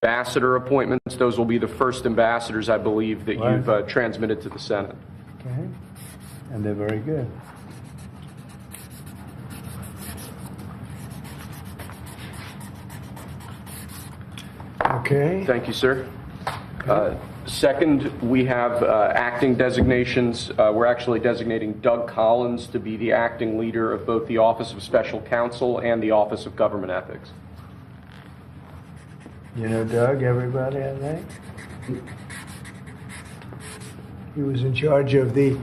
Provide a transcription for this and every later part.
ambassador appointments. Those will be the first ambassadors, I believe, that you've transmitted to the Senate. Okay, and they're very good. Okay. Thank you, sir. Second, we have acting designations. We're actually designating Doug Collins to be the acting leader of both the Office of Special Counsel and the Office of Government Ethics. You know Doug, everybody, I think? He was in charge of the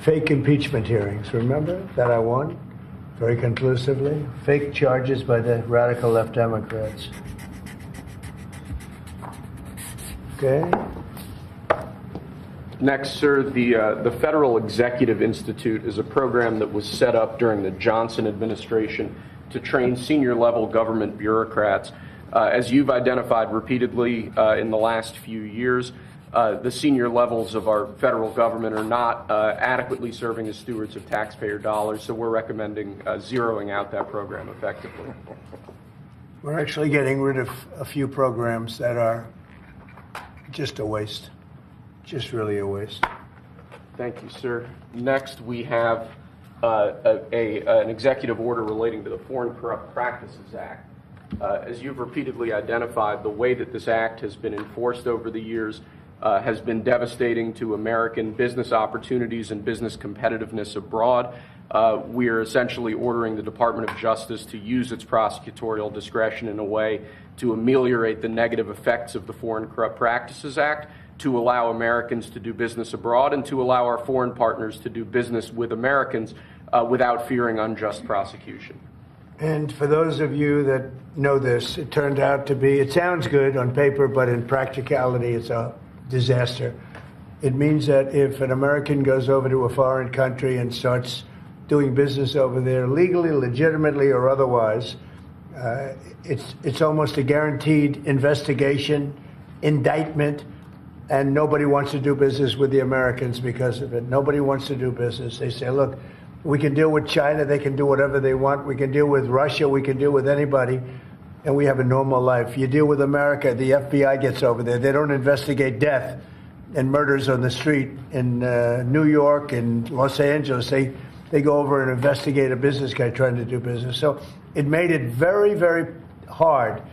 fake impeachment hearings, remember, that I won very conclusively? Fake charges by the radical left Democrats. Okay. Next, sir, the Federal Executive Institute is a program that was set up during the Johnson administration to train senior-level government bureaucrats. As you've identified repeatedly in the last few years, the senior levels of our federal government are not adequately serving as stewards of taxpayer dollars, so we're recommending zeroing out that program effectively. We're actually getting rid of a few programs that are just a waste. Just really a waste. Thank you, sir. Next, we have an executive order relating to the Foreign Corrupt Practices Act. As you've repeatedly identified, the way that this act has been enforced over the years has been devastating to American business opportunities and business competitiveness abroad. We are essentially ordering the Department of Justice to use its prosecutorial discretion in a way to ameliorate the negative effects of the Foreign Corrupt Practices Act, to allow Americans to do business abroad, and to allow our foreign partners to do business with Americans without fearing unjust prosecution. And for those of you that know this, it turned out to be, it sounds good on paper, but in practicality, it's a disaster. It means that if an American goes over to a foreign country and starts doing business over there legally, legitimately, or otherwise, it's almost a guaranteed investigation, indictment, and nobody wants to do business with the Americans because of it. Nobody wants to do business. They say, look, we can deal with China. They can do whatever they want. We can deal with Russia. We can deal with anybody. And we have a normal life. You deal with America, the FBI gets over there. They don't investigate death and murders on the street in New York and Los Angeles. They go over and investigate a business guy trying to do business. So it made it very, very hard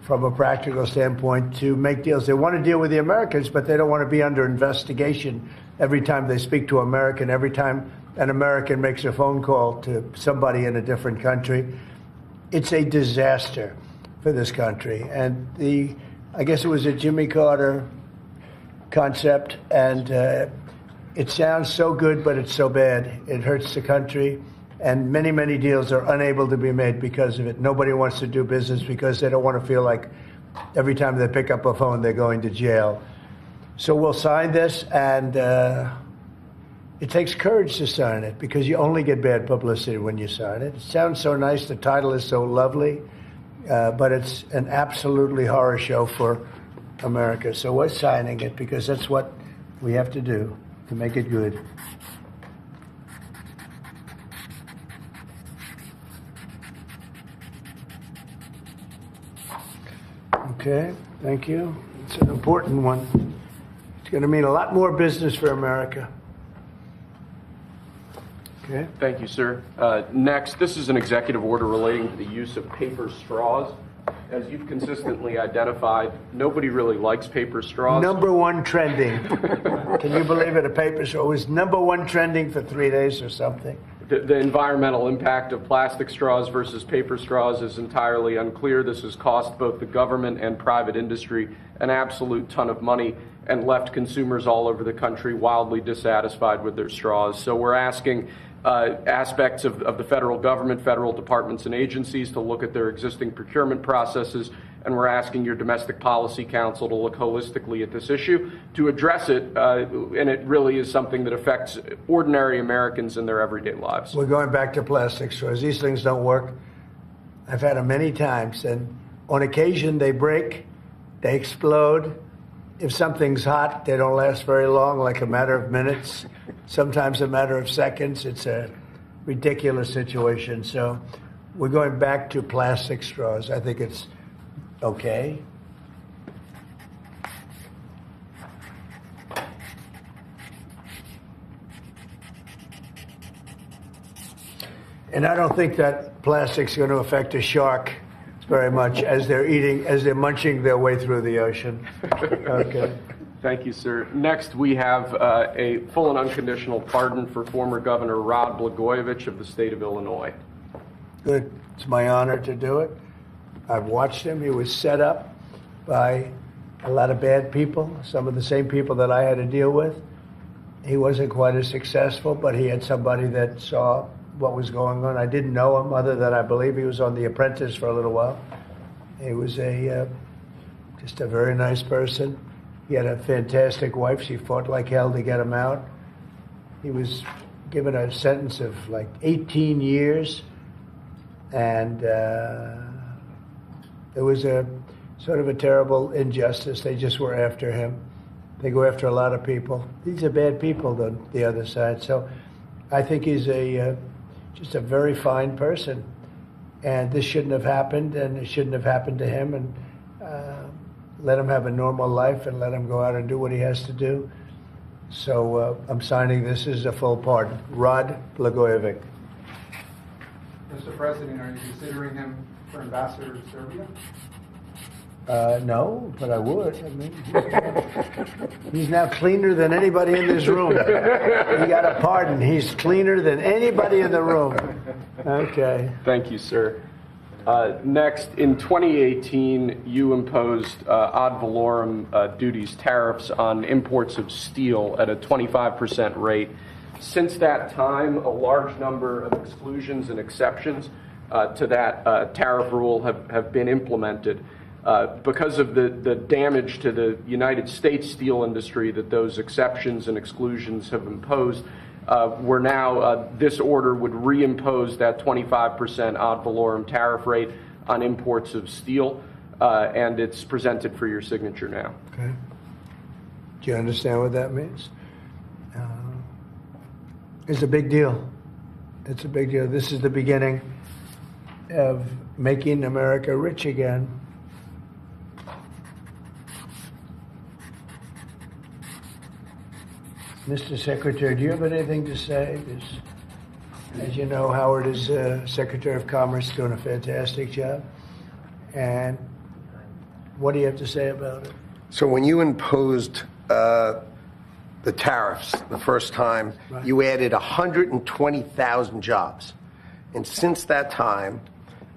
from a practical standpoint to make deals. They want to deal with the Americans, but they don't want to be under investigation every time they speak to American, every time an American makes a phone call to somebody in a different country. It's a disaster for this country. And I guess it was a Jimmy Carter concept, and it sounds so good, but it's so bad. It hurts the country, and many, many deals are unable to be made because of it. Nobody wants to do business because they don't want to feel like every time they pick up a phone, they're going to jail. So we'll sign this, and it takes courage to sign it because you only get bad publicity when you sign it. It sounds so nice. The title is so lovely, but it's an absolutely horror show for America. So we're signing it because that's what we have to do to make it good. Okay, thank you. It's an important one. It's going to mean a lot more business for America. Okay. Thank you, sir. Next, this is an executive order relating to the use of paper straws. As you've consistently identified, nobody really likes paper straws. Number one trending. Can you believe it? A paper straw was number one trending for 3 days or something. The environmental impact of plastic straws versus paper straws is entirely unclear. This has cost both the government and private industry an absolute ton of money and left consumers all over the country wildly dissatisfied with their straws. So we're asking aspects of the federal government, federal departments and agencies to look at their existing procurement processes, and we're asking your Domestic Policy Council to look holistically at this issue to address it, and it really is something that affects ordinary Americans in their everyday lives. We're going back to plastic straws. These things don't work. I've had them many times, and on occasion they break, they explode. If something's hot, they don't last very long, like a matter of minutes, sometimes a matter of seconds. It's a ridiculous situation. So we're going back to plastic straws. I think it's okay. And I don't think that plastic's going to affect a shark very much as they're munching their way through the ocean. Okay. Thank you, sir. Next, we have a full and unconditional pardon for former Governor Rod Blagojevich of the state of Illinois. Good. It's my honor to do it. I've watched him. He was set up by a lot of bad people, some of the same people that I had to deal with. He wasn't quite as successful, but he had somebody that saw what was going on. I didn't know him other than I believe he was on The Apprentice for a little while. He was just a very nice person. He had a fantastic wife. She fought like hell to get him out. He was given a sentence of like 18 years. And it was a sort of a terrible injustice. They just were after him. They go after a lot of people. These are bad people on the other side. So I think he's just a very fine person. And this shouldn't have happened, and it shouldn't have happened to him. And let him have a normal life and let him go out and do what he has to do. So I'm signing this as a full pardon. Rod Blagojevich. Mr. President, are you considering him for ambassador to Serbia? No, but I would. I mean, he's now cleaner than anybody in this room. He got a pardon. He's cleaner than anybody in the room. Okay. Thank you, sir. Next, in 2018, you imposed ad valorem duties, tariffs on imports of steel at a 25% rate. Since that time, a large number of exclusions and exceptions to that tariff rule have been implemented. Because of the damage to the United States steel industry that those exceptions and exclusions have imposed, we're now, this order would reimpose that 25% ad valorem tariff rate on imports of steel, and it's presented for your signature now. Okay. Do you understand what that means? It's a big deal. It's a big deal. This is the beginning of making America rich again. Mr. Secretary, do you have anything to say? As you know, Howard is Secretary of Commerce, doing a fantastic job. And what do you have to say about it? So when you imposed the tariffs the first time, right, you added 120,000 jobs. And since that time,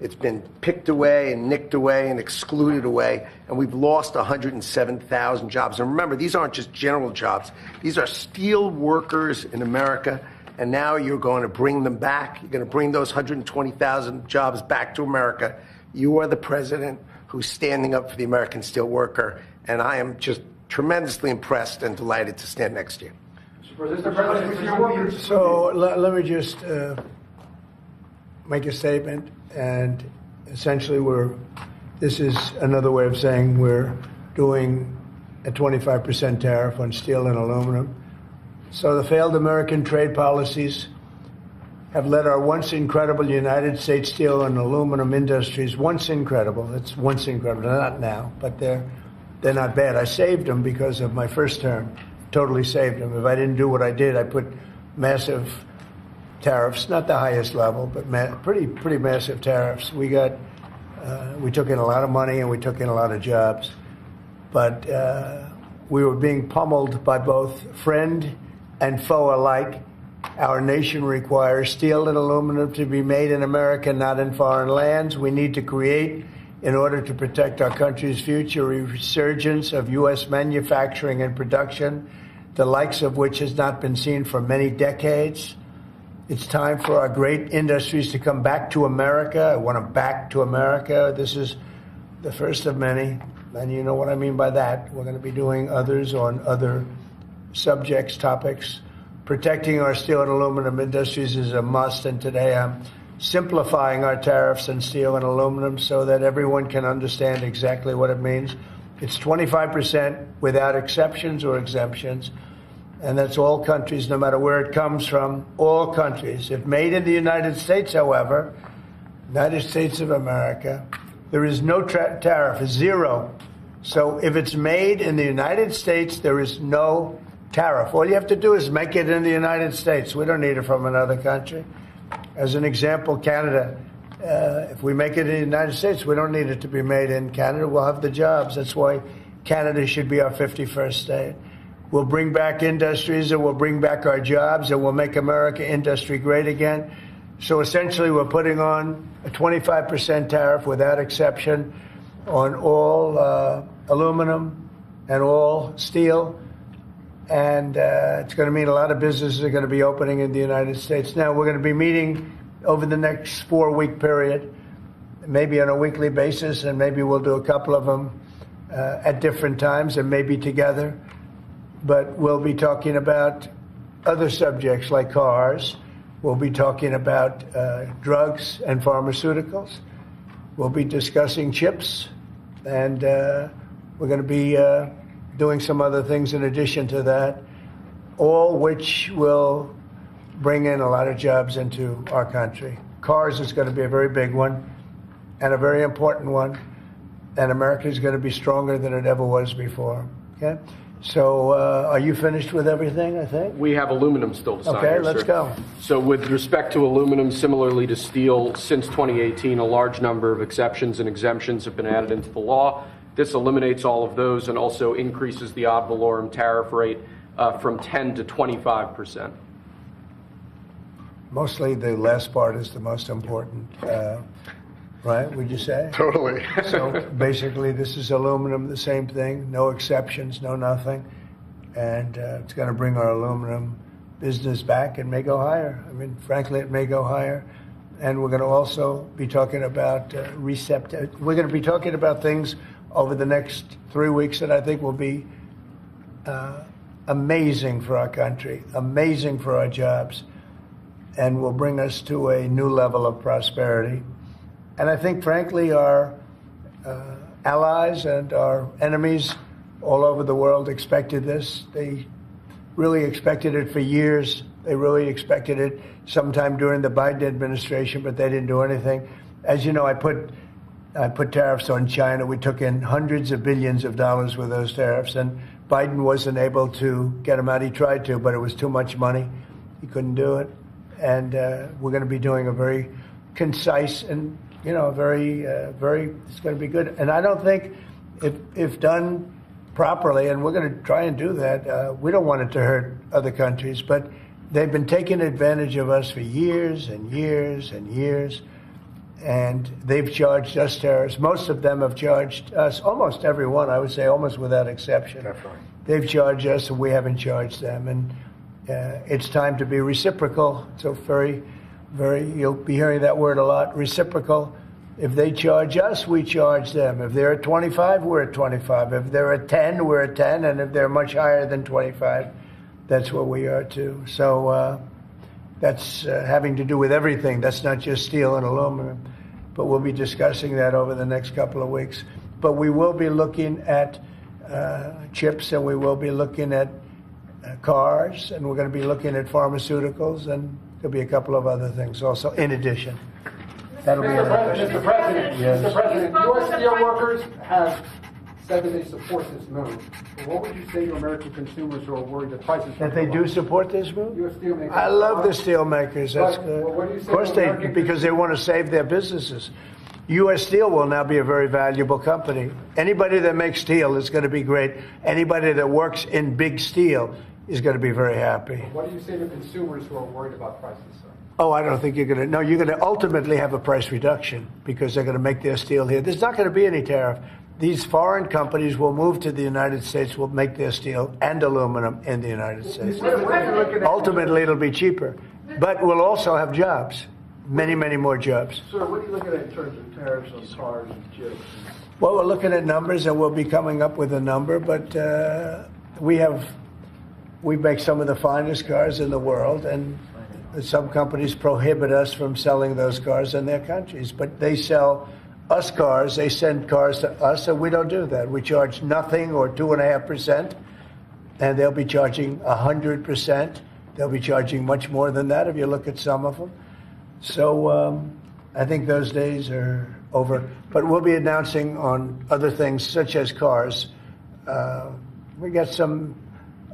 it's been picked away and nicked away and excluded away, and we've lost 107,000 jobs. And remember, these aren't just general jobs. These are steel workers in America, and now you're going to bring them back. You're going to bring those 120,000 jobs back to America. You are the president who's standing up for the American steel worker, and I am just tremendously impressed and delighted to stand next to you. Mr. President, so let me just make a statement. And essentially, this is another way of saying we're doing a 25% tariff on steel and aluminum. So the failed American trade policies have led our once incredible United States steel and aluminum industries, once incredible, not now, but they're not bad. I saved them because of my first term, totally saved them. If I didn't do what I did, I put massive tariffs, not the highest level, but pretty massive tariffs. We took in a lot of money and we took in a lot of jobs, but we were being pummeled by both friend and foe alike. Our nation requires steel and aluminum to be made in America, not in foreign lands. We need to create, in order to protect our country's future, a resurgence of U.S. manufacturing and production, the likes of which has not been seen for many decades. It's time for our great industries to come back to America. I want them back to America. This is the first of many, and you know what I mean by that. We're going to be doing others on other subjects, topics. Protecting our steel and aluminum industries is a must, and today I'm simplifying our tariffs on steel and aluminum so that everyone can understand exactly what it means. It's 25% without exceptions or exemptions. And that's all countries, no matter where it comes from, all countries. If made in the United States, however, United States of America, there is no tariff, zero. So if it's made in the United States, there is no tariff. All you have to do is make it in the United States. We don't need it from another country. As an example, Canada. If we make it in the United States, we don't need it to be made in Canada. We'll have the jobs. That's why Canada should be our 51st state. We'll bring back industries, and we'll bring back our jobs, and we'll make America industry great again. So essentially, we're putting on a 25% tariff without exception on all aluminum and all steel. And it's going to mean a lot of businesses are going to be opening in the United States. Now, we're going to be meeting over the next 4-week period, maybe on a weekly basis, and maybe we'll do a couple of them at different times and maybe together. But we'll be talking about other subjects like cars. We'll be talking about drugs and pharmaceuticals. We'll be discussing chips, and we're going to be doing some other things in addition to that, all which will bring in a lot of jobs into our country. Cars is going to be a very big one and a very important one, and America is going to be stronger than it ever was before. Okay? So are you finished with everything, I think? We have aluminum still to sign. Okay, here, let's sir. go. So with respect to aluminum, similarly to steel, since 2018, a large number of exceptions and exemptions have been added into the law. This eliminates all of those and also increases the ad valorem tariff rate from 10 to 25%. Mostly the last part is the most important, right, would you say? Totally. So basically, this is aluminum, the same thing, no exceptions, no nothing. And it's going to bring our aluminum business back and may go higher. I mean, frankly, it may go higher. And we're going to also be talking about we're going to be talking about things over the next 3 weeks that I think will be amazing for our country, amazing for our jobs, and will bring us to a new level of prosperity. And I think, frankly, our allies and our enemies all over the world expected this. They really expected it for years. They really expected it sometime during the Biden administration, but they didn't do anything. As you know, I put tariffs on China. We took in hundreds of billions of dollars with those tariffs, and Biden wasn't able to get them out. He tried to, but it was too much money. He couldn't do it. And we're going to be doing a very concise and, very, it's going to be good. And I don't think if done properly, and we're going to try and do that, we don't want it to hurt other countries, but they've been taking advantage of us for years and years and years, and they've charged us tariffs. Most of them have charged us, almost everyone, I would say, almost without exception. Definitely. They've charged us, and we haven't charged them. And it's time to be reciprocal. So you'll be hearing that word a lot, reciprocal. If they charge us, we charge them. If they're at 25, we're at 25. If they're at 10, we're at 10. And if they're much higher than 25, that's where we are too. So that's having to do with everything. That's not just steel and aluminum. But we'll be discussing that over the next couple of weeks. But we will be looking at chips, and we will be looking at cars, and we're going to be looking at pharmaceuticals, and there'll be a couple of other things also in addition. That'll be Mr. President, Yes. Mr. President, U.S. steel workers have said that they support this move. But what would you say to American consumers who are worried that prices that they do support this move? U.S. steelmakers. I love the steel makers. That's But, good. well, what do you say Of course, to American because they want to save their businesses. U.S. Steel will now be a very valuable company. Anybody that makes steel is going to be great. Anybody that works in big steel is going to be very happy. What do you say to consumers who are worried about prices, sir? Oh, I don't think you're going to. No, you're going to ultimately have a price reduction because they're going to make their steel here. There's not going to be any tariff. These foreign companies will move to the United States, will make their steel and aluminum in the United States. Ultimately, it'll be cheaper. But we'll also have jobs, many, many more jobs. Sir, what are you looking at in terms of tariffs on cars and chips? Well, we're looking at numbers, and we'll be coming up with a number, but we make some of the finest cars in the world, and some companies prohibit us from selling those cars in their countries. But they sell us cars, they send cars to us, and we don't do that. We charge nothing or 2.5%, and they'll be charging 100%. They'll be charging much more than that if you look at some of them. So I think those days are over. But we'll be announcing on other things, such as cars. We got some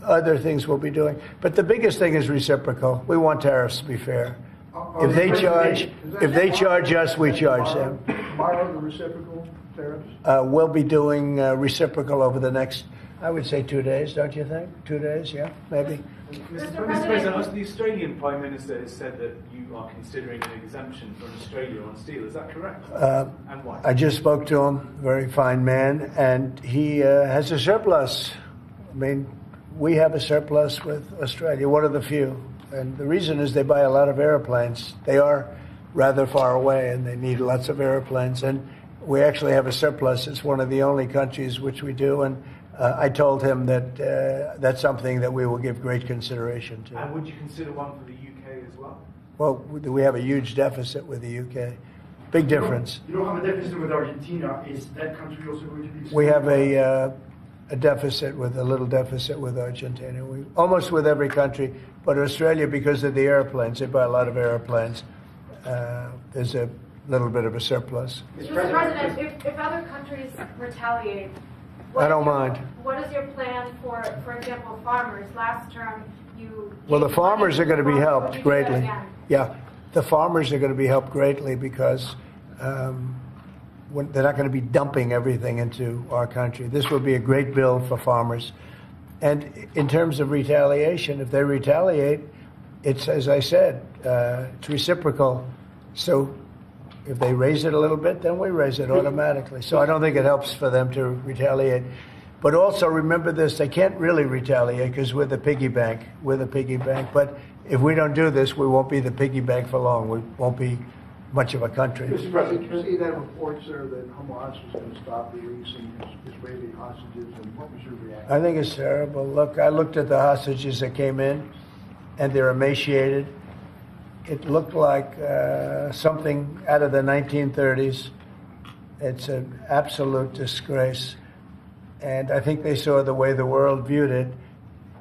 other things we'll be doing. But the biggest thing is reciprocal. We want tariffs to be fair. If they charge us, we charge them. Tomorrow, the reciprocal tariffs? We'll be doing reciprocal over the next, I would say 2 days, don't you think? 2 days, yeah, maybe. Mr. President, the Australian Prime Minister has said that you are considering an exemption from Australia on steel. Is that correct? And why? I just spoke to him, very fine man, and he has a surplus. I mean, we have a surplus with Australia, one of the few. And the reason is they buy a lot of airplanes. They are rather far away, and they need lots of airplanes. And we actually have a surplus. It's one of the only countries which we do. And I told him that that's something that we will give great consideration to. And would you consider one for the UK as well? Well, we have a huge deficit with the UK. Big difference. You don't have a deficit with Argentina. Is that country also going to be? We have a little deficit with Argentina. Almost with every country, but Australia, because of the airplanes, they buy a lot of airplanes. There's a little bit of a surplus. Mr. President, if other countries retaliate, I don't mind. What is your plan for example, farmers? Last term, Well, the farmers are going to be helped Would you do that greatly. again? Yeah, the farmers are going to be helped greatly because they're not going to be dumping everything into our country. This will be a great bill for farmers. And in terms of retaliation, if they retaliate, it's, as I said, it's reciprocal. So if they raise it a little bit, then we raise it automatically. So I don't think it helps for them to retaliate. But also remember this, they can't really retaliate because we're the piggy bank. We're the piggy bank. But if we don't do this, we won't be the piggy bank for long. We won't be much of a country. Mr. President, you see that report, sir, that Hamas was going to stop releasing Israeli hostages, and what was your reaction? I think it's terrible. Look, I looked at the hostages that came in, and they're emaciated. It looked like something out of the 1930s. It's an absolute disgrace. And I think they saw the way the world viewed it,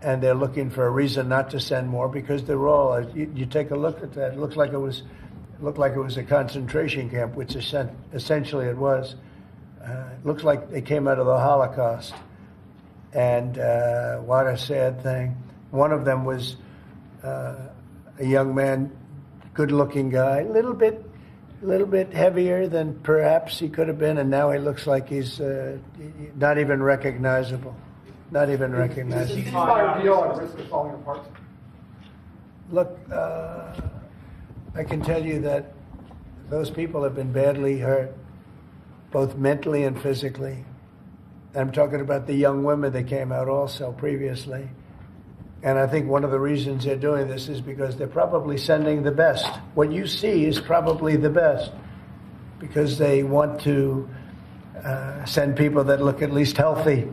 and they're looking for a reason not to send more because they're all. You take a look at that. It looked like it was a concentration camp, which essentially it was. It looks like they came out of the Holocaust. And what a sad thing. One of them was a young man, good-looking guy, a little bit heavier than perhaps he could have been, and now he looks like he's not even recognizable. Not even recognizable. Is the ceasefire deal at risk of falling apart? Look, I can tell you that those people have been badly hurt, both mentally and physically. I'm talking about the young women that came out also previously. And I think one of the reasons they're doing this is because they're probably sending the best. What you see is probably the best because they want to send people that look at least healthy.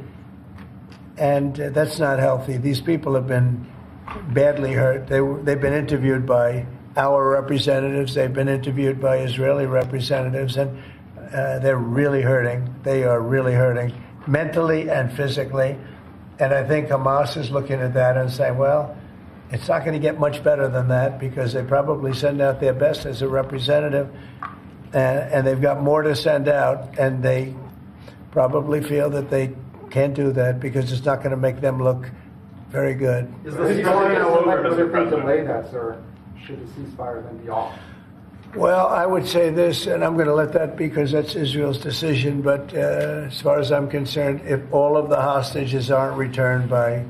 And that's not healthy. These people have been badly hurt. They've been interviewed by our representatives. They've been interviewed by Israeli representatives, and they're really hurting. They are really hurting mentally and physically. And I think Hamas is looking at that and saying, well, it's not going to get much better than that because they probably send out their best as a representative, and they've got more to send out, and they probably feel that they can't do that because it's not going to make them look very good. Is the ceasefire will delay that, sir? Should the ceasefire then be off? Well, I would say this, and I'm going to let that because that's Israel's decision, but as far as I'm concerned, if all of the hostages aren't returned by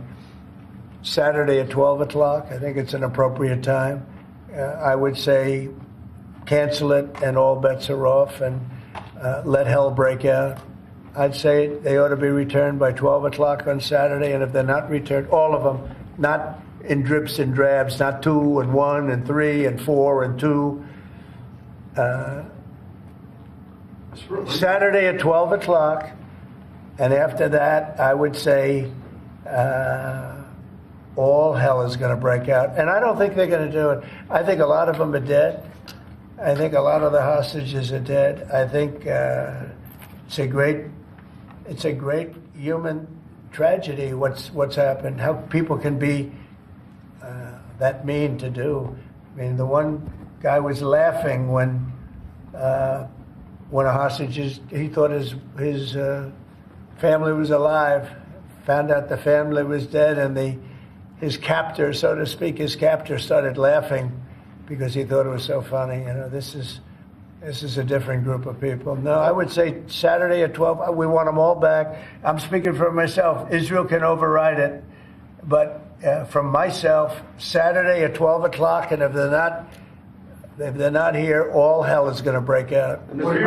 Saturday at 12 o'clock, I think it's an appropriate time. I would say cancel it and all bets are off and let hell break out. I'd say they ought to be returned by 12 o'clock on Saturday, and if they're not returned, all of them, not in drips and drabs, not 2 and 1 and 3 and 4 and 2. Saturday at 12 o'clock, and after that, I would say all hell is going to break out. And I don't think they're going to do it. I think a lot of them are dead. I think a lot of the hostages are dead. I think it's a great human tragedy what's happened, how people can be that mean to do. I mean, the one guy was laughing when a hostage he thought his family was alive, found out the family was dead, and his captor, so to speak, started laughing because he thought it was so funny. This is a different group of people. No, I would say Saturday at 12, we want them all back. I'm speaking for myself. Israel can override it. But from myself, Saturday at 12 o'clock, and if they're not here, all hell is going to break out. Mr.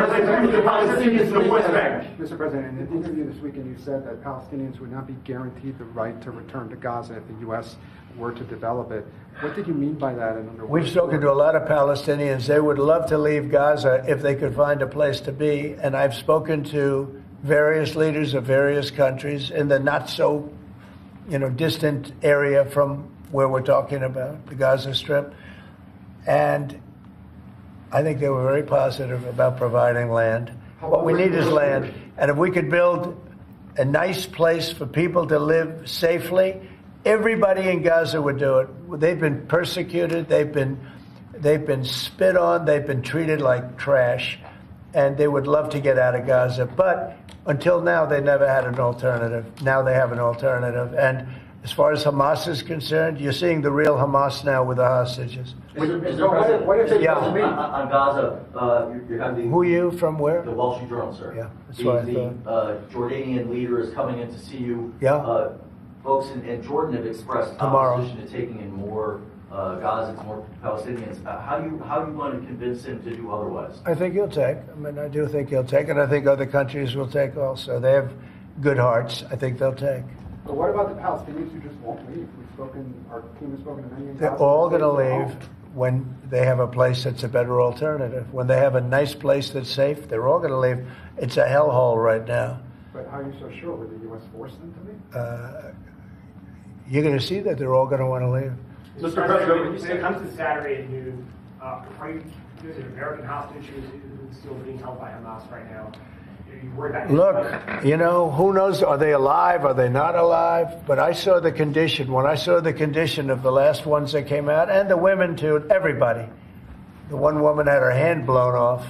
President, in an interview this weekend, you said that Palestinians would not be guaranteed the right to return to Gaza if the U.S. were to develop it. What did you mean by that? And we've spoken to a lot of Palestinians. They would love to leave Gaza if they could find a place to be. And I've spoken to various leaders of various countries in the not so, distant area from where we're talking about, the Gaza Strip. And I think they were very positive about providing land. What we need is land. And if we could build a nice place for people to live safely, everybody in Gaza would do it. They've been persecuted. They've been spit on. They've been treated like trash. And they would love to get out of Gaza. But until now, they never had an alternative. Now they have an alternative. And as far as Hamas is concerned, you're seeing the real Hamas now with the hostages. Mr. President, what if it Yeah. doesn't mean? on Gaza, you have the... Who are you, from where? The Wall Street Journal, sir. Yeah, that's what I The Jordanian leader is coming in to see you. Yeah. Folks in Jordan have expressed Tomorrow. opposition to taking in more Gazans, more Palestinians. How do you going to convince him to do otherwise? I think he'll take. I do think he'll take, and I think other countries will take also. They have good hearts. I think they'll take. But what about the Palestinians who just won't leave? Our team has spoken to many. They're all going to leave when they have a place that's a better alternative. When they have a nice place that's safe, they're all going to leave. It's a hellhole right now. But how are you so sure? Would the U.S. force them to leave? You're going to see that they're all going to want to leave. Mr. President, when it comes to Saturday at noon, are you, there's an American hostage who's still being held by Hamas right now? Are you worried about Look, who knows? Are they alive? Are they not alive? But I saw the condition. When I saw the condition of the last ones that came out, and the women too, everybody. The one woman had her hand blown off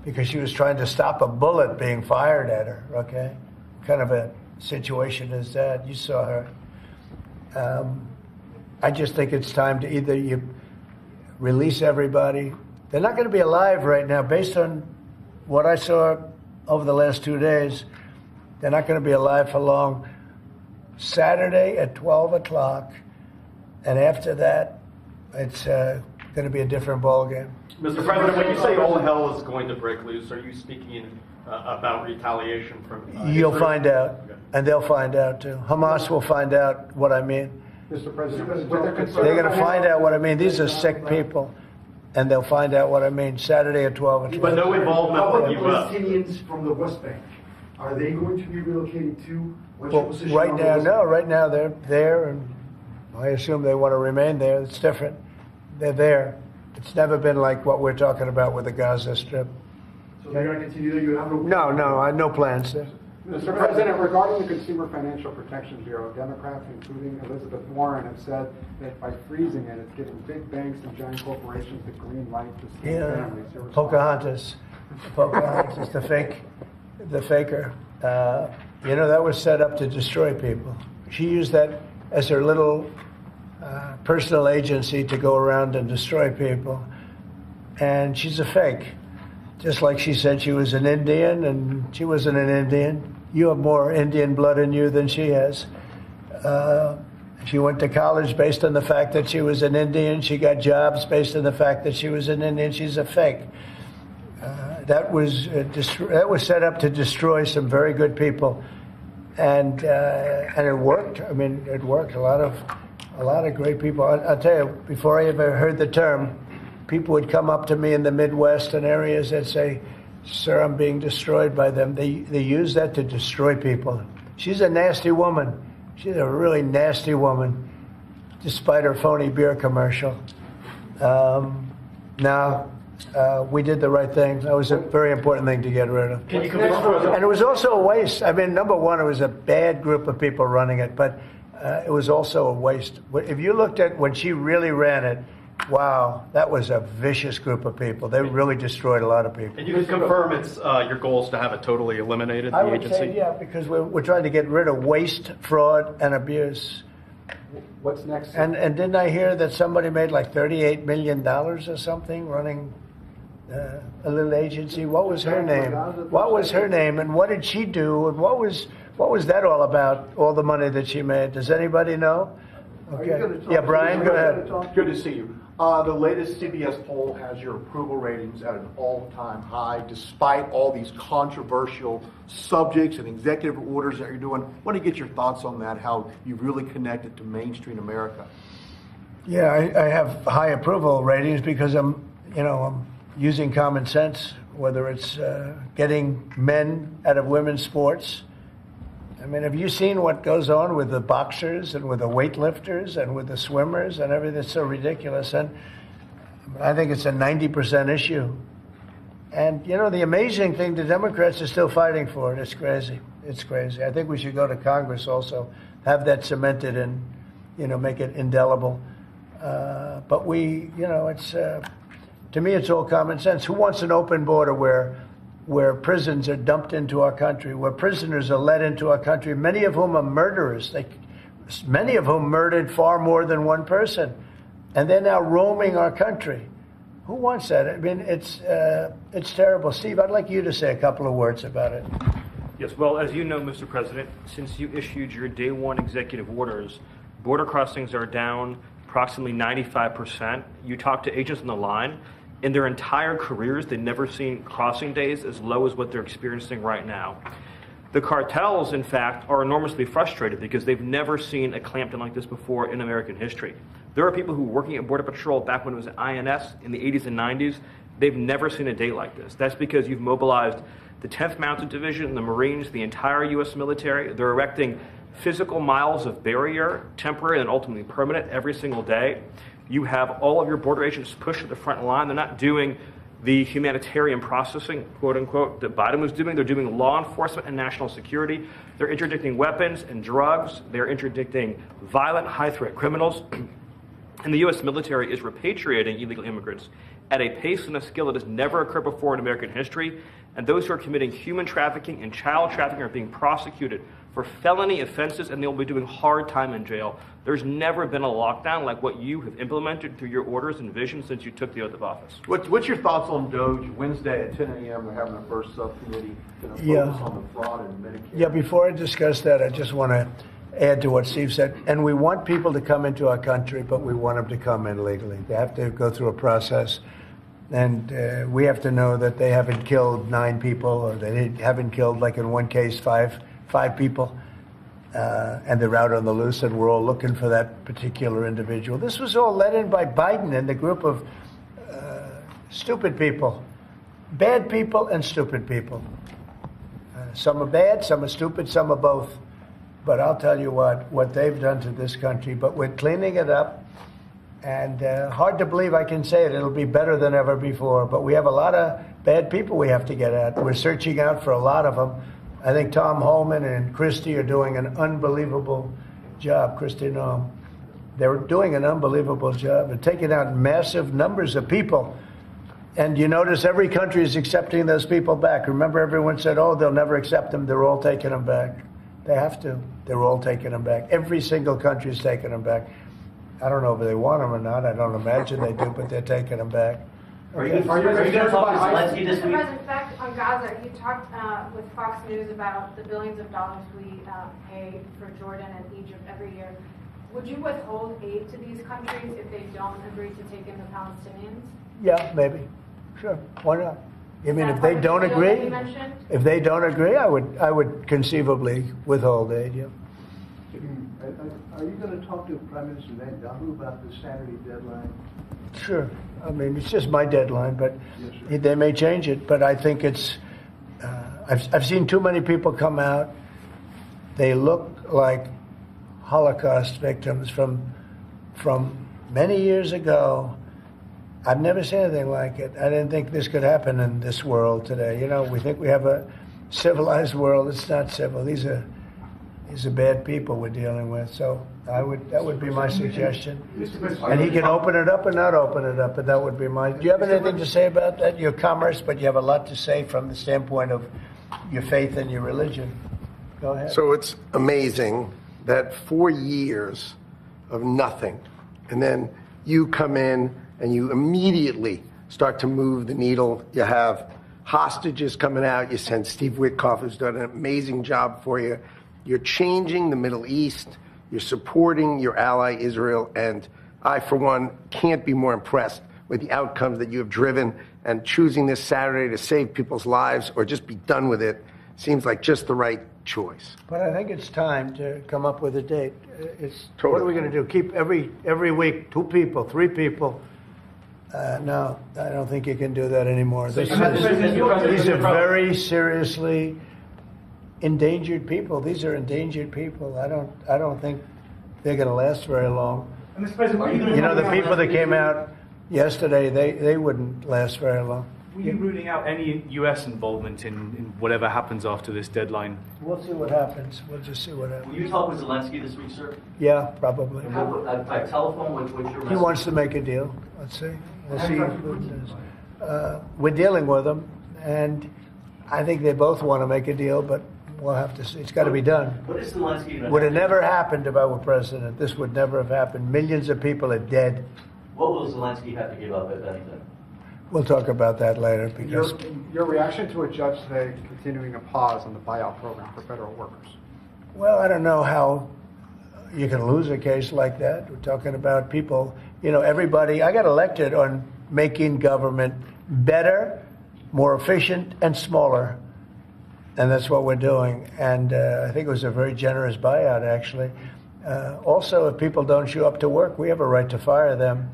because she was trying to stop a bullet being fired at her, okay? What kind of a situation is that? You saw her. I just think it's time to either you release everybody. They're not going to be alive right now, based on what I saw over the last 2 days. They're not going to be alive for long. Saturday at 12 o'clock, and after that, it's going to be a different ballgame. Mr. President, when you say all hell is going to break loose, are you speaking about retaliation from You'll Israel? find out, and they'll find out too. Hamas will find out what I mean. Mr. President, with They're going to find out what I mean. These are sick people, and they'll find out what I mean Saturday at 12 o'clock. But no involvement How from about the the U.S. Palestinians from the West Bank? Are they going to be relocated too? What's Well, your position right on the now, West no. Bank? Right now, they're there, and I assume they want to remain there. It's different. They're there. It's never been like what we're talking about with the Gaza Strip. So they're going to continue there? You have No, I have no plans there. Mr. President, regarding the Consumer Financial Protection Bureau, Democrats, including Elizabeth Warren, have said that by freezing it, it's giving big banks and giant corporations the green light to sue families. Your response? Pocahontas, the faker. That was set up to destroy people. She used that as her little personal agency to go around and destroy people. And she's a fake. Just like she said she was an Indian, and she wasn't an Indian. You have more Indian blood in you than she has. She went to college based on the fact that she was an Indian. She got jobs based on the fact that she was an Indian. She's a fake. That was set up to destroy some very good people, and it worked. I mean, it worked. A lot of great people. I'll tell you, before I ever heard the term, people would come up to me in the Midwest and areas that say, "Sir, I'm being destroyed by them." They use that to destroy people. She's a nasty woman. She's a really nasty woman, despite her phony beer commercial. We did the right thing. That was a very important thing to get rid of. Can you confirm? And it was also a waste. I mean, number one, it was a bad group of people running it, but it was also a waste. If you looked at when she really ran it, wow, that was a vicious group of people. They really destroyed a lot of people. And you can confirm it's your goal is to have it totally eliminated, I the would agency? say, yeah, because we're trying to get rid of waste, fraud, and abuse. what's next? And didn't I hear that somebody made like $38 million or something running a little agency? What was her name? What was her name? And what did she do? And what was that all about? All the money that she made? Does anybody know? Okay. Yeah, Brian, go ahead. Good to see you. The latest CBS poll has your approval ratings at an all-time high, despite all these controversial subjects and executive orders that you're doing. I want to get your thoughts on that, how you've really connected to mainstream America. Yeah, I have high approval ratings because I'm using common sense, whether it's getting men out of women's sports. I mean, have you seen what goes on with the boxers and with the weightlifters and with the swimmers and everything? It's so ridiculous. And I think it's a 90% issue. And, the amazing thing, the Democrats are still fighting for it. It's crazy. It's crazy. I think we should go to Congress also, have that cemented and, make it indelible. But it's, to me, it's all common sense. Who wants an open border where prisons are dumped into our country, where prisoners are let into our country, many of whom are murderers, many of whom murdered far more than one person, and they're now roaming our country. Who wants that? I mean, it's terrible. Steve, I'd like you to say a couple of words about it. Yes, well, as you know, Mr. President, since you issued your day one executive orders, border crossings are down approximately 95%. You talk to agents on the line. In their entire careers, they've never seen crossing days as low as what they're experiencing right now. The cartels, in fact, are enormously frustrated because they've never seen a clampdown like this before in American history. There are people who were working at Border Patrol back when it was INS in the 80s and 90s. They've never seen a day like this. That's because you've mobilized the 10th Mounted Division, the Marines, the entire U.S. military. They're erecting physical miles of barrier, temporary and ultimately permanent, every single day. You have all of your border agents pushed to the front line. They're not doing the humanitarian processing, quote unquote, that Biden was doing. They're doing law enforcement and national security. They're interdicting weapons and drugs. They're interdicting violent, high-threat criminals. And the U.S. military is repatriating illegal immigrants at a pace and a scale that has never occurred before in American history. And those who are committing human trafficking and child trafficking are being prosecuted for felony offenses, and they'll be doing hard time in jail. There's never been a lockdown like what you have implemented through your orders and vision since you took the oath of office. What's your thoughts on Doge? Wednesday at 10 a.m. They're having the first subcommittee to focus on the fraud in Medicare. Yeah, before I discuss that, I just want to add to what Steve said. And we want people to come into our country, but we want them to come in legally. They have to go through a process. And we have to know that they haven't killed 9 people, or they haven't killed, like in one case, five people. And they're out on the loose, and we're all looking for that particular individual. This was all led in by Biden and the group of stupid people, bad people and stupid people. Some are bad, some are stupid, some are both. But I'll tell you what they've done to this country. But we're cleaning it up. And hard to believe I can say it. It'll be better than ever before. But we have a lot of bad people we have to get at. We're searching out for a lot of them. I think Tom Holman and Christie are doing an unbelievable job. Christie, no. They're doing an unbelievable job and taking out massive numbers of people. And you notice every country is accepting those people back. Remember, everyone said, oh, they'll never accept them. They're all taking them back. They have to. They're all taking them back. Every single country is taking them back. I don't know if they want them or not. I don't imagine they do, but they're taking them back. Are you going to talk to Zelensky this Mr. week? President, back on Gaza, you talked with Fox News about the billions of dollars we pay for Jordan and Egypt every year. Would you withhold aid to these countries if they don't agree to take in the Palestinians? Yeah, maybe. Sure. Why not? I mean, if they don't agree, I would conceivably withhold aid. Yeah. Are you going to talk to Prime Minister Netanyahu about the Saturday deadline? Sure. I mean, it's just my deadline, but yes, they may change it. But I think it's. I've seen too many people come out. They look like Holocaust victims from many years ago. I've never seen anything like it. I didn't think this could happen in this world today. You know, we think we have a civilized world. It's not civil. These are bad people we're dealing with. So that would be my suggestion. And he can open it up or not open it up, but that would be my. Do you have anything to say about that? Your commerce, but you have a lot to say from the standpoint of your faith and your religion. Go ahead. So it's amazing that for years of nothing. And then you come in and you immediately start to move the needle. You have hostages coming out. You send Steve Witkoff, who's done an amazing job for you. You're changing the Middle East. You're supporting your ally, Israel. And I, for one, can't be more impressed with the outcomes that you have driven. And choosing this Saturday to save people's lives or just be done with it seems like just the right choice. But I think it's time to come up with a date. Totally. What are we going to do? Keep every week 2 people, 3 people? No, I don't think you can do that anymore. These are very seriously endangered people. These are endangered people. I don't think they're going to last very long. You know, the people that came out yesterday, they wouldn't last very long. Were you ruling out any U.S. involvement in whatever happens after this deadline? We'll see what happens. We'll just see what happens. Will you talk with Zelensky this week, sir? Yeah, probably. By telephone, what's your message? He wants to make a deal. Let's see. We'll see what it is. We're dealing with them, and I think they both want to make a deal, but we'll have to see. It's got to be done. What is Zelensky? Would have never happened if I were president. This would never have happened. Millions of people are dead. What will Zelensky have to give up, if anything? We'll talk about that later. Because your reaction to a judge today continuing a pause on the buyout program for federal workers? Well, I don't know how you can lose a case like that. We're talking about people, everybody. I got elected on making government better, more efficient, and smaller. And that's what we're doing. And I think it was a very generous buyout, actually. Also, if people don't show up to work, we have a right to fire them.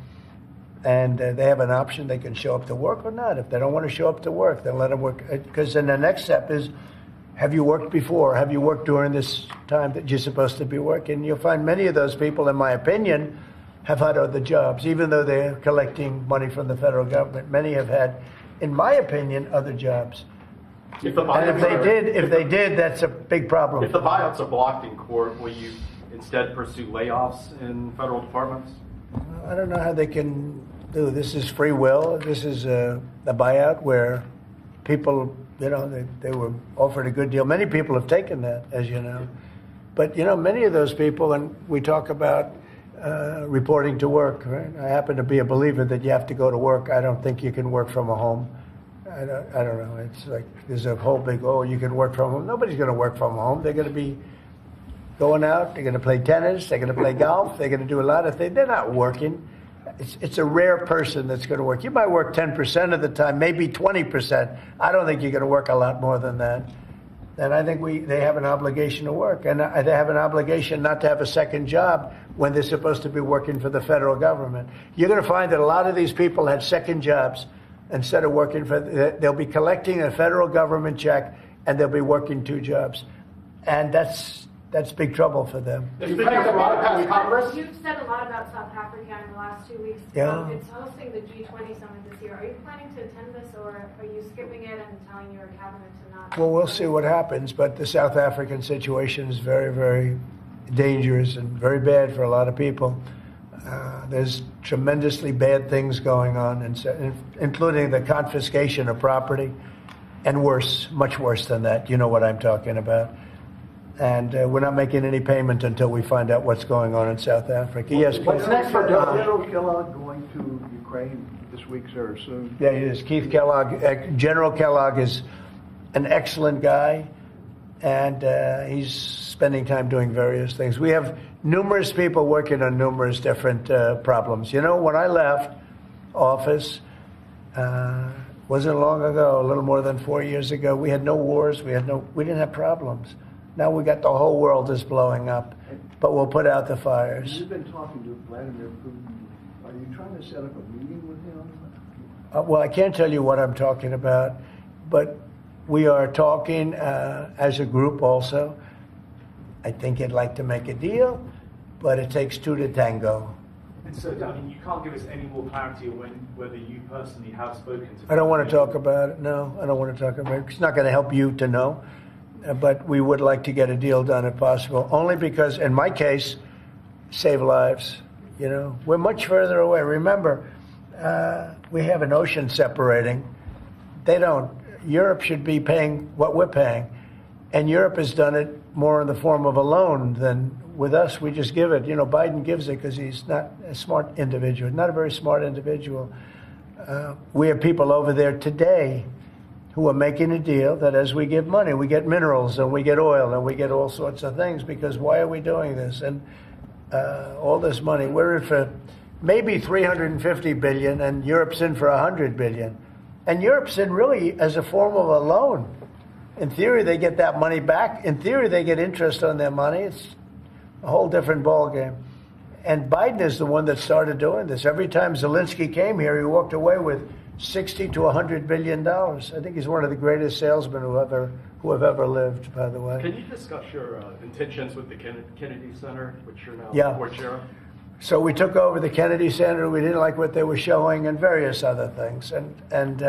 And they have an option. They can show up to work or not. If they don't want to show up to work, then let them work. Because then the next step is, have you worked before? Have you worked during this time that you're supposed to be working? You'll find many of those people, in my opinion, have had other jobs. Even though they're collecting money from the federal government, many have had, in my opinion, other jobs. And if they did, that's a big problem. If the buyouts are blocked in court, will you instead pursue layoffs in federal departments? I don't know how they can do. This is free will. This is a buyout where people, they were offered a good deal. Many people have taken that, as you know. But, many of those people, and we talk about reporting to work, right? I happen to be a believer that you have to go to work. I don't think you can work from a home. I don't know. It's like there's a whole big, you can work from home. Nobody's going to work from home. They're going to be going out, they're going to play tennis, they're going to play golf, they're going to do a lot of things. They're not working. It's a rare person that's going to work. You might work 10% of the time, maybe 20%. I don't think you're going to work a lot more than that. And I think they have an obligation to work. And they have an obligation not to have a second job when they're supposed to be working for the federal government. You're going to find that a lot of these people had second jobs instead of working they'll be collecting a federal government check and they'll be working 2 jobs. And that's big trouble for them. You've said a lot about South Africa in the last 2 weeks. Yeah. It's hosting the G20 summit this year. Are you planning to attend this, or are you skipping it and telling your cabinet to not? Well, we'll see what happens. But the South African situation is very, very dangerous and very bad for a lot of people. There's tremendously bad things going on, including the confiscation of property, and worse, much worse than that. You know what I'm talking about. And we're not making any payment until we find out what's going on in South Africa. Yes, what's next for General Kellogg going to Ukraine this week, sir, soon? Yeah, it is. Keith Kellogg. General Kellogg is an excellent guy, and he's spending time doing various things. We have numerous people working on numerous different problems. When I left office, wasn't long ago, a little more than 4 years ago, we had no wars, we didn't have problems. Now we got the whole world is blowing up, but we'll put out the fires. You've been talking to Vladimir Putin. Are you trying to set up a meeting with him? Well, I can't tell you what I'm talking about, but we are talking as a group also. I think he'd like to make a deal, but it takes 2 to tango. And so, you can't give us any more clarity on whether you personally have spoken to him. I don't want to talk about it. No, I don't want to talk about it. It's not going to help you to know. But we would like to get a deal done if possible, only because, in my case, save lives. We're much further away. Remember, we have an ocean separating. They don't. Europe should be paying what we're paying. And Europe has done it more in the form of a loan than with us. We just give it. Biden gives it because he's not a smart individual, not a very smart individual. We have people over there today who are making a deal that as we give money, we get minerals and we get oil and we get all sorts of things, because why are we doing this? And all this money, we're in for maybe 350 billion and Europe's in for 100 billion. And Europe's in really as a form of a loan. In theory, they get that money back. In theory, they get interest on their money. It's a whole different ballgame. And Biden is the one that started doing this. Every time Zelensky came here, he walked away with 60 to 100 billion dollars. I think he's one of the greatest salesmen who have ever lived, by the way. Can you discuss your intentions with the Kennedy Center, which you're now board chair of? So we took over the Kennedy Center. We didn't like what they were showing and various other things. And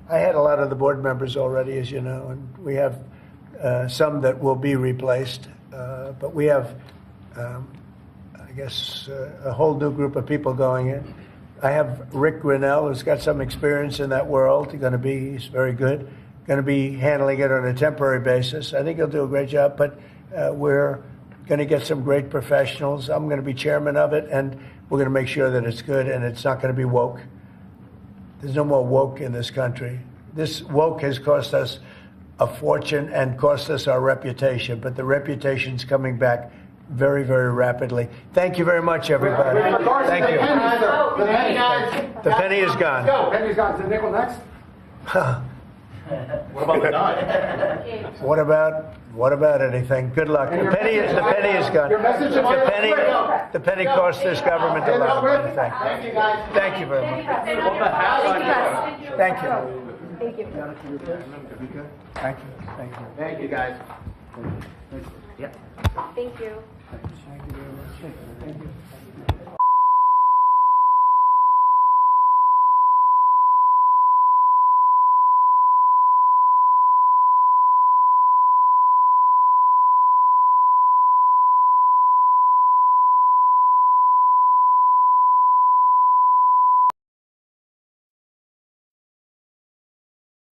I had a lot of the board members already, as you know, and we have some that will be replaced. But we have, I guess, a whole new group of people going in. I have Rick Grinnell, who's got some experience in that world. He's very good. Going to be handling it on a temporary basis. I think he'll do a great job, but we're going to get some great professionals. I'm going to be chairman of it, and we're going to make sure that it's good and it's not going to be woke. There's no more woke in this country. This woke has cost us a fortune and cost us our reputation, but the reputation's coming back very, very rapidly. Thank you very much, everybody. Thank you. The penny, guys. The penny is gone. Go. Penny's gone. Is the nickel next? What about the dime? What about anything? Good luck. The penny is gone. The penny cost this government a lot of money. Thank you, guys. Thank you very much. Thank you. Thank you. Thank you. Thank you. Thank you, guys. Thank you. Thank you very much. Thank you.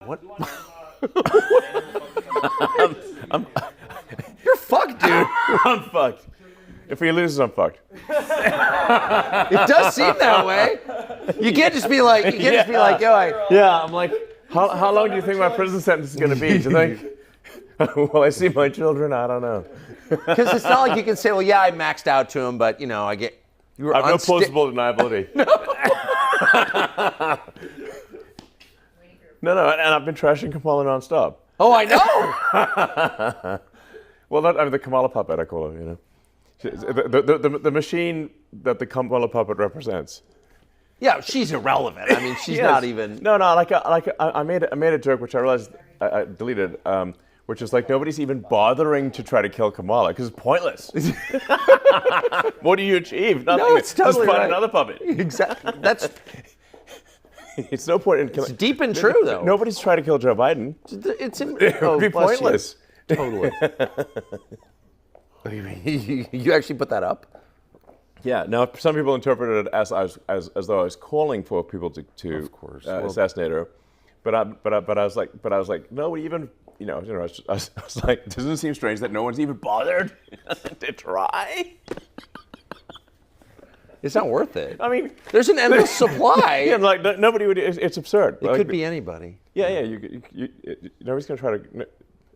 What? You're fucked, dude. I'm fucked. If he loses, I'm fucked. It does seem that way. You can't just be like, yo, Yeah, I'm like, how long do you think my prison sentence is going to be? Do you think? Will I see my children? I don't know. Because it's not like you can say, well, yeah, I maxed out to him, but, I get... I have no plausible deniability. No, and I've been trashing Kamala nonstop. Oh, I know. Well, the Kamala puppet, I call her. The machine that the Kamala puppet represents. Yeah, she's irrelevant. I mean, she's not even. No. I made a joke which I realized I deleted, which is like nobody's even bothering to try to kill Kamala because it's pointless. What do you achieve? Nothing. No, it's totally just find right. another puppet. Exactly. That's. It's no point in killing. It's deep and true, though. Nobody's trying to kill Joe Biden. It would be pointless. Totally. You actually put that up? Yeah. Now, some people interpreted it as though I was calling for people to of course. assassinate her, but I was like, nobody even, I was like, doesn't it seem strange that no one's even bothered to try? It's not worth it. I mean, there's an endless supply. Yeah, like nobody would. It's absurd. It could be anybody. Yeah. Nobody's gonna try to.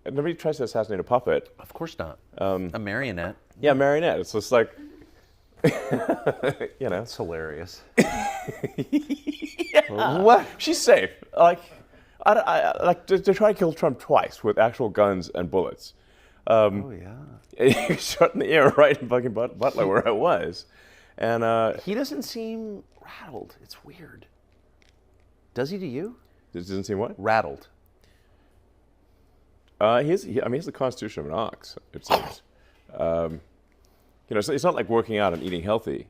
Nobody tries to assassinate a puppet. Of course not. A marionette. Yeah, marionette. It's just like, It's hilarious. Yeah. What? She's safe. Like, I like to try to kill Trump twice with actual guns and bullets. Oh yeah. He shot in the air right in fucking Butler where I was. And he doesn't seem rattled. It's weird. Does he to you? It doesn't seem what? Rattled. He has the constitution of an ox, it seems. It's not like working out and eating healthy.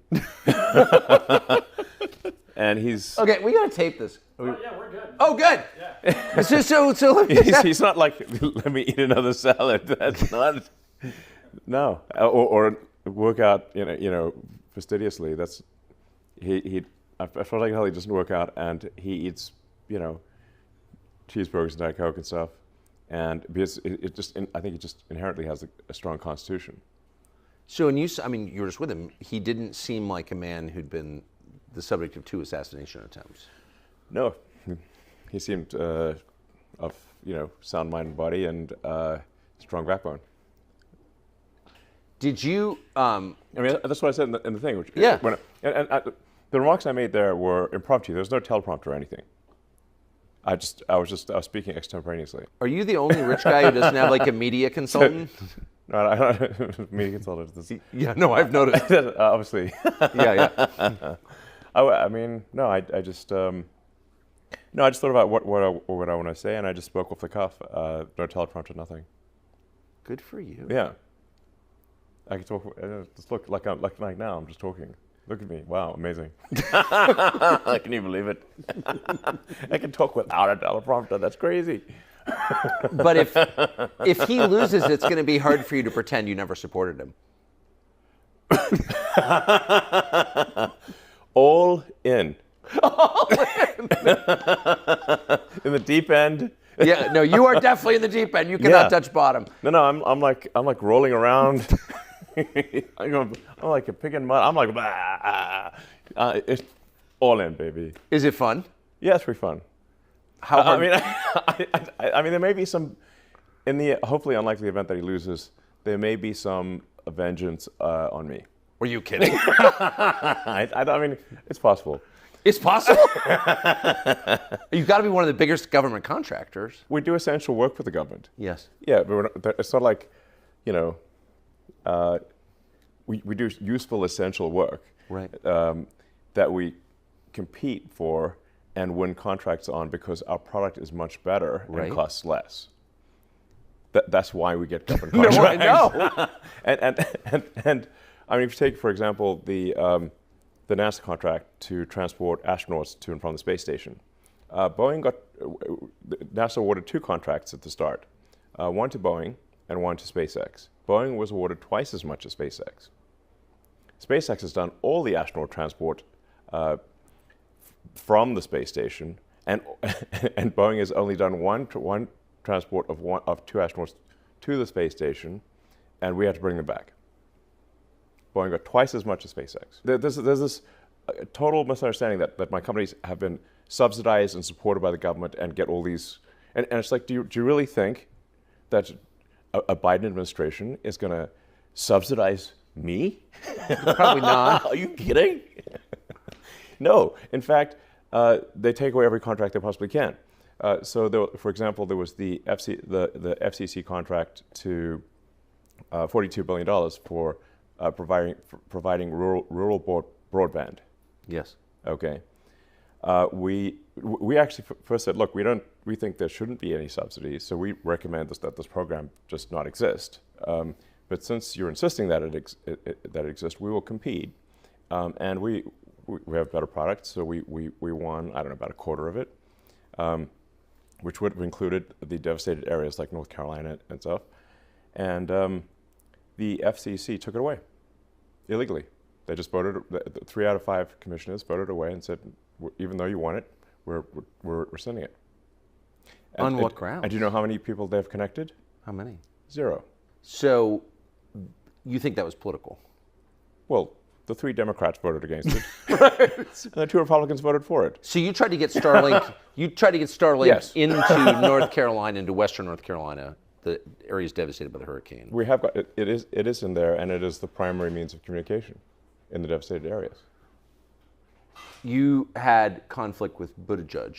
And he's... Okay, we gotta tape this. Yeah, we're good. Oh, good. Yeah. So he's not like, let me eat another salad. That's not... No. Or work out, fastidiously. That's I feel like hell he doesn't work out and he eats, cheeseburgers and Diet Coke and stuff. and because I think it just inherently has a strong constitution. So, and you were just with him. He didn't seem like a man who'd been the subject of 2 assassination attempts. No, he seemed of sound mind and body and strong backbone. Did you? I mean, that's what I said in the thing. Which, yeah. The remarks I made there were impromptu. There was no teleprompter or anything. I was speaking extemporaneously. Are you the only rich guy who doesn't have like a media consultant? No, I don't. Media consultant. Yeah, no, I've noticed. Obviously. Yeah. I mean, no, I just thought about what I want to say, and I just spoke off the cuff. No teleprompter, nothing. Good for you. Yeah. I can talk. Just look like now. I'm just talking. Look at me. Wow, amazing. Can you believe it? I can talk without a teleprompter. That's crazy. But if he loses, it's going to be hard for you to pretend you never supported him. All in. In the deep end. Yeah, no, you are definitely in the deep end. You cannot touch bottom. No, I'm like rolling around. I'm like a pig in mud. I'm like, it's all in, baby. Is it fun? Yeah, it's pretty fun. How hard? I mean, there may be some, in the hopefully unlikely event that he loses, there may be some vengeance on me. Were you kidding? I mean, it's possible. It's possible? You've got to be one of the biggest government contractors. We do essential work for the government. Yes. Yeah, but it's not like, we do useful, essential work. Right. That we compete for and win contracts on because our product is much better and costs less. That's why we get government contracts. No, I know. and I mean, if you take, for example, the NASA contract to transport astronauts to and from the space station, NASA awarded 2 contracts at the start, one to Boeing and one to SpaceX. Boeing was awarded twice as much as SpaceX. SpaceX has done all the astronaut transport from the space station, and Boeing has only done one transport of 2 astronauts to the space station, and we had to bring them back. Boeing got twice as much as SpaceX. There's this total misunderstanding that my companies have been subsidized and supported by the government and get all these, and it's like, do you really think that a Biden administration is going to subsidize me? Probably not. Are you kidding? No. In fact, they take away every contract they possibly can. So, for example, there was the FCC contract to $42 billion for providing rural broadband. Yes. Okay. We actually first said, look, we think there shouldn't be any subsidies, so we recommend that this program just not exist. But since you're insisting that it exists, we will compete, and we have better products. So we won, I don't know, about a quarter of it, which would have included the devastated areas like North Carolina and stuff, and the FCC took it away illegally. They just voted. 3 out of 5 commissioners voted away and said, even though you want it, we're rescinding it. On what grounds? And do you know how many people they've connected? How many? 0. So, you think that was political? Well, the 3 Democrats voted against it, right. And the 2 Republicans voted for it. So you tried to get Starlink. Yes. Into North Carolina, into Western North Carolina, the areas devastated by the hurricane. We have got it. It is in there, and it is the primary means of communication in the devastated areas. You had conflict with Buttigieg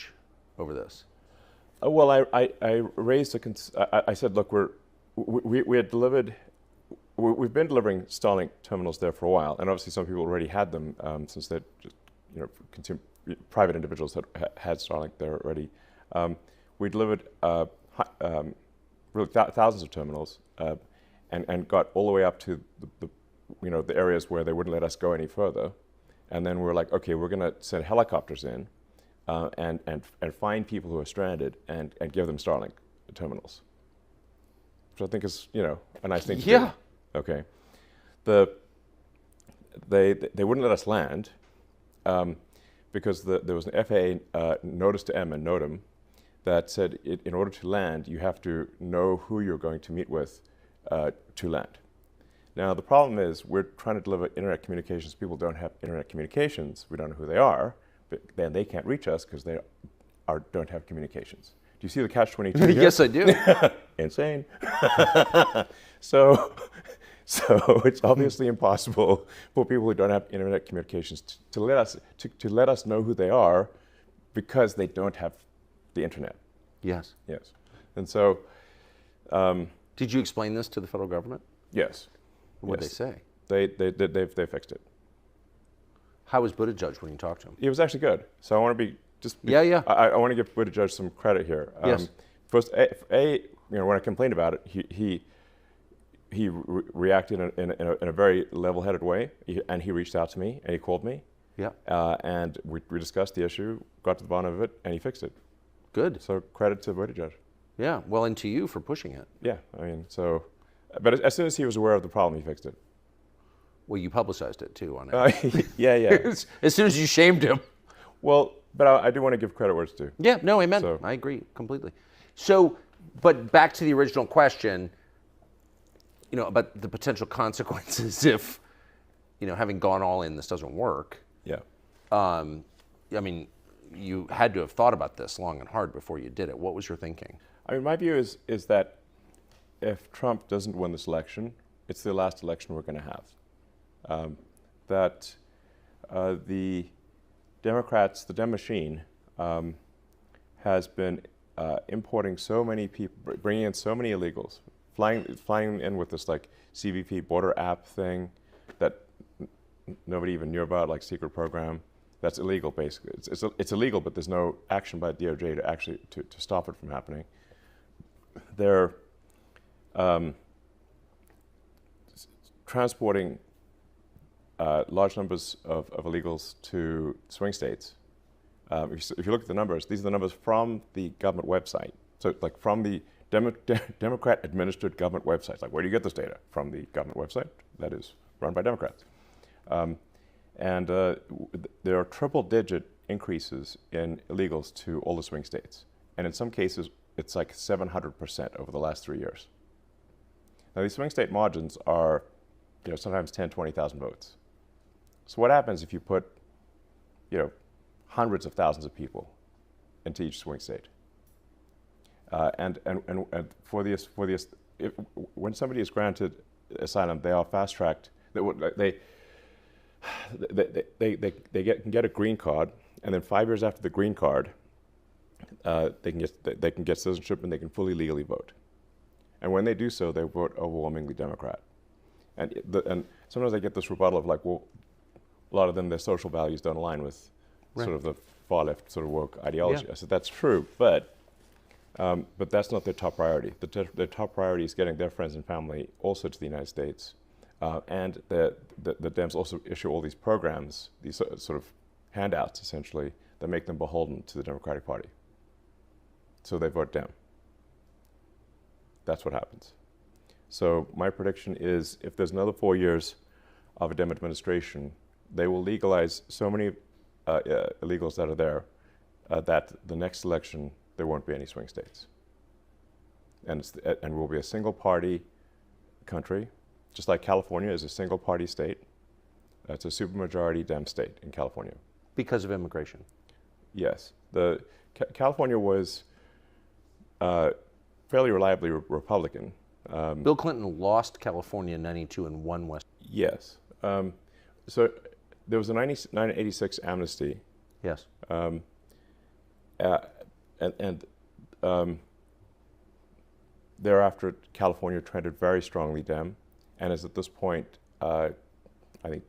over this. Well, I raised I said, look, we had delivered. We've been delivering Starlink terminals there for a while, and obviously some people already had them since they just private individuals had Starlink there already. We delivered really thousands of terminals and got all the way up to the areas where they wouldn't let us go any further, and then we were like, okay, we're going to send helicopters in and find people who are stranded and give them Starlink terminals, which I think is a nice thing to do. Okay. They wouldn't let us land because there was an FAA notice to M and NOTAM that said in order to land, you have to know who you're going to meet with to land. Now, the problem is we're trying to deliver internet communications. People don't have internet communications. We don't know who they are, but then they can't reach us because they don't have communications. Do you see the catch-22 here? Yes, I do. Insane. So it's obviously impossible for people who don't have internet communications to let us know who they are because they don't have the internet. Yes. Yes. And so... did you explain this to the federal government? Yes. What did they say? They fixed it. How was Buttigieg when you talked to him? He was actually good. So I want to be Yeah. I want to give Buttigieg some credit here. Yes. First, when I complained about it, he reacted in a very level-headed way, and he reached out to me and he called me. Yeah. And we discussed the issue, got to the bottom of it, and he fixed it. Good. So credit to Buttigieg. Yeah. Well, and to you for pushing it. Yeah. I mean, so, but as soon as he was aware of the problem, he fixed it. Well, you publicized it too on it. Yeah. As soon as you shamed him. Well, but I do want to give credit where it's due. Yeah, no, amen. So. I agree completely. So, but back to the original question, about the potential consequences if, having gone all in, this doesn't work. Yeah. I mean, you had to have thought about this long and hard before you did it. What was your thinking? I mean, my view is that if Trump doesn't win this election, it's the last election we're going to have. The Democrats, the Dem machine, has been importing so many people, bringing in so many illegals, flying in with this like CBP border app thing that nobody even knew about, like secret program. That's illegal, basically. It's illegal, but there's no action by DOJ to actually to stop it from happening. They're transporting large numbers of illegals to swing states. If you look at the numbers, these are the numbers from the government website. So, like from the Democrat-administered government websites. Like, where do you get this data? From the government website that is run by Democrats. And there are triple-digit increases in illegals to all the swing states. And in some cases, it's like 700% over the last 3 years. Now, these swing state margins are, sometimes 10, 20,000 votes. So what happens if you put, hundreds of thousands of people into each swing state? And when somebody is granted asylum, they are fast-tracked. They can get a green card, and then 5 years after the green card, they can get citizenship and they can fully legally vote. And when they do so, they vote overwhelmingly Democrat. And sometimes I get this rebuttal of like, well, a lot of them, their social values don't align with sort of the far left sort of woke ideology. Yeah. I said that's true, but that's not their top priority. Their top priority is getting their friends and family also to the United States. And the Dems also issue all these programs, these sort of handouts, essentially, that make them beholden to the Democratic Party. So they vote Dem. That's what happens. So my prediction is if there's another 4 years of a Dem administration, they will legalize so many illegals that are there that the next election, there won't be any swing states. And we'll be a single-party country, just like California is a single-party state. It's a supermajority Dem state in California. Because of immigration? Yes. California was fairly reliably Republican. Bill Clinton lost California in '92 and won West. Yes. So there was a 1986 amnesty. Yes. Thereafter, California trended very strongly Dem, and is at this point, I think,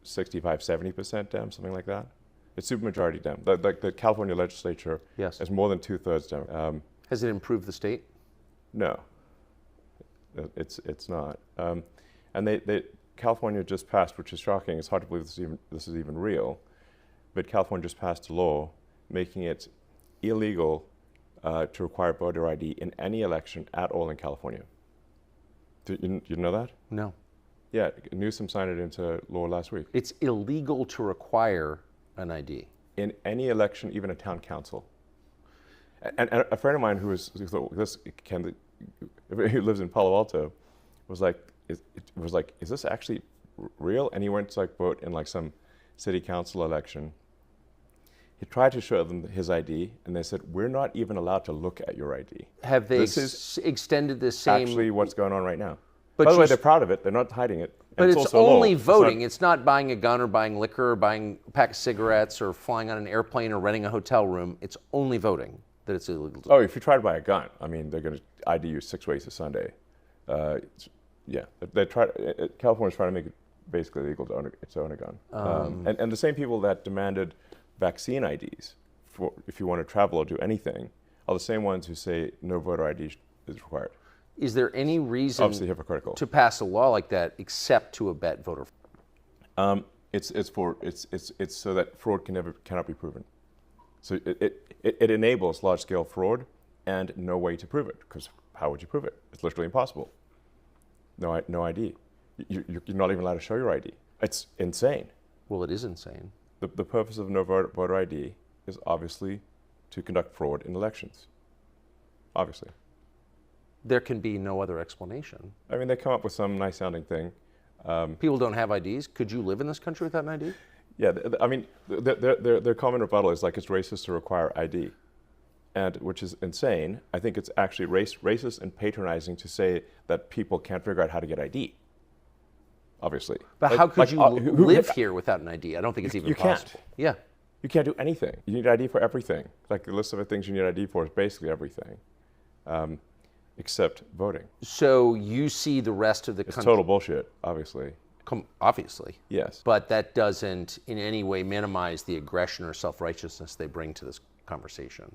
65-70% Dem, something like that. It's supermajority Dem. The California legislature has more than 2/3 Dem. Has it improved the state? No, it's not. And California just passed, which is shocking. It's hard to believe this is even real, but California just passed a law making it illegal to require voter ID in any election at all in California. Did you know that? No. Yeah, Newsom signed it into law last week. It's illegal to require an ID. In any election, even a town council. And a friend of mine who lives in Palo Alto was like, is this actually real? And he went to like vote in like some city council election. He tried to show them his ID, and they said, we're not even allowed to look at your ID. Have they extended the same? Actually what's going on right now. But by the way, they're proud of it. They're not hiding it. But and it's also only law. voting. It's not buying a gun or buying liquor or buying a pack of cigarettes or flying on an airplane or renting a hotel room. It's only voting that it's illegal to do. Oh, if you try to buy a gun, I mean, they're going to ID you 6 ways a Sunday. California's trying to make it basically illegal to own a gun. And the same people that demanded vaccine IDs if you want to travel or do anything are the same ones who say no voter ID is required. Is there any reason Obviously hypocritical. to pass a law like that except to abet voter fraud? It's so that fraud cannot be proven. So it enables large-scale fraud and no way to prove it, because how would you prove it? It's literally impossible. No ID. You're not even allowed to show your ID. It's insane. Well, it is insane. The purpose of no voter ID is obviously to conduct fraud in elections. Obviously. There can be no other explanation. I mean, they come up with some nice-sounding thing. People don't have IDs. Could you live in this country without an ID? Yeah, I mean, their common rebuttal is like it's racist to require ID, and which is insane. I think it's actually racist and patronizing to say that people can't figure out how to get ID. Obviously. But how could you live here without an ID? I don't think it's even possible. Can't. Yeah. You can't do anything. You need ID for everything. Like the list of the things you need ID for is basically everything, except voting. So you see the rest of the country. It's total bullshit, obviously. Obviously. Yes. But that doesn't in any way minimize the aggression or self-righteousness they bring to this conversation.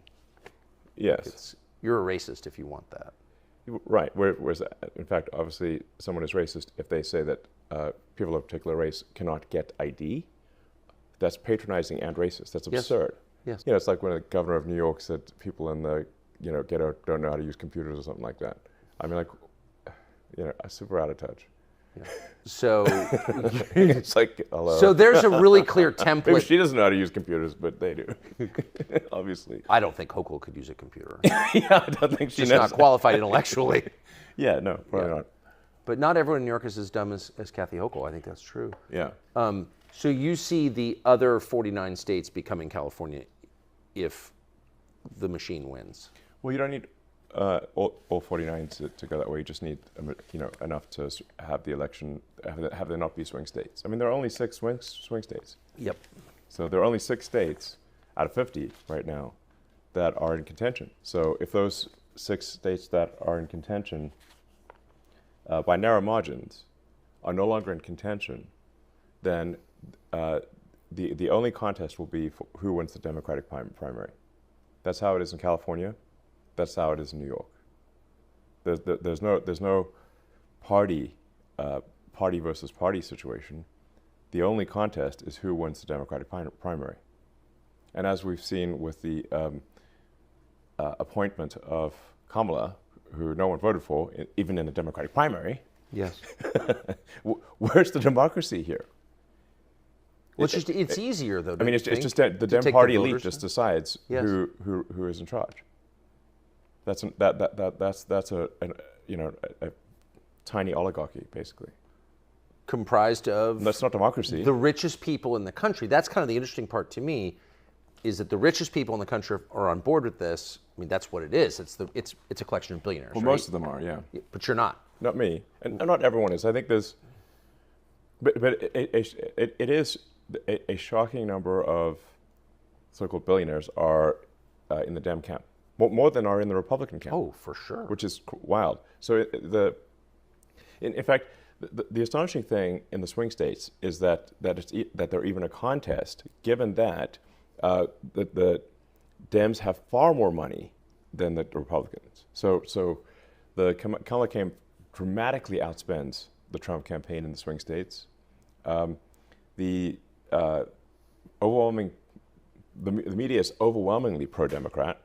Yes. You're a racist if you want that. Right. Whereas, in fact, obviously, someone is racist if they say that people of a particular race cannot get ID. That's patronizing and racist. That's absurd. Yes. You know, it's like when the governor of New York said people in the ghetto don't know how to use computers or something like that. I mean, like, super out of touch. Yeah. So it's like, hello. So there's a really clear template. Maybe she doesn't know how to use computers, but they do. Obviously. I don't think Hochul could use a computer. Yeah, I don't think she's not qualified intellectually. Yeah, no, probably not. But not everyone in New York is as dumb as Kathy Hochul. I think that's true. Yeah. So you see the other 49 states becoming California if the machine wins? Well, you don't need all 49 to go that way. You just need enough to have the election, have there not be swing states. I mean, there are only 6 swing states. Yep. So there are only 6 states out of 50 right now that are in contention. So if those 6 states that are in contention by narrow margins are no longer in contention, then the only contest will be for who wins the Democratic primary. That's how it is in California. That's how it is in New York. There's no party versus party situation. The only contest is who wins the Democratic primary. And as we've seen with the appointment of Kamala, who no one voted for, even in the Democratic primary. Yes. Where's the democracy here? Well, it's easier though. I mean, it's just that the Dem Party elite just decides who is in charge. That's a tiny oligarchy, basically. Comprised of. That's not democracy. The richest people in the country. That's kind of the interesting part to me, is that the richest people in the country are on board with this. I mean, that's what it is. It's a collection of billionaires. Well, right? most of them are, yeah. But you're not. Not me, and not everyone is. I think there's, but it is a shocking number of so-called billionaires are in the Dem camp, more than are in the Republican camp. Oh, for sure. Which is wild. So in fact, the astonishing thing in the swing states is that they're even a contest, given that the Dems have far more money than the Republicans. So the Kamala campaign dramatically outspends the Trump campaign in the swing states. The media is overwhelmingly pro-Democrat.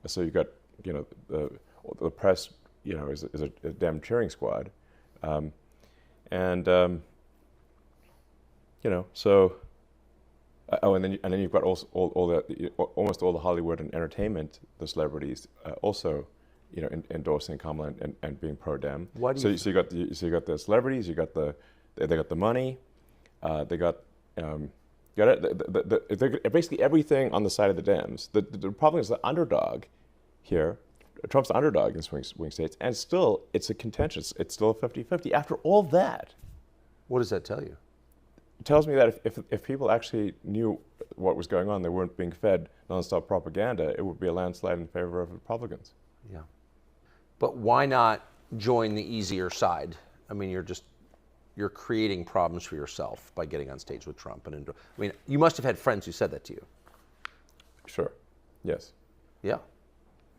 So you've got the press is a Dem cheering squad, so And then you've got also almost all the Hollywood and entertainment, the celebrities also, endorsing Kamala and being pro-Dem. So you got the celebrities, they got the money, they got basically everything on the side of the Dems. The problem is the underdog here. Trump's the underdog in swing states, and still it's a contentious. It's still a 50-50. After all that, what does that tell you? It tells me that if people actually knew what was going on, they weren't being fed nonstop propaganda, it would be a landslide in favor of Republicans. Yeah. But why not join the easier side? I mean, you're creating problems for yourself by getting on stage with Trump. You must have had friends who said that to you. Sure. Yes. Yeah.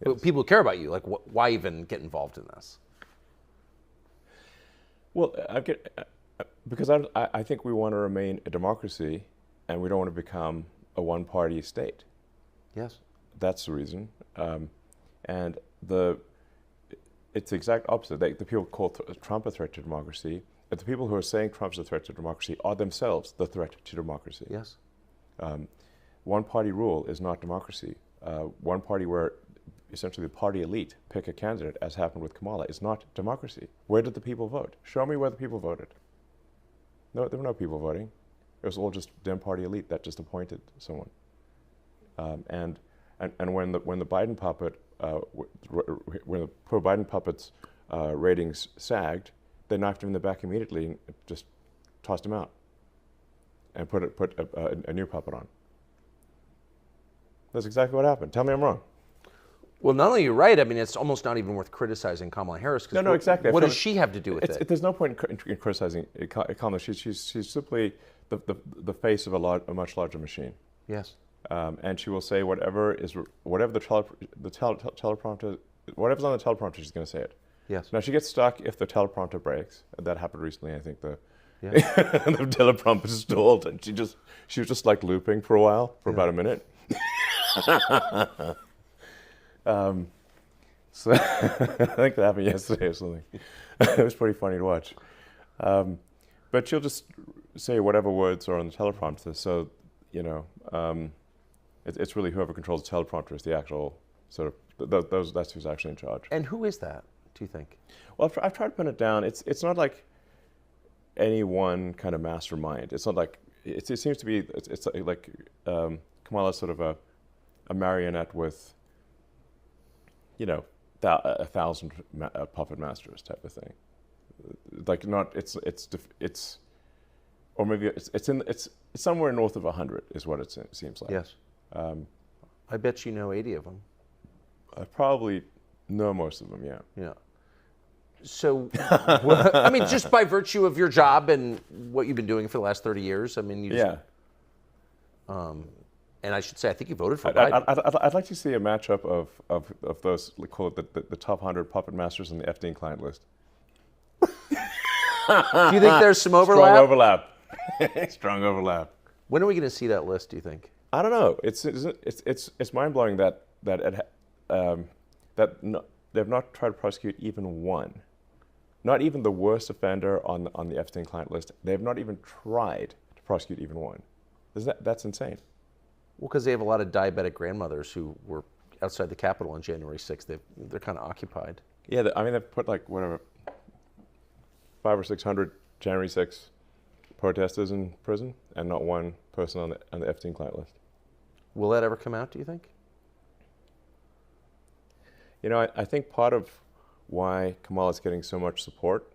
Yes. People who care about you, like, why even get involved in this? Well, because I think we want to remain a democracy, and we don't want to become a one-party state. Yes. That's the reason. And it's the exact opposite. The people call Trump a threat to democracy, but the people who are saying Trump's a threat to democracy are themselves the threat to democracy. Yes. One-party rule is not democracy. One party where essentially the party elite pick a candidate, as happened with Kamala, is not democracy. Where did the people vote? Show me where the people voted. No, there were no people voting. It was all just Dem party elite that just appointed someone. And when the Biden puppet, when the pro-Biden puppet's ratings sagged, they knocked him in the back immediately and just tossed him out and put a new puppet on. That's exactly what happened. Tell me I'm wrong. Well, not only are you right, I mean, it's almost not even worth criticizing Kamala Harris. No, exactly. What does she have to do with it? There's no point in criticizing Kamala. She's simply the face of a much larger machine. Yes. And she will say whatever the teleprompter, whatever's on the teleprompter, she's going to say it. Yes. Now she gets stuck if the teleprompter breaks. That happened recently. I think the teleprompter stalled, and she was just like looping for a while, for about a minute. So I think that happened yesterday or something. It was pretty funny to watch. But she'll just say whatever words are on the teleprompter. So, it's really whoever controls the teleprompter is the actual sort of, that's who's actually in charge. And who is that, do you think? Well, I've tried to pin it down. It's not like any one kind of mastermind. It's not like, it seems to be, it's like Kamala's sort of a marionette with, 1,000 puppet masters type of thing. Like or maybe it's somewhere north of 100 is what it seems like. Yes. I bet you know 80 of them. I probably know most of them. Yeah. Yeah. So, I mean, just by virtue of your job and what you've been doing for the last 30 years, I mean, you just, and I should say, I think you voted for Biden. I'd like to see a matchup of those, call it the top 100 puppet masters on the Epstein client list. Do you think there's some overlap? Strong overlap. Strong overlap. When are we going to see that list, do you think? I don't know. It's mind-blowing that they've not tried to prosecute even one. Not even the worst offender on the Epstein client list. They've not even tried to prosecute even one. That's insane. Well, because they have a lot of diabetic grandmothers who were outside the Capitol on January 6th. They're kind of occupied. Yeah, they've put like whatever 500 or 600 January 6th protesters in prison, and not one person on the Epstein client list. Will that ever come out, do you think? I think part of why Kamala's getting so much support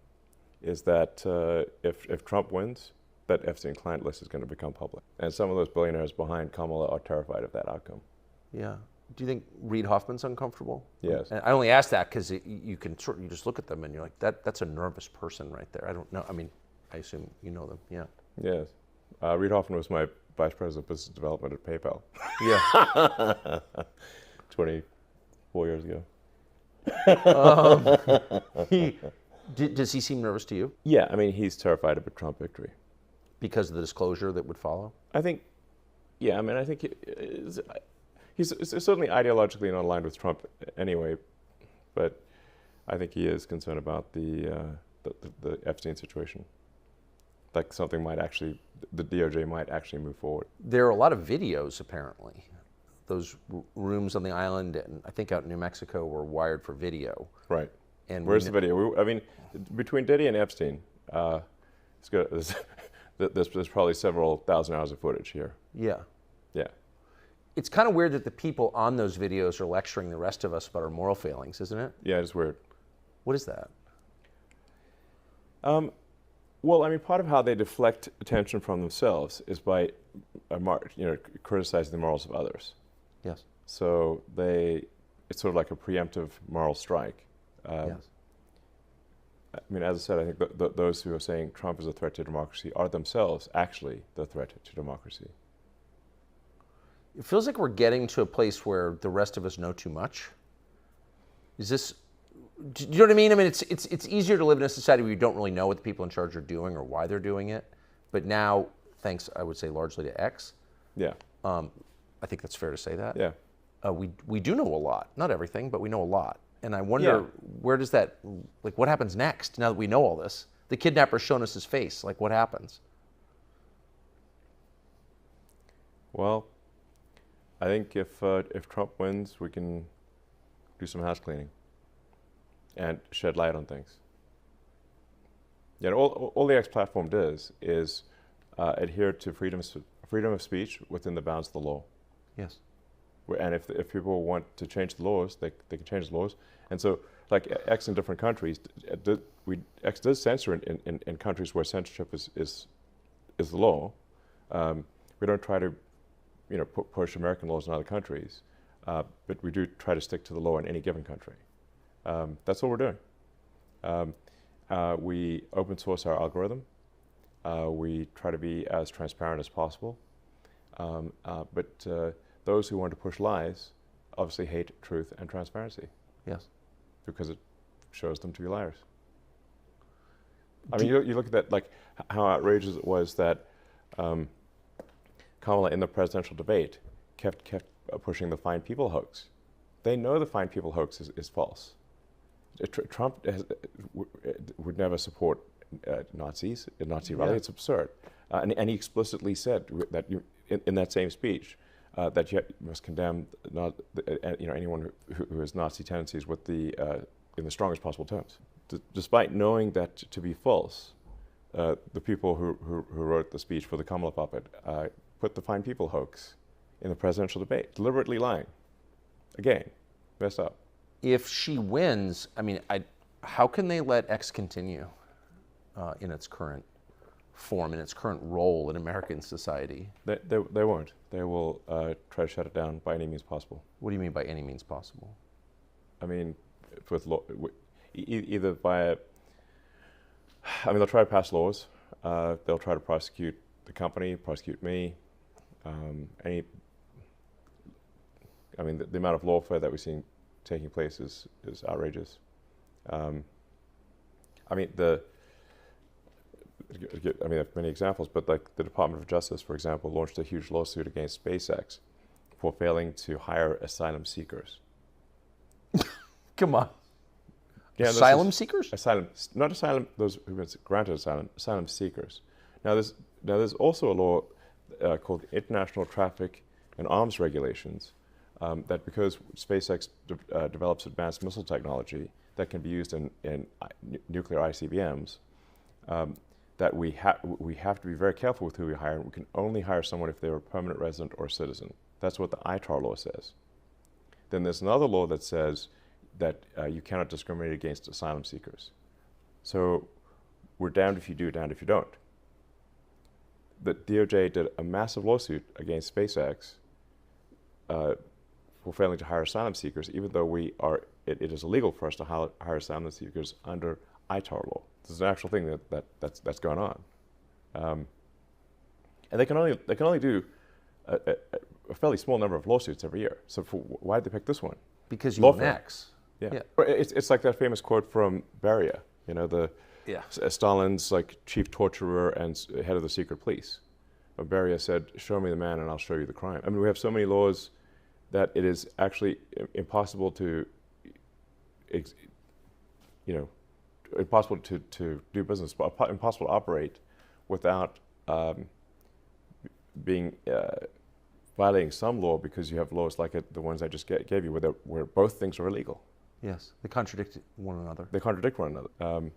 is that if Trump wins, that Epstein client list is going to become public. And some of those billionaires behind Kamala are terrified of that outcome. Yeah. Do you think Reid Hoffman's uncomfortable? Yes. And I only ask that because you just look at them and you're like, that's a nervous person right there. I don't know. I mean, I assume you know them. Yeah. Yes. Reid Hoffman was my vice president of business development at PayPal. Yeah. 24 years ago. Does he seem nervous to you? Yeah. I mean, he's terrified of a Trump victory. Because of the disclosure that would follow? I think, yeah, I mean, I think he's certainly ideologically not aligned with Trump anyway, but I think he is concerned about the Epstein situation. like something might actually, the DOJ might actually move forward. There are a lot of videos, apparently. Those rooms on the island, and I think out in New Mexico, were wired for video. Right. And where's the video? I mean, between Diddy and Epstein, it's good. There's probably several thousand hours of footage here. Yeah. Yeah. It's kind of weird that the people on those videos are lecturing the rest of us about our moral failings, isn't it? Yeah, it's weird. What is that? Well, I mean, part of how they deflect attention from themselves is by, criticizing the morals of others. Yes. So it's sort of like a preemptive moral strike. Yes. I mean, as I said, I think those who are saying Trump is a threat to democracy are themselves actually the threat to democracy. It feels like we're getting to a place where the rest of us know too much. Is this, do you know what I mean? I mean, it's easier to live in a society where you don't really know what the people in charge are doing or why they're doing it. But now, thanks, I would say, largely to X. Yeah. I think that's fair to say that. Yeah. We do know a lot. Not everything, but we know a lot. And I wonder, where does that, like, what happens next now that we know all this? The kidnapper's shown us his face. Like, what happens? Well, I think if Trump wins, we can do some house cleaning and shed light on things. Yeah, all the X platform does is adhere to freedom of speech within the bounds of the law. Yes. And if people want to change the laws, they can change the laws. And so, like X in different countries, X does censor in countries where censorship is the law. We don't try to, push American laws in other countries, but we do try to stick to the law in any given country. That's what we're doing. We open source our algorithm. We try to be as transparent as possible. But those who want to push lies obviously hate truth and transparency. Yes. Because it shows them to be liars. I mean, you look at that, like how outrageous it was that Kamala in the presidential debate kept pushing the Fine People hoax. They know the Fine People hoax is false. Trump would never support Nazis, a Nazi rally. It's absurd. And he explicitly said that in that same speech that you must condemn anyone who has Nazi tendencies with in the strongest possible terms. Despite knowing that to be false, the people who wrote the speech for the Kamala puppet put the Fine People hoax in the presidential debate, deliberately lying. Again, messed up. If she wins, I mean, how can they let X continue in its current form, in its current role in American society? They won't. They will try to shut it down by any means possible. What do you mean by any means possible? I mean, either by they'll try to pass laws. They'll try to prosecute the company, prosecute me. The amount of lawfare that we're seeing taking place is outrageous. There are many examples, but like the Department of Justice, for example, launched a huge lawsuit against SpaceX for failing to hire asylum seekers. Come on. Yeah, asylum seekers? Not asylum, those who've been granted asylum seekers. Now there's also a law called International Traffic and Arms Regulations that because SpaceX develops advanced missile technology that can be used in nuclear ICBMs, that we have to be very careful with who we hire. We can only hire someone if they're a permanent resident or citizen. That's what the ITAR law says. Then there's another law that says that you cannot discriminate against asylum seekers. So we're damned if you do, damned if you don't. The DOJ did a massive lawsuit against SpaceX for failing to hire asylum seekers, even though it is illegal for us to hire asylum seekers under ITAR law. This is an actual thing that's going on, and they can only do a fairly small number of lawsuits every year. So why did they pick this one? Because you own X. Yeah. It's like that famous quote from Beria. Stalin's like chief torturer and head of the secret police. Beria said, "Show me the man, and I'll show you the crime." I mean, we have so many laws that it is actually impossible to impossible to do business, impossible to operate without being violating some law, because you have laws like the ones I just gave you, where both things are illegal. Yes, they contradict one another. They contradict one another.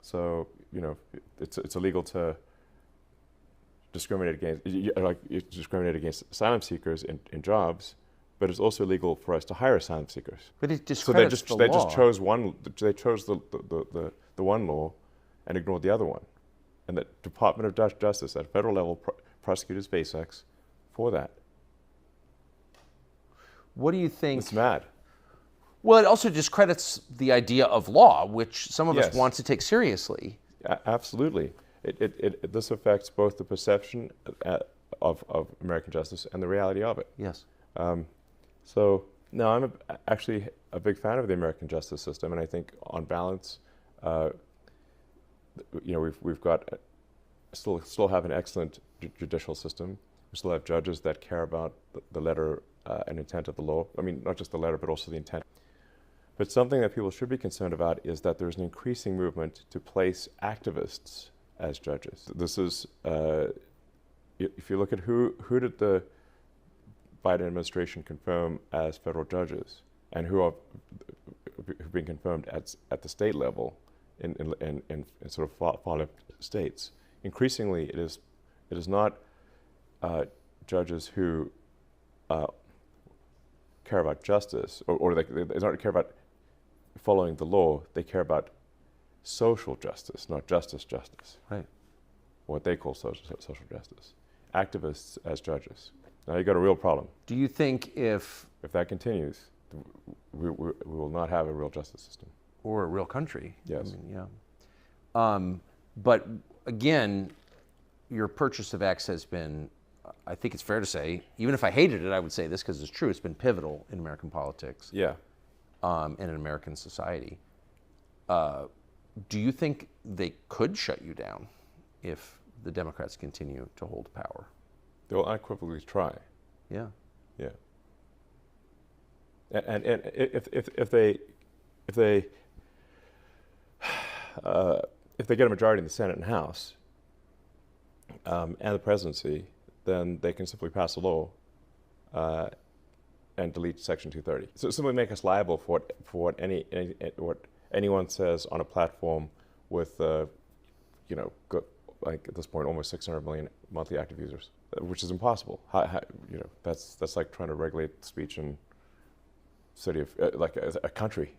So it's illegal to discriminate against asylum seekers in jobs, but it's also illegal for us to hire asylum seekers. But it discredits so they the law. just chose one. They chose the one law and ignored the other one. And the Department of Justice at federal level prosecuted SpaceX for that. What do you think? It's mad. Well, it also discredits the idea of law, which some of us Yes. want to take seriously. Absolutely. This affects both the perception of American justice and the reality of it. Yes. So, no, I'm actually a big fan of the American justice system, and I think on balance, we've got still have an excellent judicial system. We still have judges that care about the letter and intent of the law. I mean, not just the letter, but also the intent. But something that people should be concerned about is that there's an increasing movement to place activists as judges. This is, if you look at who did the Biden administration confirm as federal judges, and who've been confirmed at the state level in sort of foreign states, increasingly it is not judges who care about justice, or they don't care about following the law. They care about social justice, not justice. Right. What they call social justice. Activists as judges. Now you've got a real problem. Do you think if that continues, we will not have a real justice system. Or a real country? Yes. I mean, yeah. But again, your purchase of X has been, I think it's fair to say, even if I hated it, I would say this because it's true, it's been pivotal in American politics. Yeah. And in American society. Do you think they could shut you down if the Democrats continue to hold power? They'll unequivocally try. Yeah. Yeah. And if they get a majority in the Senate and House and the presidency, then they can simply pass a law and delete Section 230. So simply make us liable for what anyone says on a platform with like at this point almost 600 million monthly active users, which is impossible. That's like trying to regulate speech in city of like a country.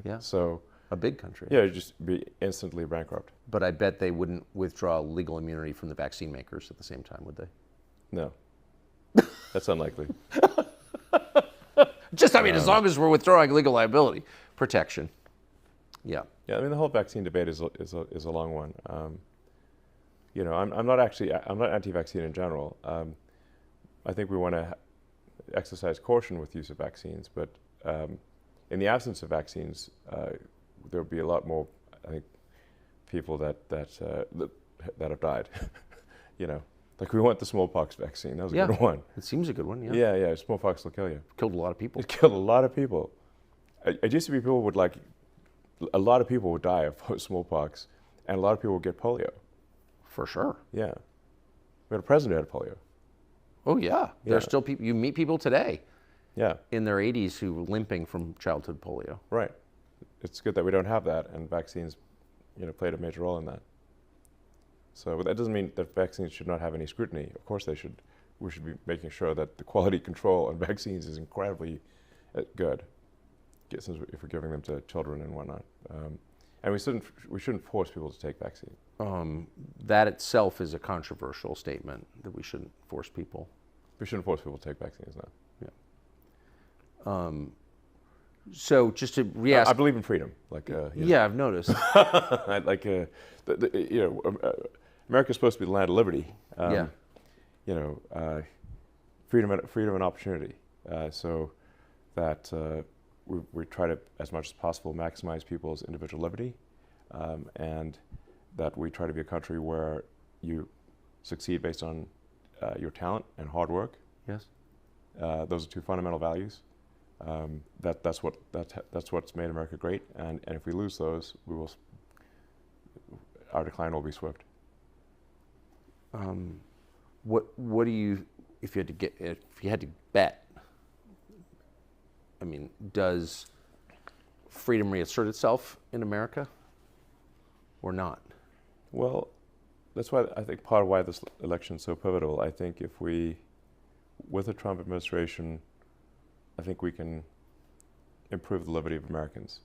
Yeah. So a big country. Yeah, you'd just be instantly bankrupt. But I bet they wouldn't withdraw legal immunity from the vaccine makers at the same time, would they? No. That's unlikely. As long as we're withdrawing legal liability protection. Yeah. Yeah, I mean the whole vaccine debate is a long one. I'm not anti-vaccine in general. I think we want to exercise caution with use of vaccines, but in the absence of vaccines, there will be a lot more, I think, people that have died. Like we want the smallpox vaccine. That was a good one. It seems a good one. Yeah. Yeah. Smallpox will kill you. Killed a lot of people. It killed a lot of people. It used to be a lot of people would die of smallpox, and a lot of people would get polio. For sure. Yeah. We had a president who had polio. Oh yeah. There's still people. You meet people today. Yeah. In their 80s who were limping from childhood polio. Right. It's good that we don't have that, and vaccines, played a major role in that. So but that doesn't mean that vaccines should not have any scrutiny. Of course they should. We should be making sure that the quality control on vaccines is incredibly good, since if we're giving them to children and whatnot. And we shouldn't force people to take vaccines. That itself is a controversial statement, that we shouldn't force people. We shouldn't force people to take vaccines, no. Yeah. So just to re-ask, I believe in freedom. Yeah, I've noticed. America's supposed to be the land of liberty. Freedom and opportunity. So that we try to, as much as possible, maximize people's individual liberty, and that we try to be a country where you succeed based on your talent and hard work. Yes. Those are two fundamental values. That's what's made America great, and if we lose those, our decline will be swift. What do you, if you had to bet? I mean, does freedom reassert itself in America, or not? Well, that's why I think part of why this election is so pivotal. I think if we, with the Trump administration, I think we can improve the liberty of Americans.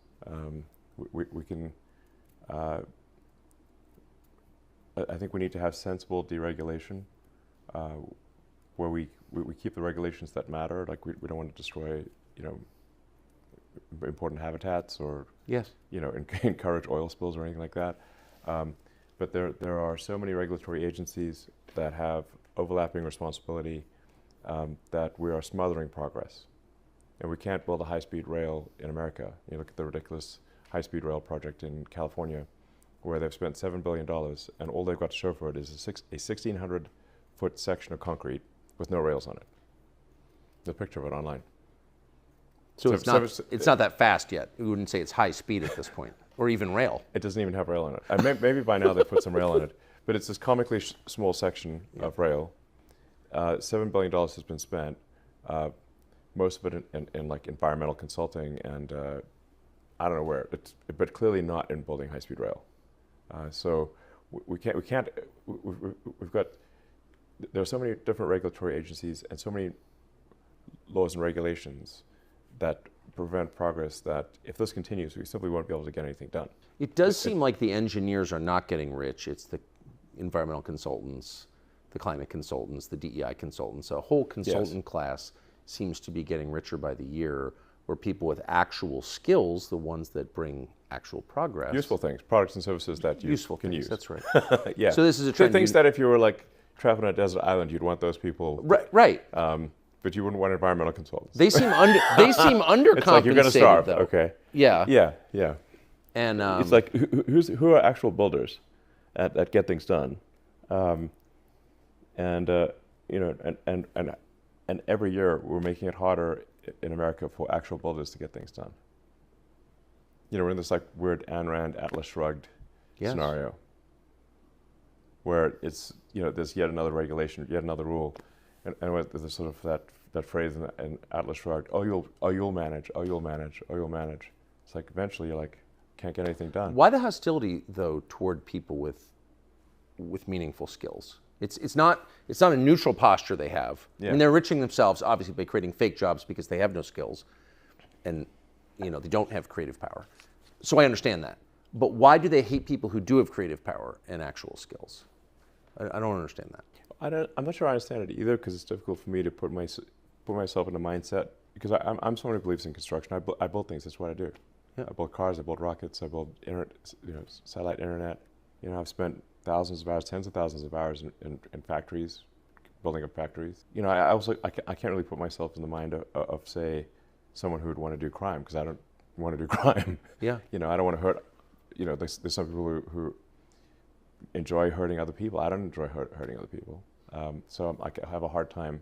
We can. I think we need to have sensible deregulation, where we keep the regulations that matter. Like we don't want to destroy, important habitats or encourage oil spills or anything like that. But there are so many regulatory agencies that have overlapping responsibility that we are smothering progress. And we can't build a high-speed rail in America. You look at the ridiculous high-speed rail project in California, where they've spent $7 billion, and all they've got to show for it is a 1,600-foot section of concrete with no rails on it. The picture of it online. So it's not that fast yet. We wouldn't say it's high speed at this point, or even rail. It doesn't even have rail on it. Maybe by now they put some rail on it, but it's this comically small section of rail. $7 billion has been spent. Most of it in like environmental consulting and I don't know where, but clearly not in building high-speed rail. So we've got, there are so many different regulatory agencies and so many laws and regulations that prevent progress that if this continues, we simply won't be able to get anything done. It does seem like the engineers are not getting rich. It's the environmental consultants, the climate consultants, the DEI consultants. A whole consultant class seems to be getting richer by the year, where people with actual skills, the ones that bring actual progress. Useful things, products and services that you can use. That's right. Yeah. So this is a trend. Things that if you were like traveling on a desert island, you'd want those people. Right. But you wouldn't want environmental consultants. They seem undercompensated. It's like you're going to starve. Though. Okay. Yeah. And it's like who are actual builders that get things done, and every year we're making it harder in America for actual builders to get things done. We're in this like weird Ayn Rand Atlas Shrugged scenario, where it's there's yet another regulation, yet another rule, and there's sort of that phrase in Atlas Shrugged, you'll manage. It's like eventually you're like can't get anything done. Why the hostility though toward people with meaningful skills? It's not a neutral posture they have. Yeah. I mean, they're enriching themselves obviously by creating fake jobs because they have no skills, and they don't have creative power. So I understand that. But why do they hate people who do have creative power and actual skills? I don't understand that. I'm not sure I understand it either, because it's difficult for me to put myself in a mindset, because I'm someone who believes in construction. I build things. That's what I do. Yeah. I build cars. I build rockets. I build satellite internet. I've spent thousands of hours, tens of thousands of hours in factories, building up factories. I can't really put myself in the mind of say someone who would want to do crime, because I don't want to do crime. Yeah. I don't want to hurt. There's some people who enjoy hurting other people. I don't enjoy hurting other people. So I have a hard time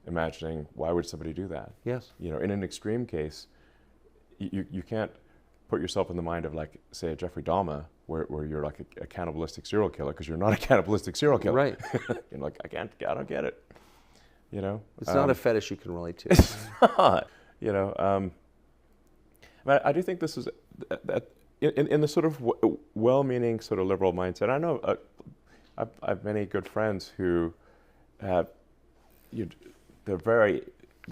imagining why would somebody do that. Yes. In an extreme case, you can't put yourself in the mind of like say a Jeffrey Dahmer, where you're like a cannibalistic serial killer, because you're not a cannibalistic serial killer. Right. You're like I don't get it. It's not a fetish you can relate to. It's not. I do think this is that in the sort of well-meaning sort of liberal mindset. I know I have many good friends who have they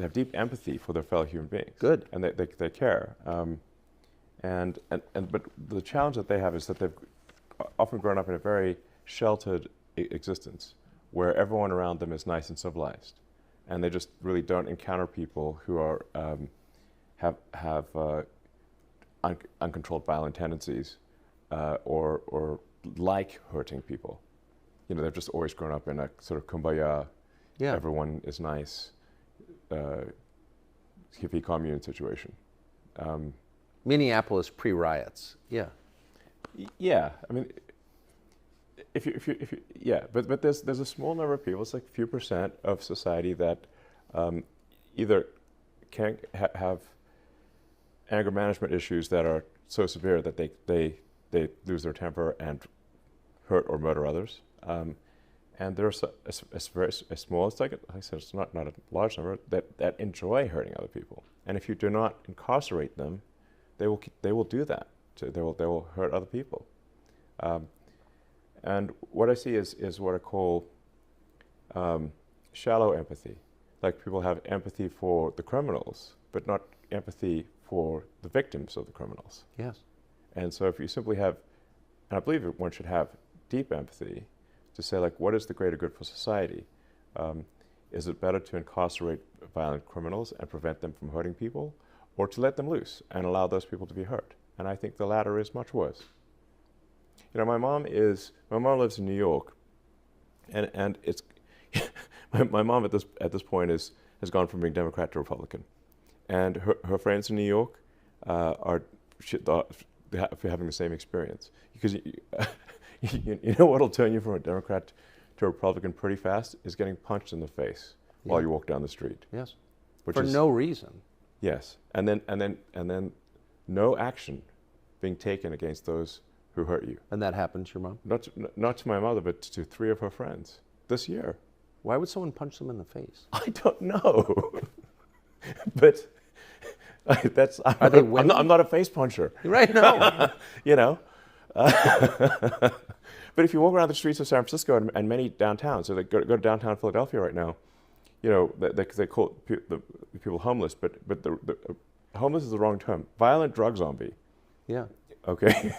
have deep empathy for their fellow human beings. Good. And they care. But the challenge that they have is that they've often grown up in a very sheltered existence, where everyone around them is nice and civilized, and they just really don't encounter people who are have uncontrolled violent tendencies, or like hurting people. They've just always grown up in a sort of kumbaya. Yeah. Everyone is nice, hippie commune situation. Minneapolis pre-riots. Yeah. Yeah. I mean, if you but there's a small number of people. It's like a few percent of society that either can't have anger management issues that are so severe that they lose their temper and hurt or murder others, there's a small, it's like I said, it's not a large number that enjoy hurting other people. And if you do not incarcerate them, they will do that. So they will hurt other people. And what I see is what I call shallow empathy. Like people have empathy for the criminals, but not empathy for the victims of the criminals. Yes. And so if you simply have, and I believe one should have deep empathy to say, like, what is the greater good for society? Is it better to incarcerate violent criminals and prevent them from hurting people, or to let them loose and allow those people to be hurt? And I think the latter is much worse. You know, my mom lives in New York, and it's my mom at this point has gone from being Democrat to Republican, and her friends in New York are having the same experience, because you know what'll turn you from a Democrat to a Republican pretty fast is getting punched in the face while you walk down the street. Yes, for no reason. Yes, and then no action being taken against those who hurt you. And that happened to your mom? Not to my mother, but to 3 of her friends this year. Why would someone punch them in the face? I don't know. But I'm not a face puncher. Right, no. You know. But if you walk around the streets of San Francisco and many downtowns, so they go to downtown Philadelphia right now, you know, they call the people homeless, but the homeless is the wrong term. Violent drug zombie. Yeah. Okay.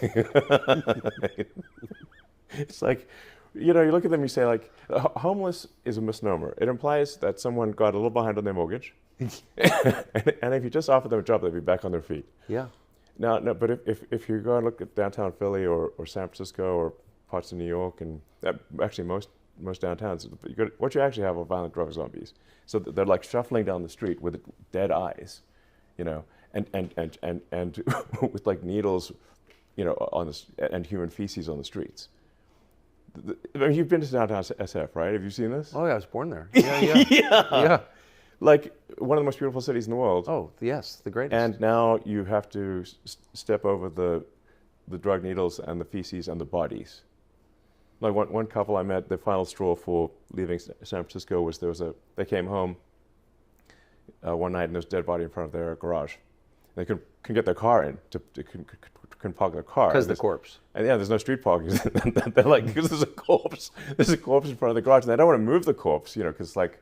It's like, you know, you look at them, you say, like, homeless is a misnomer. It implies that someone got a little behind on their mortgage, and if you just offer them a job, they'd be back on their feet. Yeah. Now, no, but if you go and look at downtown Philly or San Francisco or parts of New York, and actually most downtowns, what you actually have are violent drug zombies. So they're like shuffling down the street with dead eyes, you know, and with like needles, you know, and human feces on the streets. I mean, you've been to downtown SF, right? Have you seen this? Oh yeah, I was born there. Yeah. Yeah. Like one of the most beautiful cities in the world. Oh yes, the greatest. And now you have to step over the drug needles and the feces and the bodies. Like one couple I met, the final straw for leaving San Francisco was they came home one night and there was a dead body in front of their garage. They couldn't get their car in, couldn't park their car. Because the corpse. And yeah, there's no street parking. They're like, because there's a corpse in front of the garage, and they don't want to move the corpse, you know, because like,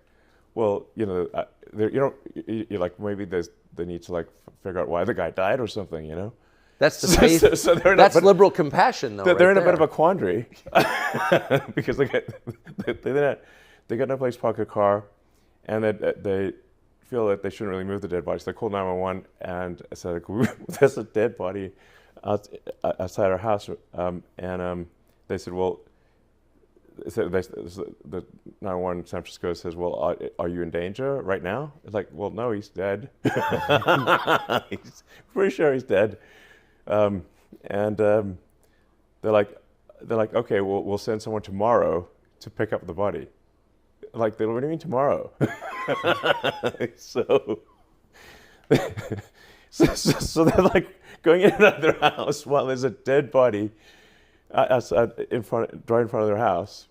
well, you know, you're like, maybe they need to like figure out why the guy died or something, you know. That's the space. That's liberal compassion, though. They're in a bit of a quandary because they got no place to park a car, and they feel that they shouldn't really move the dead body. So they called 911 and said, "There's a dead body outside our house," and they said, "Well." The 911 San Francisco says, "Well, are you in danger right now?" It's like, "Well, no, he's dead." He's pretty sure he's dead. They're like, "Okay, we'll send someone tomorrow to pick up the body." Like, what do you mean tomorrow? So they're like going in and out of their house while there's a dead body outside right in front of their house,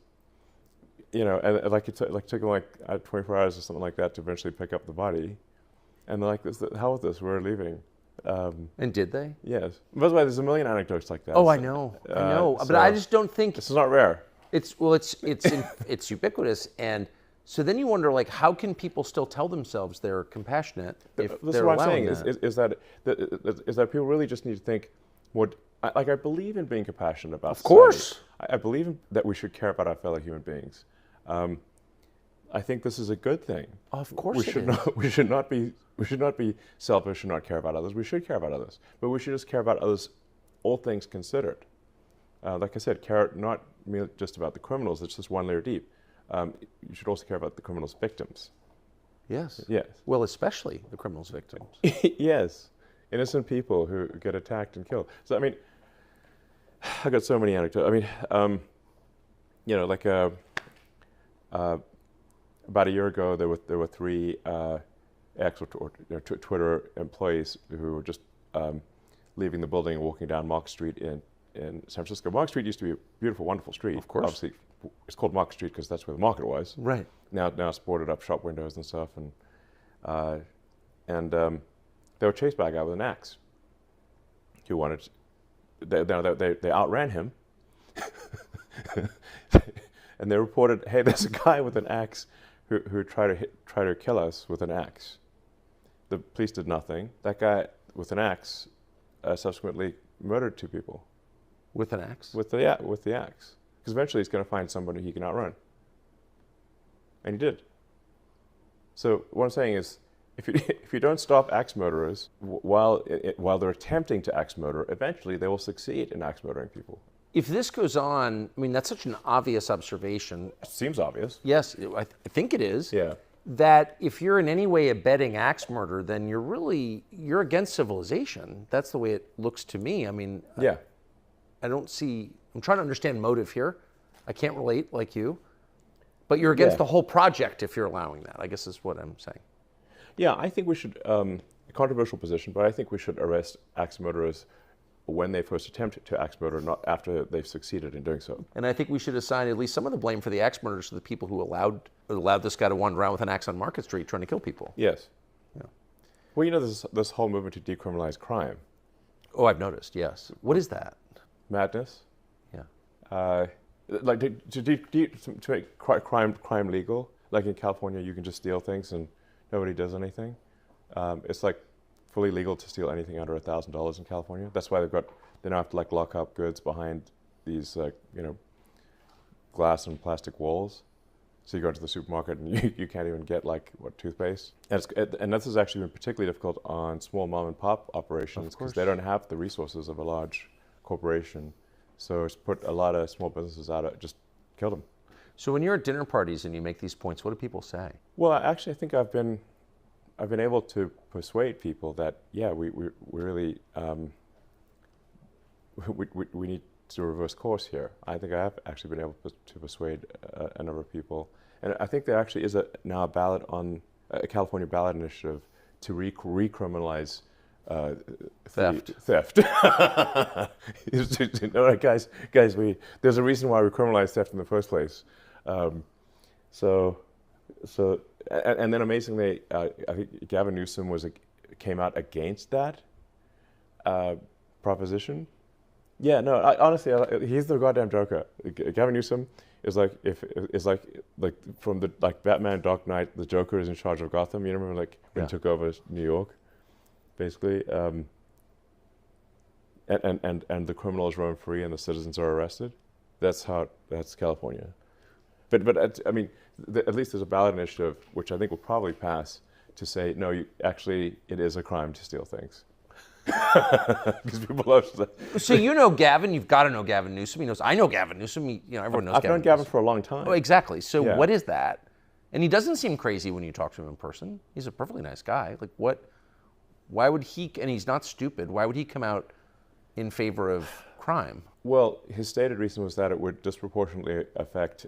you know, and it took them like 24 hours or something like that to eventually pick up the body, and they're like, "How with this? We're leaving." And did they? Yes. By the way, there's a million anecdotes like that. Oh, I know, but I just don't think this is not rare. It's ubiquitous, and so then you wonder, like, how can people still tell themselves they're compassionate if this they're is what I'm allowing saying is that people really just need to think what. I believe in being compassionate about society. Of course. I believe that we should care about our fellow human beings. I think this is a good thing. Of course we should not be selfish and not care about others. We should care about others, but we should just care about others, all things considered. Like I said, care not merely just about the criminals. It's just one layer deep. You should also care about the criminals' victims. Yes. Yes. Well, especially the criminals' victims. Yes. Innocent people who get attacked and killed. So, I mean, I got so many anecdotes. I mean, you know, like about a year ago, there were 3 Twitter employees who were just leaving the building and walking down Mark Street in San Francisco. Mark Street used to be a beautiful, wonderful street. Of course. Obviously it's called Market Street because that's where the market was. Right. Now it's boarded up shop windows and stuff, and they were chased by a guy with an axe. Who wanted? They outran him, and they reported, "Hey, there's a guy with an axe who tried to kill us with an axe." The police did nothing. That guy with an axe subsequently murdered 2 people. With an axe? With the axe. Because eventually he's going to find somebody he can outrun. And he did. So what I'm saying is, if you don't stop axe murderers while they're attempting to axe murder, eventually they will succeed in axe murdering people. If this goes on, I mean, that's such an obvious observation. It seems obvious. Yes, I think it is. Yeah. That if you're in any way abetting axe murder, then you're against civilization. That's the way it looks to me. I mean, yeah. I'm trying to understand motive here. I can't relate like you. But you're against the whole project if you're allowing that, I guess is what I'm saying. Yeah, I think we should, a controversial position, but I think we should arrest axe murderers when they first attempt to axe murder, not after they've succeeded in doing so. And I think we should assign at least some of the blame for the axe murders to the people who allowed this guy to wander around with an axe on Market Street trying to kill people. Yes. Yeah. Well, you know, there's this whole movement to decriminalize crime. Oh, I've noticed, yes. What is that? Madness. Yeah. Like to make crime legal. Like in California, you can just steal things and nobody does anything. It's like fully legal to steal anything under $1,000 in California. That's why they now have to like lock up goods behind these glass and plastic walls. So you go into the supermarket and you can't even get toothpaste. And this has actually been particularly difficult on small mom and pop operations because they don't have the resources of a large corporation. So it's put a lot of small businesses just killed them. So when you're at dinner parties and you make these points, what do people say? Well, actually, I think I've been able to persuade people that we really we need to reverse course here. I think I have actually been able to persuade a number of people, and I think there actually is now a California ballot initiative to recriminalize theft. No, guys, there's a reason why we criminalize theft in the first place. And then amazingly, I think Gavin Newsom came out against that proposition. Yeah, no, honestly, he's the goddamn joker. Gavin Newsom is like from the Batman Dark Knight, the Joker is in charge of Gotham. You remember when he took over New York, basically, and the criminals roam free and the citizens are arrested. That's California. But I mean, at least there's a ballot initiative, which I think will probably pass, to say, no, it is a crime to steal things. Because people love that. So you know Gavin, you've got to know Gavin Newsom. He knows, I know Gavin Newsom. Everyone knows I've Gavin known Gavin Newsom. for a long time. Oh, exactly. So what is that? And he doesn't seem crazy when you talk to him in person. He's a perfectly nice guy. Why would he, and he's not stupid, why would he come out in favor of crime? Well, his stated reason was that it would disproportionately affect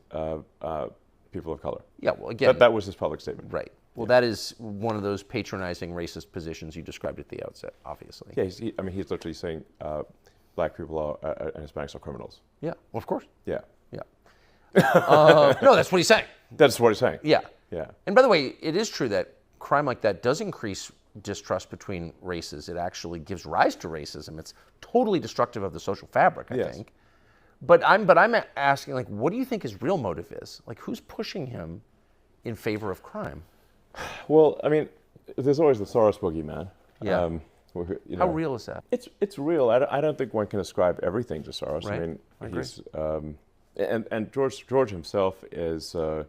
people of color. Yeah, well, again. That was his public statement. Right. Well, that is one of those patronizing racist positions you described at the outset, obviously. Yeah, he's literally saying black people and Hispanics are criminals. Yeah, well, of course. Yeah. Yeah. No, that's what he's saying. That's what he's saying. Yeah. Yeah. And by the way, it is true that crime like that does increase distrust between races. It actually gives rise to racism. It's totally destructive of the social fabric, I think. But I'm asking, what do you think his real motive is? Who's pushing him in favor of crime? Well, I mean, there's always the Soros boogeyman. Yeah. How real is that? It's real. I don't think one can ascribe everything to Soros. Right. I mean, I agree. he's and George himself is I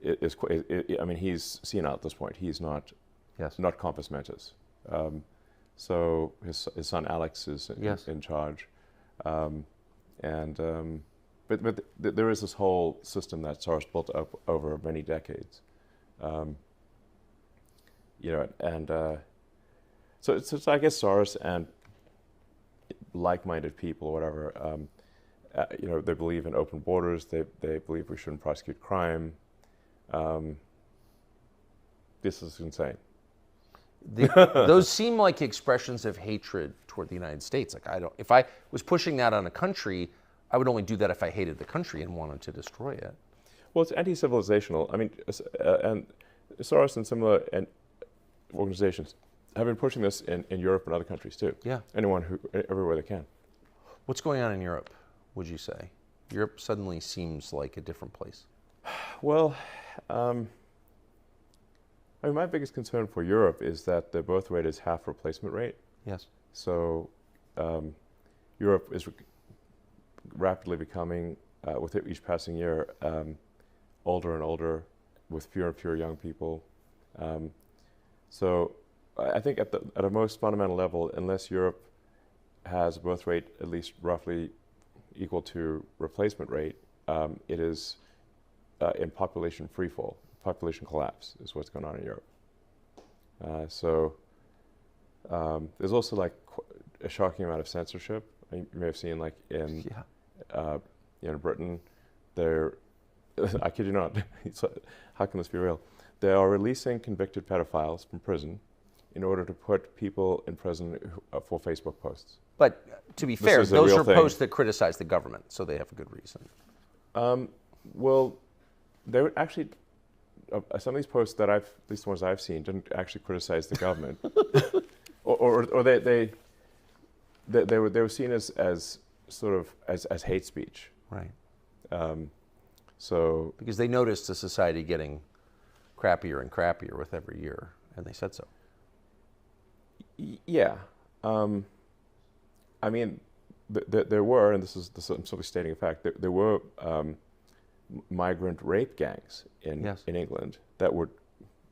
mean, he's senile at this point. He's not compos mentis. So his son Alex is in charge, but there is this whole system that Soros built up over many decades. So I guess Soros and like-minded people or whatever, they believe in open borders. They believe we shouldn't prosecute crime. This is insane. Those seem like expressions of hatred toward the United States. If I was pushing that on a country, I would only do that if I hated the country and wanted to destroy it. Well, it's anti-civilizational. I mean, and Soros and similar organizations have been pushing this in Europe and other countries too. Yeah. Everywhere they can. What's going on in Europe, would you say? Europe suddenly seems like a different place. Well, I mean, my biggest concern for Europe is that the birth rate is half replacement rate. Yes. So Europe is rapidly becoming, with each passing year, older and older, with fewer and fewer young people. So I think at a most fundamental level, unless Europe has a birth rate at least roughly equal to replacement rate, it is in population freefall. Population collapse is what's going on in Europe. So there's also like a shocking amount of censorship. You may have seen like in Britain, I kid you not, how can this be real? They are releasing convicted pedophiles from prison in order to put people in prison for Facebook posts. But to be fair, those are posts that criticize the government, so they have a good reason. Well, they would actually, some of these posts that at least the ones I've seen, didn't actually criticize the government, or they were seen as sort of as hate speech. Right. So because they noticed the society getting crappier and crappier with every year, and they said so. Yeah. I mean, there were, and this is I'm simply stating a fact, there were migrant rape gangs in England that would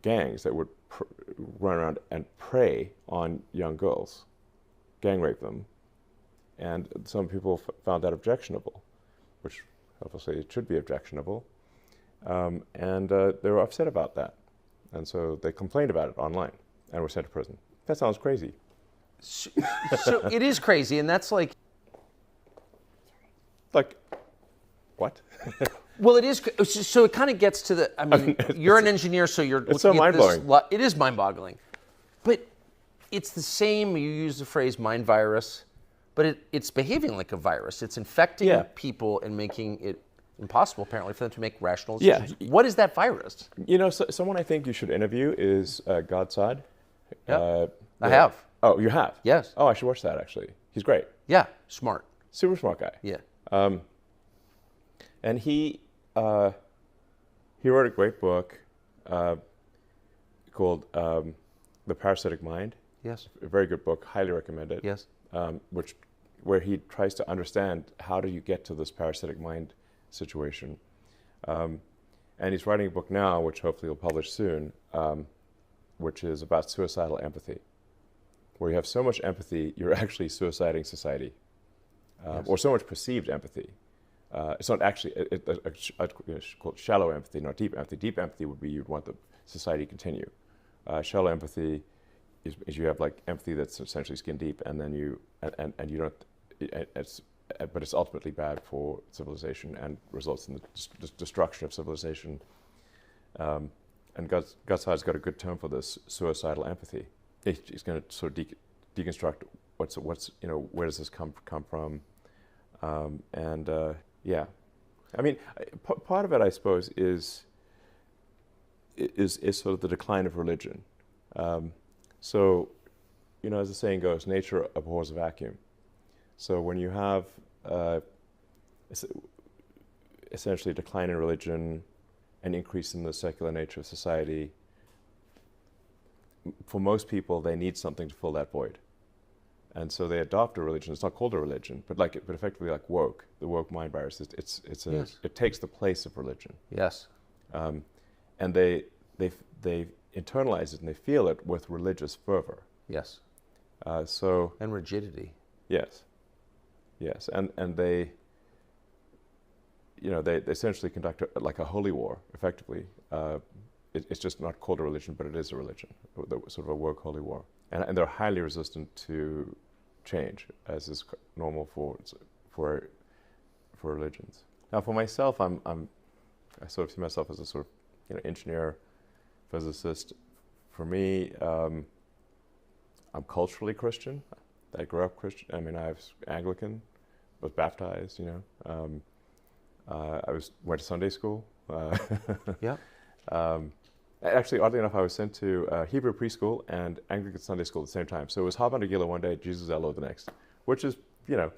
run around and prey on young girls, gang rape them, and some people found that objectionable, which obviously it should be objectionable, and they were upset about that, and so they complained about it online and were sent to prison. That sounds crazy. So it is crazy, and that's like what? Well, it is. So it kind of gets to the. I mean, you're an engineer, so you're. It's so mind-blowing. It is mind-boggling, but it's the same. You use the phrase "mind virus," but it's behaving like a virus. It's infecting people and making it impossible, apparently, for them to make rational decisions. Yeah. What is that virus? You know, someone I think you should interview is Godside. Yeah, I have. Oh, you have? Yes. Oh, I should watch that, actually. He's great. Yeah, smart. Super smart guy. Yeah. And he wrote a great book called The Parasitic Mind. Yes. A very good book. Highly recommend it. Yes. Where he tries to understand how do you get to this parasitic mind situation. And he's writing a book now, which hopefully he'll publish soon, which is about suicidal empathy, where you have so much empathy, you're actually suiciding society, or so much perceived empathy. It's not actually, it's called shallow empathy, not deep empathy. Deep empathy would be you'd want the society to continue. Shallow empathy is you have like empathy that's essentially skin deep, and then you don't, but it's ultimately bad for civilization and results in the destruction of civilization. And Gutside's got a good term for this: suicidal empathy. He's going to sort of deconstruct what's where does this come from, yeah, I mean, part of it, I suppose, is sort of the decline of religion. So, as the saying goes, nature abhors a vacuum. So when you have essentially a decline in religion, an increase in the secular nature of society, for most people, they need something to fill that void. And so they adopt a religion. It's not called a religion, but effectively like woke, the woke mind virus. It takes the place of religion. Yes. And they internalize it and they feel it with religious fervor. Yes. And rigidity. Yes. Yes. And they essentially conduct like a holy war, effectively. It's just not called a religion, but it is a religion, sort of a woke holy war. And they're highly resistant to change, as is normal for religions. Now, for myself, I sort of see myself as a sort of engineer, physicist. For me, I'm culturally Christian. I grew up Christian. I mean, I was Anglican, was baptized. I went to Sunday school. Yeah. Actually, oddly enough, I was sent to Hebrew preschool and Anglican Sunday school at the same time. So it was Haba Nagila one day, Jesus Elo the next, which is, if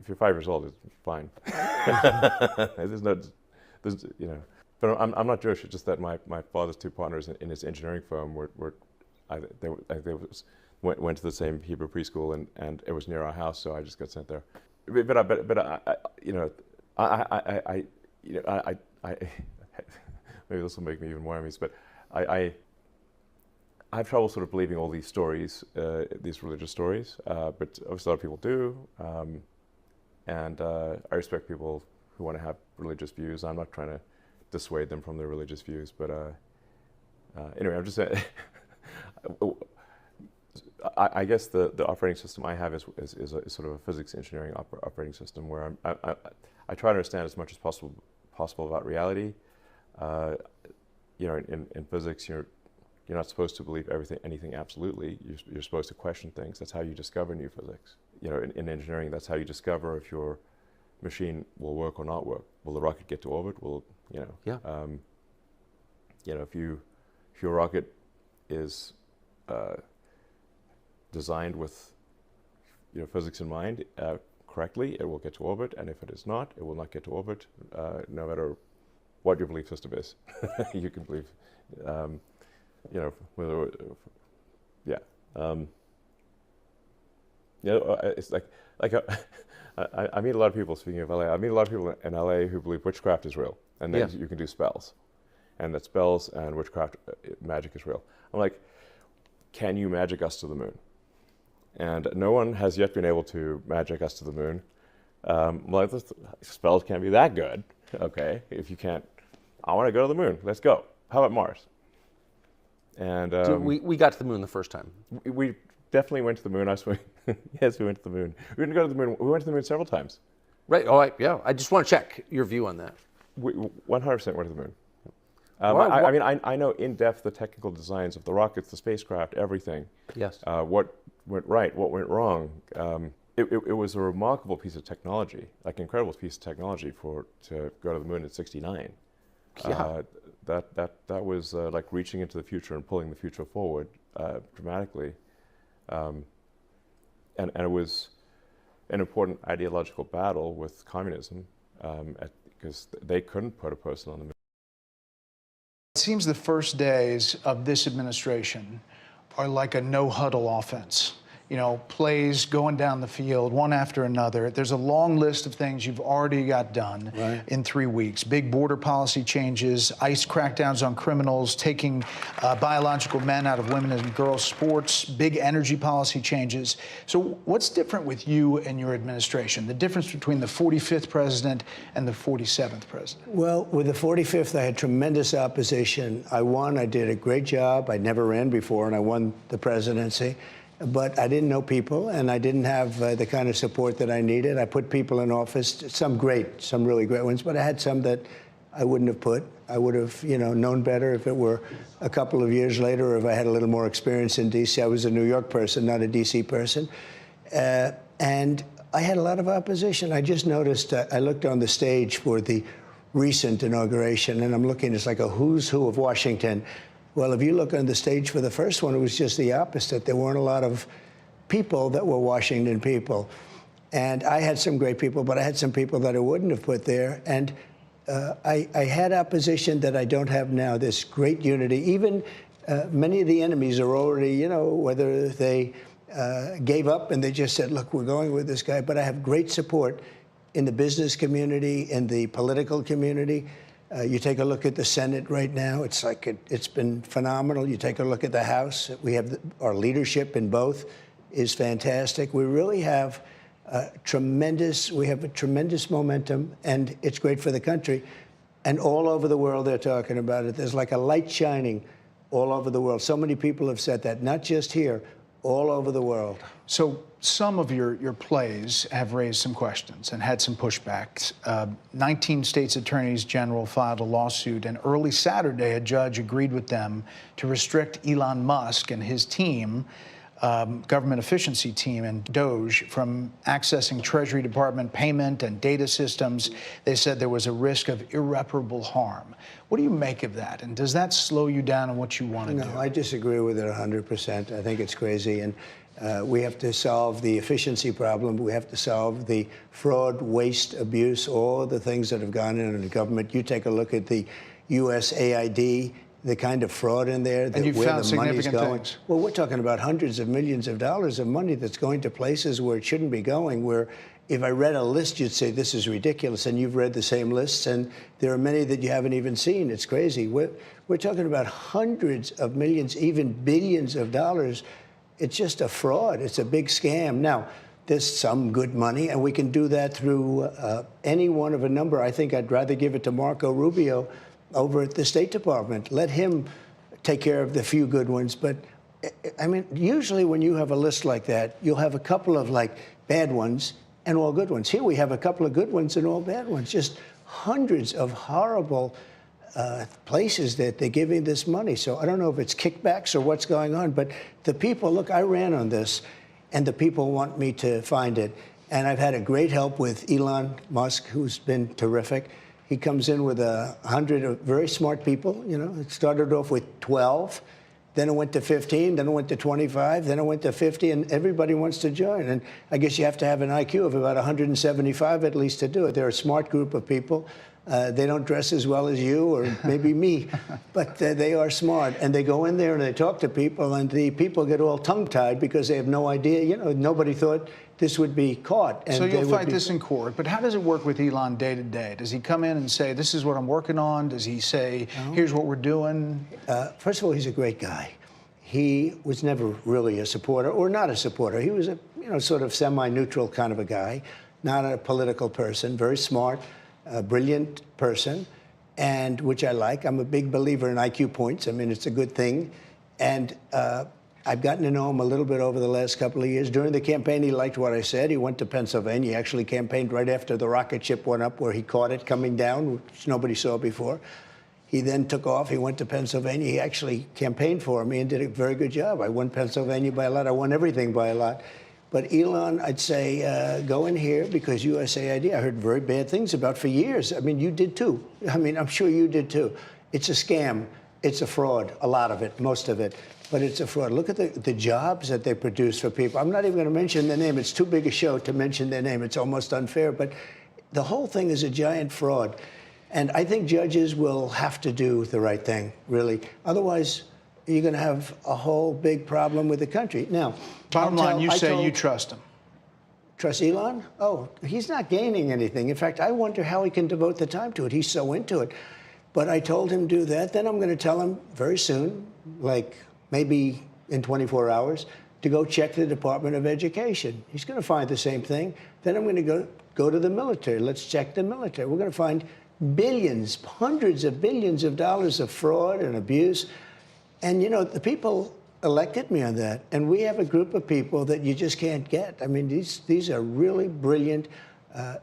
you're 5 years old, it's fine. But I'm not Jewish. It's just that my father's 2 partners in his engineering firm went to the same Hebrew preschool, and it was near our house, so I just got sent there. Maybe this will make me even more amused, but I have trouble sort of believing all these stories, these religious stories, but obviously a lot of people do, and I respect people who want to have religious views. I'm not trying to dissuade them from their religious views, but anyway, I'm just saying, I guess the operating system I have is sort of a physics engineering operating system where I try to understand as much as possible about reality. In physics, you're not supposed to believe anything absolutely. You're supposed to question things. That's how you discover new physics. In engineering, that's how you discover if your machine will work or not work. Will the rocket get to orbit? Yeah. If your rocket is designed with physics in mind correctly, it will get to orbit, and if it is not, it will not get to orbit, no matter what your belief system is. You can believe, it's like I meet a lot of people, speaking of LA, I meet a lot of people in LA who believe witchcraft is real, and then you can do spells, and that spells and witchcraft, magic is real. I'm like, can you magic us to the moon? And no one has yet been able to magic us to the moon. Well, spells can't be that good. Okay, if you can't, I want to go to the moon. Let's go. How about Mars? And we got to the moon the first time. We definitely went to the moon. Yes, we went to the moon. We didn't go to the moon. We went to the moon several times. Right. All right. Yeah. I just want to check your view on that. We 100% went to the moon. I know in depth the technical designs of the rockets, the spacecraft, everything. Yes. What went right, what went wrong. It was a remarkable piece of technology, like incredible piece of technology to go to the moon in '69. Yeah. That was like reaching into the future and pulling the future forward dramatically. And it was an important ideological battle with communism because they couldn't put a person on the moon. It seems the first days of this administration are like a no-huddle offense. Plays going down the field, one after another. There's a long list of things you've already got done in 3 weeks. Big border policy changes, ICE crackdowns on criminals, taking biological men out of women and girls' sports, big energy policy changes. So what's different with you and your administration? The difference between the 45th president and the 47th president? Well, with the 45th, I had tremendous opposition. I won. I did a great job. I never ran before, and I won the presidency. But I didn't know people, and I didn't have the kind of support that I needed. I put people in office, some really great ones, but I had some that I wouldn't have put. I would have, known better if it were a couple of years later, or if I had a little more experience in D.C. I was a New York person, not a D.C. person. And I had a lot of opposition. I just noticed, I looked on the stage for the recent inauguration, and I'm looking, it's like a who's who of Washington. Well, if you look on the stage for the first one, it was just the opposite. There weren't a lot of people that were Washington people. And I had some great people, but I had some people that I wouldn't have put there. And I had opposition that I don't have now, this great unity. Even many of the enemies are already, whether they gave up and they just said, look, we're going with this guy. But I have great support in the business community, in the political community. You take a look at the Senate right now, it's like it's been phenomenal. You take a look at the House, we have our leadership in both is fantastic. We really have tremendous momentum, and it's great for the country. And all over the world they're talking about it. There's like a light shining all over the world. So many people have said that, not just here, all over the world. So some of your plays have raised some questions and had some pushbacks. 19 states' attorneys general filed a lawsuit, and early Saturday, a judge agreed with them to restrict Elon Musk and his team government efficiency team and Doge from accessing Treasury Department payment and data systems. They said there was a risk of irreparable harm. What do you make of that? And does that slow you down in what you want to do? No, I disagree with it 100%. I think it's crazy. And we have to solve the efficiency problem. We have to solve the fraud, waste, abuse, all the things that have gone in the government. You take a look at the USAID, the kind of fraud in there, and you where found the money's significant going. things. Well, we're talking about hundreds of millions of dollars of money that's going to places where it shouldn't be going, where if I read a list, you'd say, this is ridiculous. And you've read the same lists, and there are many that you haven't even seen. It's crazy. We're talking about hundreds of millions, even billions of dollars. It's just a fraud. It's a big scam. Now, there's some good money, and we can do that through any one of a number. I think I'd rather give it to Marco Rubio over at the State Department. Let him take care of the few good ones. But, I mean, usually when you have a list like that, you'll have a couple of, like, bad ones and all good ones. Here we have a couple of good ones and all bad ones. Just hundreds of horrible places that they're giving this money. So I don't know if it's kickbacks or what's going on. But the people, look, I ran on this, and the people want me to find it. And I've had a great help with Elon Musk, who's been terrific. He comes in with 100 of very smart people. You know, it started off with 12, then it went to 15, then it went to 25, then it went to 50, and everybody wants to join. And I guess you have to have an IQ of about 175 at least to do it. They're a smart group of people. They don't dress as well as you or maybe me, but they are smart. And they go in there and they talk to people, and the people get all tongue-tied because they have no idea. You know, nobody thought this would be caught. And so you'll fight this in court, but how does it work with Elon day to day? Does he come in and say, this is what I'm working on? Does he say, here's what we're doing? First of all, he's a great guy. He was never really a supporter or not a supporter. He was a, you know, sort of semi-neutral kind of a guy, not a political person, very smart, a brilliant person, and which I like. I'm a big believer in IQ points. I mean, it's a good thing. And I've gotten to know him a little bit over the last couple of years. During the campaign, he liked what I said. He went to Pennsylvania. He actually campaigned right after the rocket ship went up, where he caught it coming down, which nobody saw before. He then took off. He went to Pennsylvania. He actually campaigned for me and did a very good job. I won Pennsylvania by a lot. I won everything by a lot. But Elon, I'd say, go in here, because USAID, I heard very bad things about for years. I mean, you did too. I mean, I'm sure you did too. It's a scam. It's a fraud, a lot of it, most of it. But it's a fraud. Look at the jobs that they produce for people. I'm not even going to mention their name. It's too big a show to mention their name. It's almost unfair. But the whole thing is a giant fraud. And I think judges will have to do the right thing, really. Otherwise, you're going to have a whole big problem with the country. Now, bottom line, you say you trust him. Trust Elon? Oh, he's not gaining anything. In fact, I wonder how he can devote the time to it. He's so into it. But I told him do that. Then I'm going to tell him very soon, like maybe in 24 hours, to go check the Department of Education. He's going to find the same thing. Then I'm going to go to the military. Let's check the military. We're going to find billions, hundreds of billions of dollars of fraud and abuse. And, you know, the people elected me on that. And we have a group of people that you just can't get. I mean, these are really brilliant.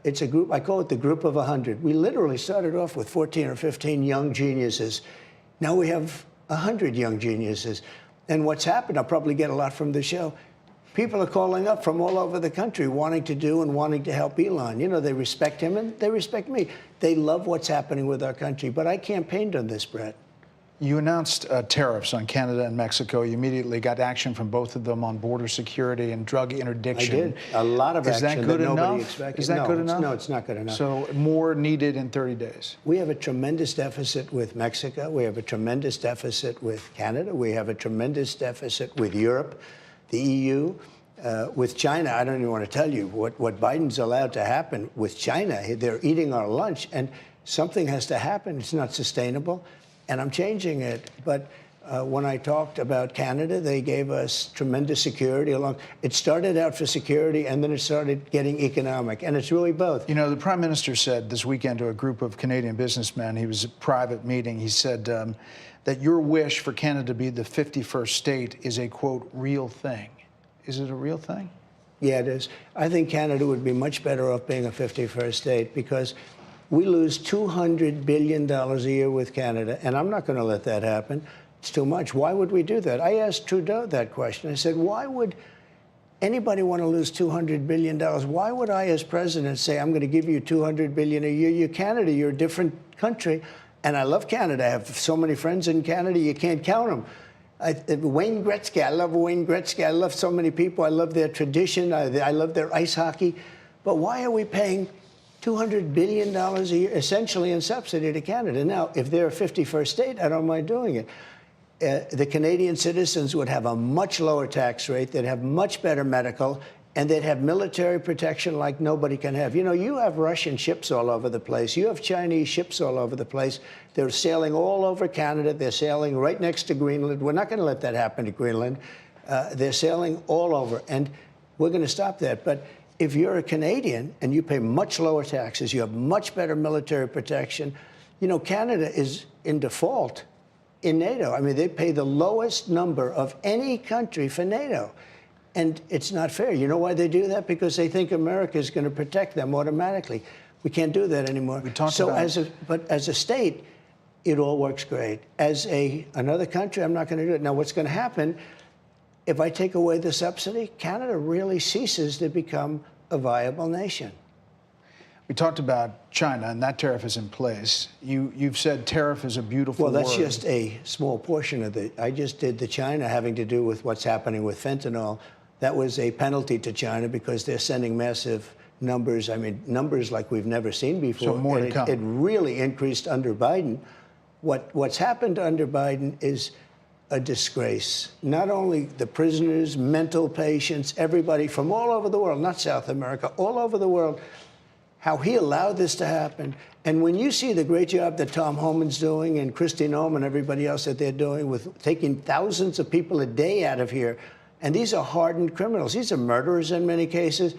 It's a group, I call it the group of 100. We literally started off with 14 or 15 young geniuses. Now we have 100 young geniuses. And what's happened, I'll probably get a lot from the show, people are calling up from all over the country wanting to do and wanting to help Elon. You know, they respect him and they respect me. They love what's happening with our country. But I campaigned on this, Brett. You announced tariffs on Canada and Mexico. You immediately got action from both of them on border security and drug interdiction. I did. A lot of action that nobody enough? expected. Is that good enough? No, it's not good enough. So more needed in 30 days. We have a tremendous deficit with Mexico. We have a tremendous deficit with Canada. We have a tremendous deficit with Europe, the EU. With China, I don't even want to tell you what Biden's allowed to happen with China. They're eating our lunch, and something has to happen. It's not sustainable. And I'm changing it. But when I talked about Canada, they gave us tremendous security along. It started out for security, and then it started getting economic. And it's really both. You know, the Prime Minister said this weekend to a group of Canadian businessmen, he was at a private meeting, he said that your wish for Canada to be the 51st state is a, quote, real thing. Is it a real thing? Yeah, it is. I think Canada would be much better off being a 51st state, because we lose $200 billion a year with Canada, and I'm not going to let that happen. it's too much. Why would we do that? I asked Trudeau that question. I said, why would anybody want to lose $200 billion? Why would I, as president, say, I'm going to give you $200 billion a year? You're Canada. You're a different country. And I love Canada. I have so many friends in Canada, you can't count them. Wayne Gretzky, I love Wayne Gretzky. I love so many people. I love their tradition. I love their ice hockey. But why are we paying $200 billion a year, essentially in subsidy to Canada? Now, if they're a 51st state, I don't mind doing it. The Canadian citizens would have a much lower tax rate. They'd have much better medical, and they'd have military protection like nobody can have. You know, you have Russian ships all over the place. You have Chinese ships all over the place. They're sailing all over Canada. They're sailing right next to Greenland. We're not going to let that happen to Greenland. They're sailing all over, and we're going to stop that. But if you're a Canadian and you pay much lower taxes, you have much better military protection. You know, Canada is in default in NATO. I mean, they pay the lowest number of any country for NATO. And it's not fair. You know why they do that? Because they think America is going to protect them automatically. We can't do that anymore. But as a state, it all works great. As another country, I'm not going to do it. Now, what's going to happen if I take away the subsidy? Canada really ceases to become a viable nation. We talked about China, and that tariff is in place. You've said tariff is a beautiful word. Well, that's just a small portion of it. I just did the China having to do with what's happening with fentanyl. That was a penalty to China because they're sending massive numbers. I mean, numbers like we've never seen before. So more to come. It really increased under Biden. What's happened under Biden is a disgrace. Not only the prisoners, mental patients, everybody from all over the world, not South America, all over the world, how he allowed this to happen. And when you see the great job that Tom Homan's doing and Kristi Noem and everybody else that they're doing with taking thousands of people a day out of here, and these are hardened criminals. These are murderers in many cases.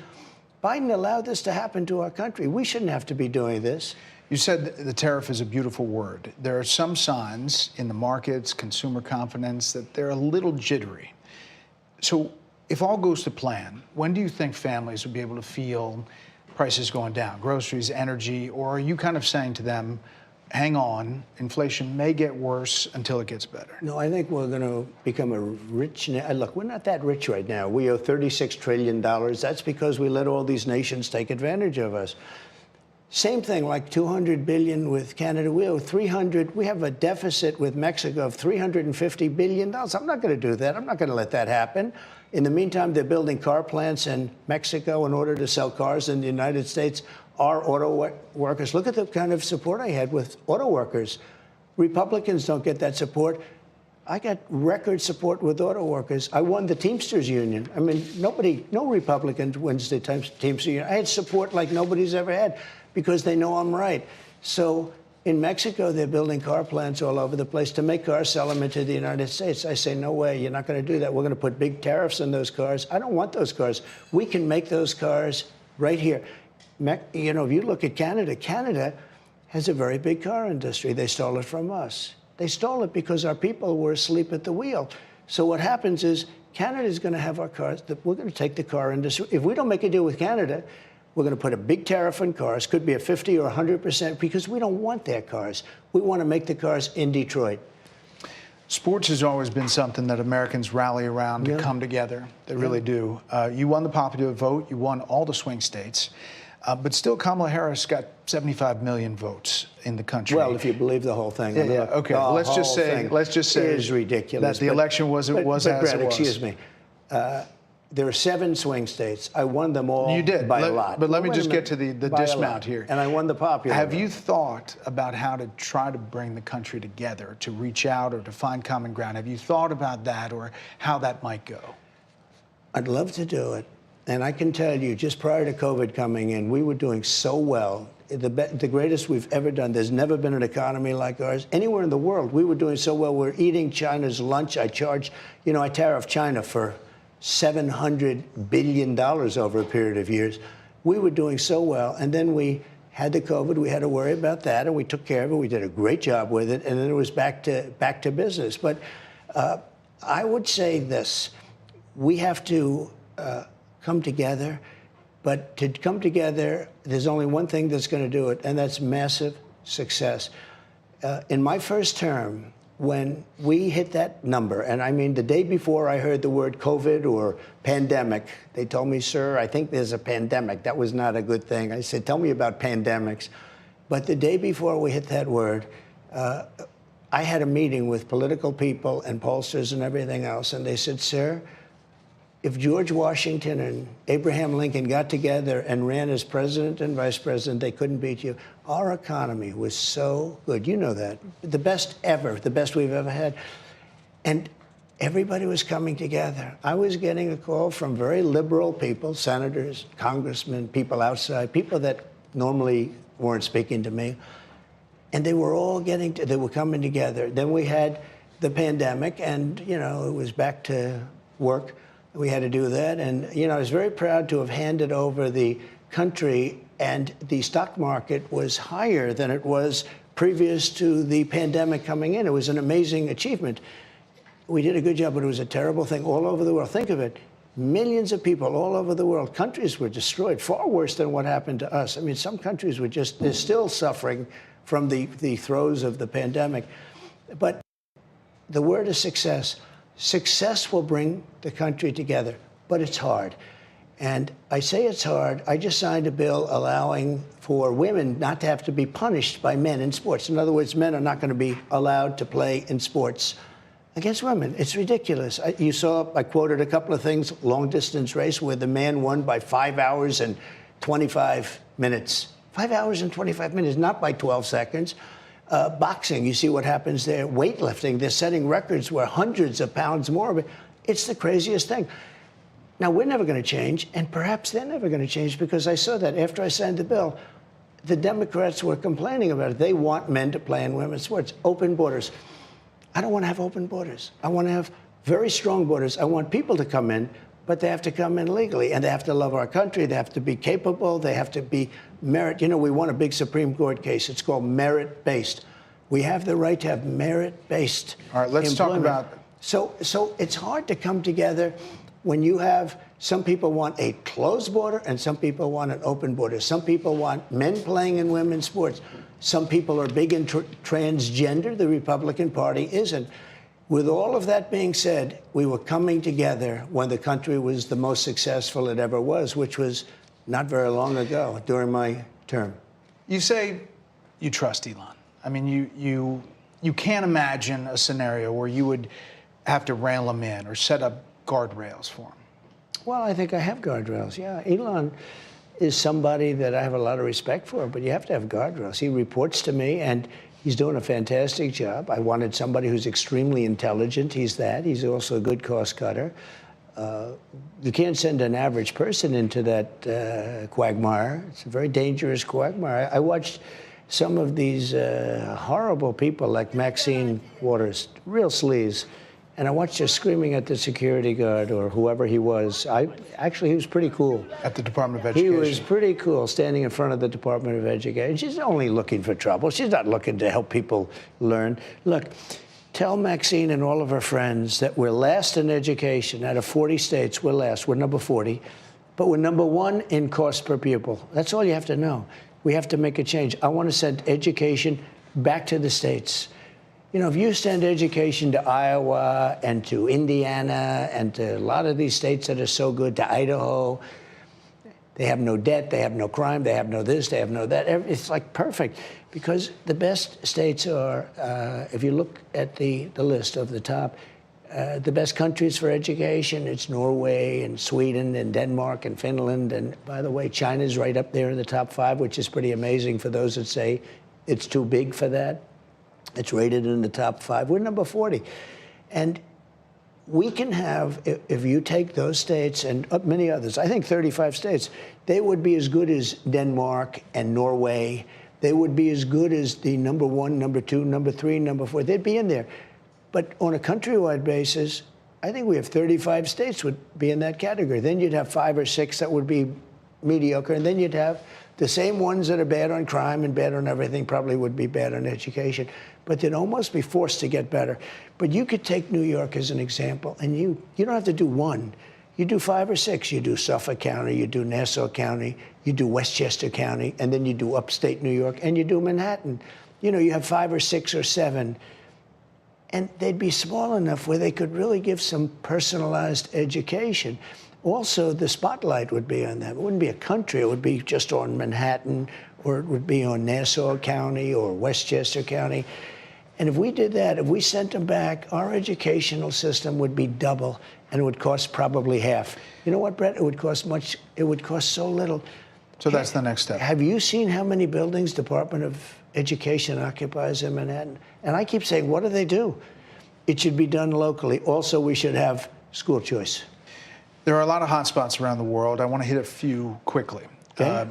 Biden allowed this to happen to our country. We shouldn't have to be doing this. You said the tariff is a beautiful word. There are some signs in the markets, consumer confidence, that they're a little jittery. So if all goes to plan, when do you think families will be able to feel prices going down, groceries, energy, or are you kind of saying to them, hang on, inflation may get worse until it gets better? No, I think we're going to become a rich. Look, we're not that rich right now. We owe $36 trillion. That's because we let all these nations take advantage of us. Same thing, like $200 billion with Canada. We owe $300. We have a deficit with Mexico of $350 billion. I'm not going to do that. I'm not going to let that happen. In the meantime, they're building car plants in Mexico in order to sell cars in the United States. Our auto workers, look at the kind of support I had with auto workers. Republicans don't get that support. I got record support with auto workers. I won the Teamsters Union. I mean, no Republican wins the Teamsters Union. I had support like nobody's ever had because they know I'm right. So in Mexico, they're building car plants all over the place to make cars, sell them into the United States. I say, no way, you're not going to do that. We're going to put big tariffs on those cars. I don't want those cars. We can make those cars right here. You know, if you look at Canada, Canada has a very big car industry. They stole it from us. They stole it because our people were asleep at the wheel. So what happens is Canada is going to have our cars. We're going to take the car industry. If we don't make a deal with Canada, we're going to put a big tariff on cars. Could be a 50 or 100% because we don't want their cars. We want to make the cars in Detroit. Sports has always been something that Americans rally around to come together. They really do. You won the popular vote. You won all the swing states. But still, Kamala Harris got 75 million votes in the country. Well, if you believe the whole thing. Yeah, okay. Let's just say it is ridiculous. That the election was as it was. Excuse me. There are 7 swing states. I won them all. You did by a lot. But let me just get to the dismount here. And I won the popular. Have you thought about how to try to bring the country together, to reach out or to find common ground? Have you thought about that or how that might go? I'd love to do it. And I can tell you, just prior to COVID coming in, we were doing so well. The greatest we've ever done. There's never been an economy like ours. Anywhere in the world, we were doing so well. We're eating China's lunch. I tariffed China for $700 billion over a period of years. We were doing so well. And then we had the COVID. We had to worry about that, and we took care of it. We did a great job with it. And then it was back to business. But I would say this. We have to come together. But to come together, there's only one thing that's going to do it, and that's massive success. In my first term, when we hit that number, and I mean the day before I heard the word COVID or pandemic, they told me, sir, I think there's a pandemic. That was not a good thing. I said, tell me about pandemics. But the day before we hit that word, I had a meeting with political people and pollsters and everything else, and they said, sir, if George Washington and Abraham Lincoln got together and ran as president and vice president, they couldn't beat you. Our economy was so good. You know that. The best ever, the best we've ever had. And everybody was coming together. I was getting a call from very liberal people, senators, congressmen, people outside, people that normally weren't speaking to me. And they were all they were coming together. Then we had the pandemic, and, you know, it was back to work. We had to do that. And, you know, I was very proud to have handed over the country, and the stock market was higher than it was previous to the pandemic coming in. It was an amazing achievement. We did a good job, but it was a terrible thing all over the world. Think of it. Millions of people all over the world. Countries were destroyed, far worse than what happened to us. I mean, some countries were just, they're still suffering from the throes of the pandemic. But the word is success. Success will bring the country together, but it's hard. And I say it's hard. I just signed a bill allowing for women not to have to be punished by men in sports. In other words, men are not going to be allowed to play in sports against women. It's ridiculous. You saw, I quoted a couple of things, long-distance race where the man won by 5 hours and 25 minutes. 5 hours and 25 minutes, not by 12 seconds. Boxing, you see what happens there. Weightlifting, they're setting records where hundreds of pounds more of it. It's the craziest thing. Now, we're never going to change, and perhaps they're never going to change, because I saw that after I signed the bill, the Democrats were complaining about it. They want men to play in women's sports. Open borders. I don't want to have open borders. I want to have very strong borders. I want people to come in, but they have to come in legally, and they have to love our country. They have to be capable. They have to be merit. You know, we won a big Supreme Court case. It's called merit-based. We have the right to have merit-based All right, let's employment. talk about... So it's hard to come together when you have, some people want a closed border and some people want an open border. Some people want men playing in women's sports. Some people are big in transgender. The Republican Party isn't. With all of that being said, we were coming together when the country was the most successful it ever was, which was not very long ago during my term. You say you trust Elon. I mean, you can't imagine a scenario where you would have to rail him in or set up guardrails for him. Well, I think I have guardrails, yeah. Elon is somebody that I have a lot of respect for, but you have to have guardrails. He reports to me, and he's doing a fantastic job. I wanted somebody who's extremely intelligent. He's that. He's also a good cost cutter. You can't send an average person into that quagmire. It's a very dangerous quagmire. I watched some of these horrible people like Maxine Waters, real sleaze, and I watched her screaming at the security guard or whoever he was. Actually, he was pretty cool. At the Department of Education. He was pretty cool, standing in front of the Department of Education. She's only looking for trouble. She's not looking to help people learn. Look, tell Maxine and all of her friends that we're last in education. Out of 40 states, we're last. We're number 40. But we're number 1 in cost per pupil. That's all you have to know. We have to make a change. I want to send education back to the states. You know, if you send education to Iowa and to Indiana and to a lot of these states that are so good, to Idaho, they have no debt, they have no crime, they have no this, they have no that. It's like perfect, because the best states are, if you look at the list of the top, the best countries for education, it's Norway and Sweden and Denmark and Finland. And by the way, China's right up there in the top 5, which is pretty amazing for those that say it's too big for that. It's rated in the top 5. We're number 40. And we can have, if you take those states and many others, I think 35 states, they would be as good as Denmark and Norway. They would be as good as the number 1, number 2, number 3, number 4. They'd be in there. But on a countrywide basis, I think we have 35 states would be in that category. Then you'd have 5 or 6 that would be mediocre. And then you'd have the same ones that are bad on crime and bad on everything probably would be bad on education. But they'd almost be forced to get better. But you could take New York as an example, and you don't have to do 1. You do 5 or 6. You do Suffolk County, you do Nassau County, you do Westchester County, and then you do upstate New York, and you do Manhattan. You know, you have 5 or 6 or 7. And they'd be small enough where they could really give some personalized education. Also, the spotlight would be on them. It wouldn't be a country. It would be just on Manhattan, or it would be on Nassau County or Westchester County. And if we did that, if we sent them back, our educational system would be double, and it would cost probably half. You know what, Brett? It would cost much. It would cost so little. So that's the next step. Have you seen how many buildings Department of Education occupies in Manhattan? And I keep saying, what do they do? It should be done locally. Also, we should have school choice. There are a lot of hot spots around the world. I want to hit a few quickly. Okay.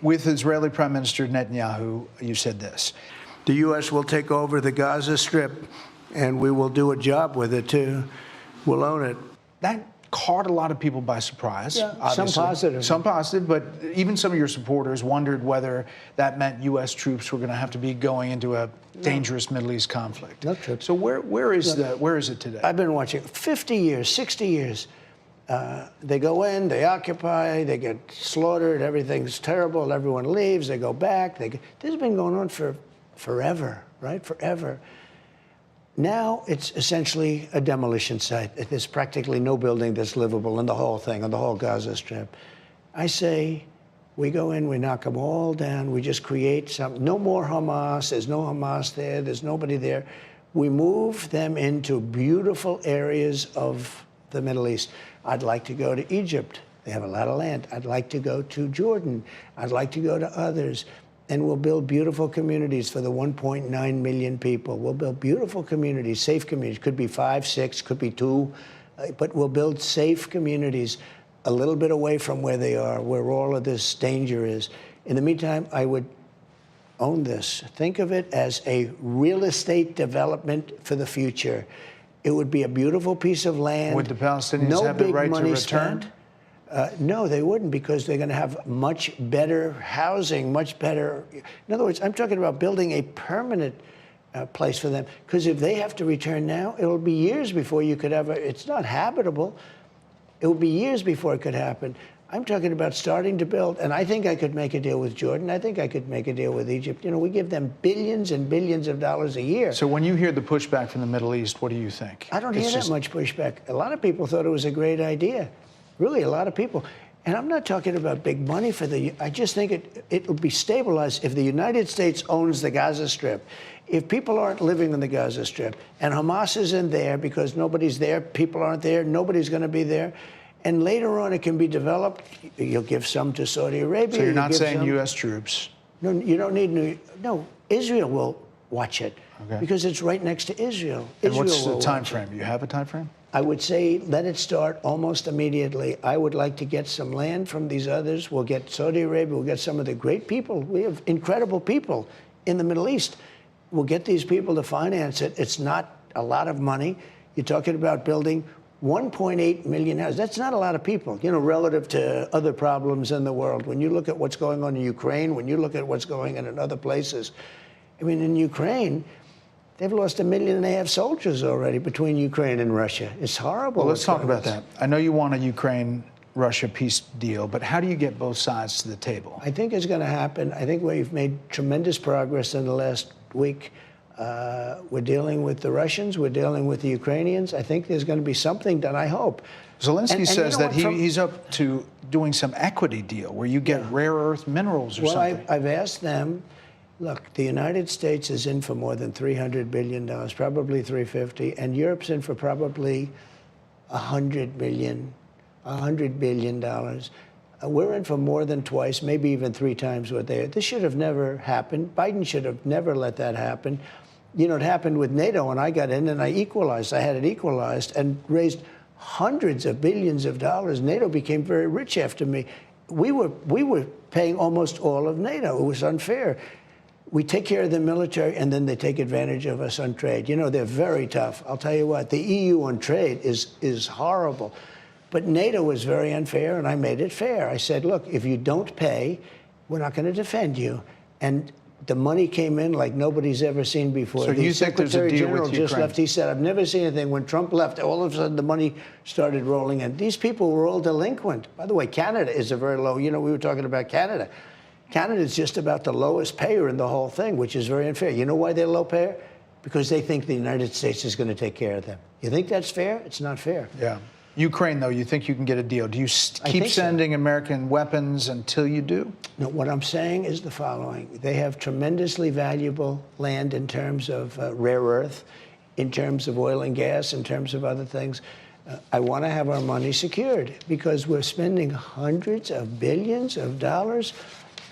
With Israeli Prime Minister Netanyahu, you said this. The U.S. will take over the Gaza Strip, and we will do a job with it, too. We'll own it. That caught a lot of people by surprise. Yeah, obviously. some positive. Some positive, but even some of your supporters wondered whether that meant U.S. troops were going to have to be going into a dangerous Middle East conflict. No troops. So where is it today? I've been watching 50 years, 60 years. They go in, they occupy, they get slaughtered, everything's terrible, everyone leaves, they go back. This has been going on for forever, right? Forever. Now it's essentially a demolition site. There's practically no building that's livable in the whole thing, on the whole Gaza Strip. I say we go in, we knock them all down, we just create some, no more Hamas, there's no Hamas there, there's nobody there. We move them into beautiful areas of the Middle East. I'd like to go to Egypt. They have a lot of land. I'd like to go to Jordan. I'd like to go to others. And we'll build beautiful communities for the 1.9 million people. We'll build beautiful communities, safe communities. Could be 5, 6, could be 2, but we'll build safe communities a little bit away from where they are, where all of this danger is. In the meantime, I would own this. Think of it as a real estate development for the future. It would be a beautiful piece of land. Would the Palestinians have the right to return? No, they wouldn't, because they're going to have much better housing, much better. In other words, I'm talking about building a permanent place for them. Because if they have to return now, it'll be years before you could have it's not habitable. It will be years before it could happen. I'm talking about starting to build, and I think I could make a deal with Jordan. I think I could make a deal with Egypt. You know, we give them billions and billions of dollars a year. So when you hear the pushback from the Middle East, what do you think? I don't hear that much pushback. A lot of people thought it was a great idea. Really, a lot of people. And I'm not talking about big money for I just think it will be stabilized if the United States owns the Gaza Strip. If people aren't living in the Gaza Strip, and Hamas isn't there because nobody's there, people aren't there, nobody's going to be there, and later on it can be developed, you'll give some to Saudi Arabia. So you're not saying U.S. troops? No, you don't need no, Israel will watch it, okay, because it's right next to Israel. And what's the time frame? You have a time frame? I would say let it start almost immediately. I would like to get some land from these others. We'll get Saudi Arabia. We'll get some of the great people. We have incredible people in the Middle East. We'll get these people to finance it. It's not a lot of money. You're talking about building 1.8 million houses. That's not a lot of people, you know, relative to other problems in the world. When you look at what's going on in Ukraine, when you look at what's going on in other places, I mean, in Ukraine, they've lost 1.5 million soldiers already between Ukraine and Russia. It's horrible. Well, let's talk about that. I know you want a Ukraine-Russia peace deal, but how do you get both sides to the table? I think it's going to happen. I think we've made tremendous progress in the last week. We're dealing with the Russians. We're dealing with the Ukrainians. I think there's going to be something done, I hope. Zelensky says that he's up to doing some equity deal where you get rare earth minerals or something. Well, I've asked them. Look, the United States is in for more than $300 billion, probably $350, and Europe's in for probably $100 billion. We're in for more than twice, maybe even 3 times what they are. This should have never happened. Biden should have never let that happen. You know, it happened with NATO when I got in, and I equalized. I had it equalized and raised hundreds of billions of dollars. NATO became very rich after me. We were paying almost all of NATO. It was unfair. We take care of the military, and then they take advantage of us on trade. You know, they're very tough. I'll tell you what, the EU on trade is horrible. But NATO was very unfair, and I made it fair. I said, look, if you don't pay, we're not going to defend you. And the money came in like nobody's ever seen before. So you think there's a deal with Ukraine? Just left. He said, I've never seen anything. When Trump left, all of a sudden the money started rolling in. These people were all delinquent. By the way, Canada is a very low, you know, we were talking about Canada. Canada is just about the lowest payer in the whole thing, which is very unfair. You know why they're low payer? because they think the United States is going to take care of them. You think that's fair? It's not fair. Yeah. Ukraine, though, you think you can get a deal? Do you keep think sending American weapons until you do? No, what I'm saying is the following. They have tremendously valuable land in terms of rare earth, in terms of oil and gas, in terms of other things. I want to have our money secured because we're spending hundreds of billions of dollars.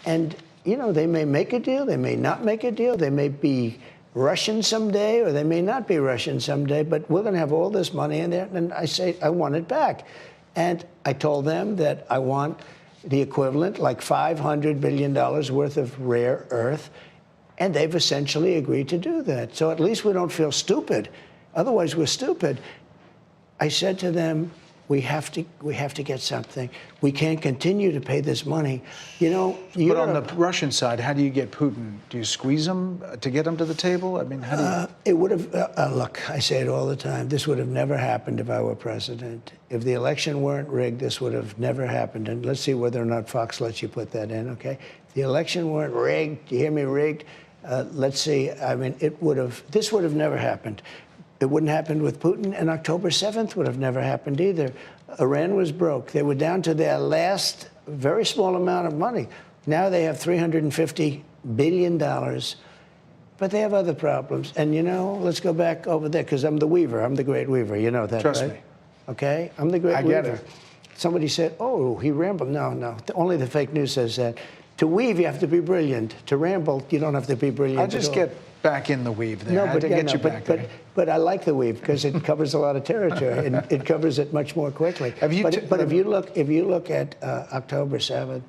And, you know, they may make a deal, they may not make a deal, they may be Russian someday, or they may not be Russian someday, but we're going to have all this money in there, and I say, I want it back. And I told them that I want the equivalent, like $500 billion worth of rare earth, and they've essentially agreed to do that. So at least we don't feel stupid. Otherwise, we're stupid. I said to them, we have to get something. We can't continue to pay this money. You know, but on the Russian side, how do you get Putin? Do you squeeze him to get him to the table? I mean, how do you? It would have, look, I say it all the time, this would have never happened if I were president. If the election weren't rigged, this would have never happened. And let's see whether or not Fox lets you put that in, okay? If the election weren't rigged, do you hear me, rigged? Let's see, I mean, this would have never happened. It wouldn't happen with Putin, and October 7th would have never happened either. Iran was broke. They were down to their last very small amount of money. Now they have $350 billion, but they have other problems. And, you know, let's go back over there, because I'm the weaver. I'm the great weaver. You know that, Trust right? me. Okay? I'm the great weaver. I get it. Somebody said, oh, he rambled. No. Only the fake news says that. To weave, you have to be brilliant. To ramble, you don't have to be brilliant I'll just get back in the weave there. No, but but I like the weave because it covers a lot of territory and it covers it much more quickly. But if you look at October 7th,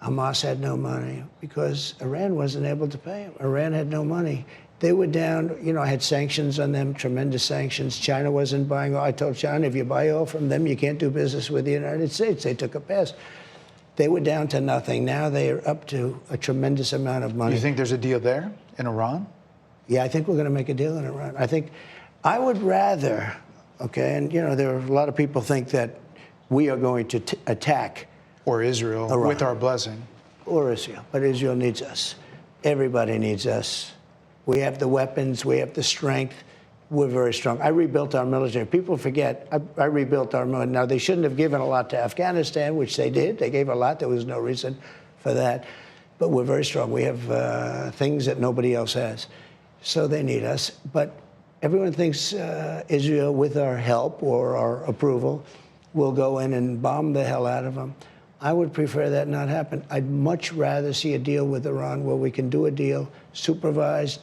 Hamas had no money because Iran wasn't able to pay them. Iran had no money. They were down. You know, I had sanctions on them, tremendous sanctions. China wasn't buying oil. I told China, if you buy oil from them, you can't do business with the United States. They took a pass. They were down to nothing. Now they are up to a tremendous amount of money. You think there's a deal there in Iran? Yeah, I think we're going to make a deal in Iran. I would rather, okay, and, you know, there are a lot of people think that we are going to attack. Or Israel, Iran. with our blessing. Or Israel. But Israel needs us. Everybody needs us. We have the weapons. We have the strength. We're very strong. I rebuilt our military. People forget, I rebuilt our military. Now, they shouldn't have given a lot to Afghanistan, which they did. They gave a lot. There was no reason for that. But we're very strong. We have things that nobody else has. So they need us. But everyone thinks Israel, with our help or our approval, will go in and bomb the hell out of them. I would prefer that not happen. I'd much rather see a deal with Iran where we can do a deal, supervised,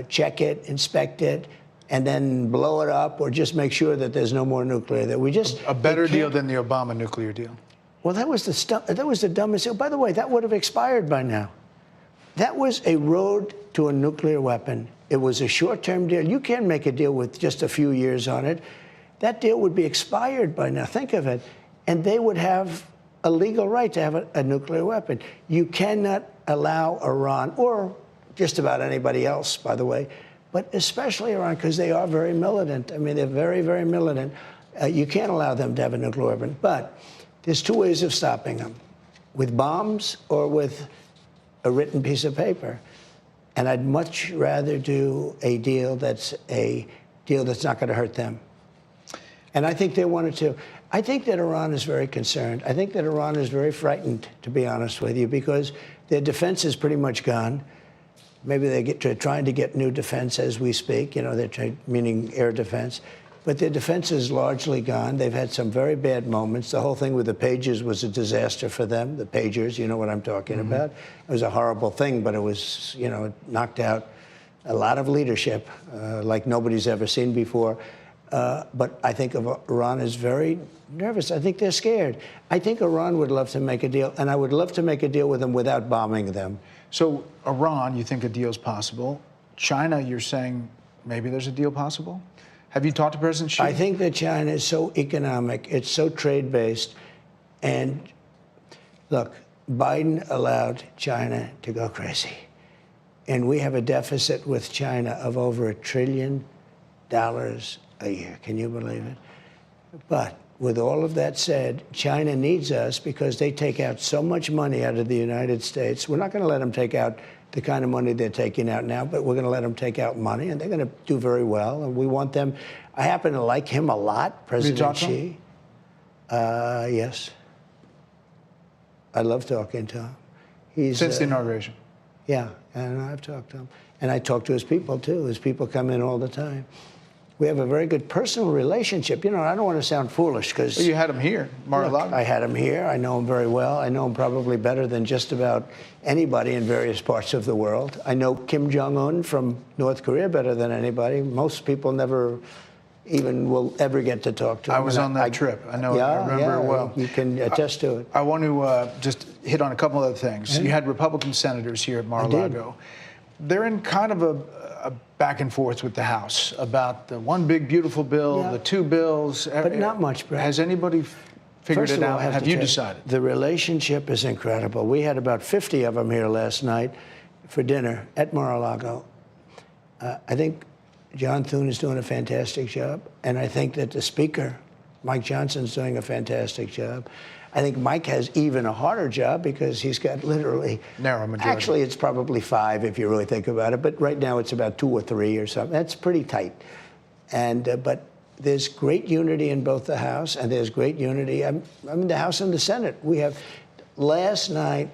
check it, inspect it, and then blow it up, or just make sure that there's no more nuclear. That we just a better deal than the Obama nuclear deal. Well, that was the dumbest deal. By the way, that would have expired by now. That was a road to a nuclear weapon. It was a short-term deal. You can't make a deal with just a few years on it. That deal would be expired by now. Think of it. And they would have a legal right to have a nuclear weapon. You cannot allow Iran, or just about anybody else, by the way, but especially Iran, because they are very militant. I mean, they're very, very militant. You can't allow them to have a nuclear weapon. But there's two ways of stopping them, with bombs or with a written piece of paper. And I'd much rather do a deal that's not going to hurt them. And I think they wanted to. I think that Iran is very concerned. I think that Iran is very frightened, to be honest with you, because their defense is pretty much gone. Maybe they're trying to get new defense as we speak, you know, meaning air defense. But their defense is largely gone. They've had some very bad moments. The whole thing with the pagers was a disaster for them, the pagers, you know what I'm talking about. It was a horrible thing, but it was, you know, it knocked out a lot of leadership like nobody's ever seen before. But I think Iran is very nervous. I think they're scared. I think Iran would love to make a deal, and I would love to make a deal with them without bombing them. So Iran, you think a deal is possible. China, you're saying maybe there's a deal possible? Have you talked to President Xi? I think that China is so economic. It's so trade-based. And look, Biden allowed China to go crazy. And we have a deficit with China of over $1 trillion a year. Can you believe it? But with all of that said, China needs us because they take out so much money out of the United States. We're not going to let them take out the kind of money they're taking out now, but we're going to let them take out money, and they're going to do very well. And we want them. I happen to like him a lot, President Xi. Yes. I love talking to him. He's, since the inauguration? Yeah, and I've talked to him. And I talk to his people, too. His people come in all the time. We have a very good personal relationship. You know, I don't want to sound foolish because... Well, you had him here, Mar-a-Lago. I had him here. I know him very well. I know him probably better than just about anybody in various parts of the world. I know Kim Jong-un from North Korea better than anybody. Most people never even will ever get to talk to him. I was on that trip. I know. I remember it well. You can attest to it. I want to just hit on a couple other things. You had Republican senators here at Mar-a-Lago. They're in kind of a back and forth with the House about the one big beautiful bill, the two bills. But not much, Brett. Has anybody figured it out? Have you decided? The relationship is incredible. We had about 50 of them here last night for dinner at Mar-a-Lago. I think John Thune is doing a fantastic job, and I think that the Speaker, Mike Johnson's doing a fantastic job. I think Mike has even a harder job because he's got literally... narrow majority. Actually, it's probably 5 if you really think about it, but right now it's about 2 or 3 or something. That's pretty tight. And but there's great unity in both the House, and there's great unity. I'm in the House and the Senate. We have... Last night,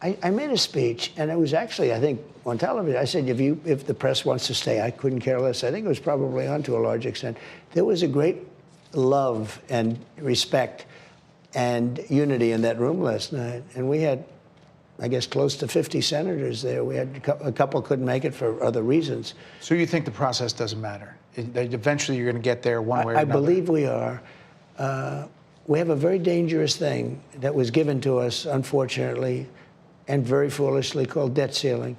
I made a speech, and it was actually, I think, on television. I said, if the press wants to stay, I couldn't care less. I think it was probably on to a large extent. There was a great love and respect and unity in that room last night. And we had, I guess, close to 50 senators there. We had a couple couldn't make it for other reasons. So you think the process doesn't matter? Eventually you're going to get there one way or another? I believe we are. We have a very dangerous thing that was given to us, unfortunately, and very foolishly, called debt ceiling.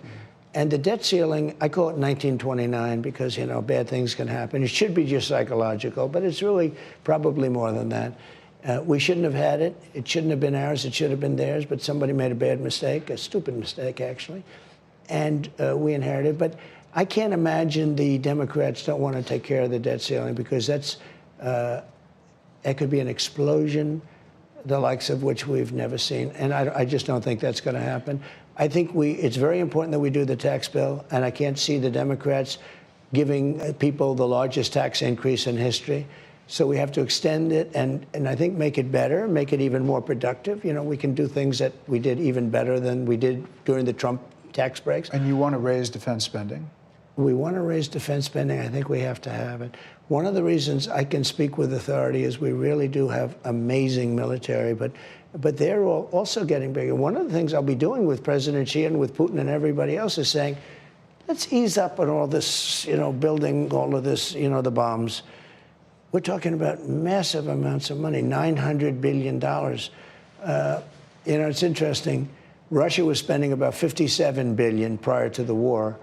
And the debt ceiling, I call it 1929 because, you know, bad things can happen. It should be just psychological, but it's really probably more than that. We shouldn't have had it. It shouldn't have been ours. It should have been theirs. But somebody made a bad mistake, a stupid mistake, actually. And we inherited. But I can't imagine the Democrats don't want to take care of the debt ceiling because that's, it could be an explosion, the likes of which we've never seen. And I just don't think that's going to happen. I think it's very important that we do the tax bill. And I can't see the Democrats giving people the largest tax increase in history. So we have to extend it and I think make it better, make it even more productive. You know, we can do things that we did even better than we did during the Trump tax breaks. And you want to raise defense spending? We want to raise defense spending. I think we have to have it. One of the reasons I can speak with authority is we really do have amazing military, but they're also getting bigger. One of the things I'll be doing with President Xi and with Putin and everybody else is saying, let's ease up on all this, you know, building all of this, you know, the bombs. We're talking about massive amounts of money, $900 billion. You know, it's interesting. Russia was spending about $57 billion prior to the war,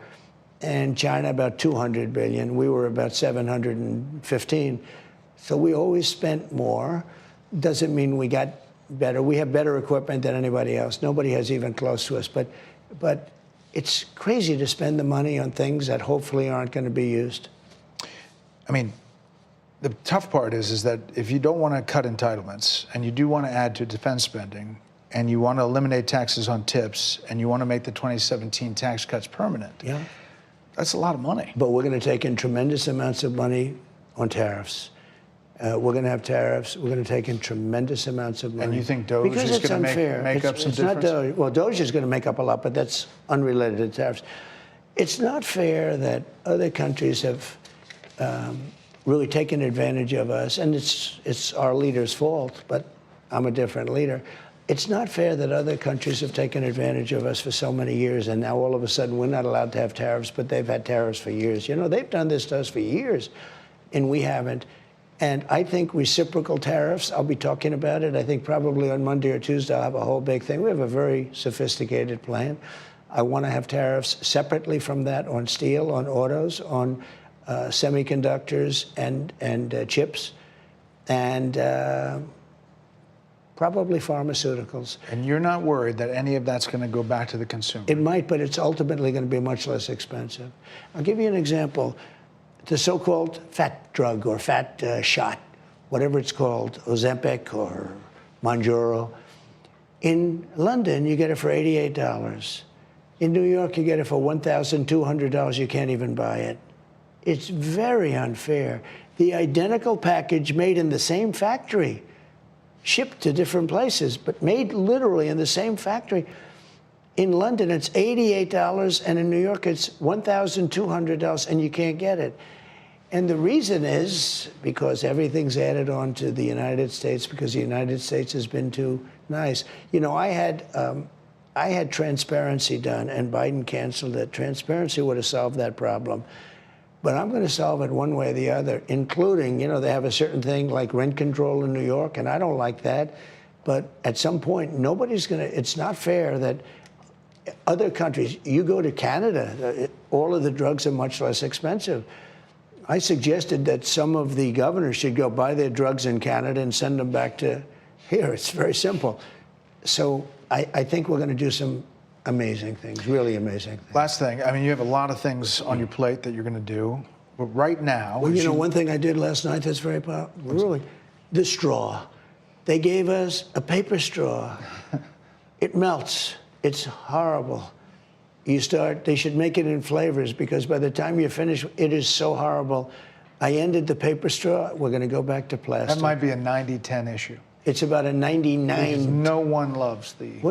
and China about $200 billion. We were about $715. So we always spent more. Doesn't mean we got better. We have better equipment than anybody else. Nobody has even close to us. But it's crazy to spend the money on things that hopefully aren't going to be used. I mean, the tough part is that if you don't want to cut entitlements and you do want to add to defense spending and you want to eliminate taxes on tips and you want to make the 2017 tax cuts permanent, that's a lot of money. But we're going to take in tremendous amounts of money on tariffs. We're going to have tariffs. We're going to take in tremendous amounts of money. And you think Doge is going to make up some difference? Not Doge. Well, Doge is going to make up a lot, but that's unrelated to tariffs. It's not fair that other countries have really taken advantage of us, and it's our leader's fault, but I'm a different leader. It's not fair that other countries have taken advantage of us for so many years, and now all of a sudden we're not allowed to have tariffs, but they've had tariffs for years. You know, they've done this to us for years, and we haven't. And I think reciprocal tariffs, I'll be talking about it. I think probably on Monday or Tuesday I'll have a whole big thing. We have a very sophisticated plan. I want to have tariffs separately from that on steel, on autos, on semiconductors and chips, and probably pharmaceuticals. And you're not worried that any of that's going to go back to the consumer? It might, but it's ultimately going to be much less expensive. I'll give you an example. The so-called fat drug or fat shot, whatever it's called, Ozempic or Mounjaro. In London, you get it for $88. In New York, you get it for $1,200. You can't even buy it. It's very unfair. The identical package made in the same factory, shipped to different places, but made literally in the same factory. In London, it's $88, and in New York, it's $1,200, and you can't get it. And the reason is because everything's added on to the United States because the United States has been too nice. You know, I had transparency done, and Biden canceled it. Transparency would have solved that problem. But I'm going to solve it one way or the other, including, you know, they have a certain thing like rent control in New York, and I don't like that. But at some point, nobody's going to, it's not fair that other countries, you go to Canada, all of the drugs are much less expensive. I suggested that some of the governors should go buy their drugs in Canada and send them back to here. It's very simple. So I think we're going to do some amazing things, really amazing things. Last thing, I mean, you have a lot of things on your plate that you're going to do, but right now... Well, you know, one thing I did last night that's very powerful, really, the straw. They gave us a paper straw. It melts. It's horrible. They should make it in flavors because by the time you finish, it is so horrible. I ended the paper straw. We're going to go back to plastic. That might be a 90-10 issue. It's about a 99. Because no one loves the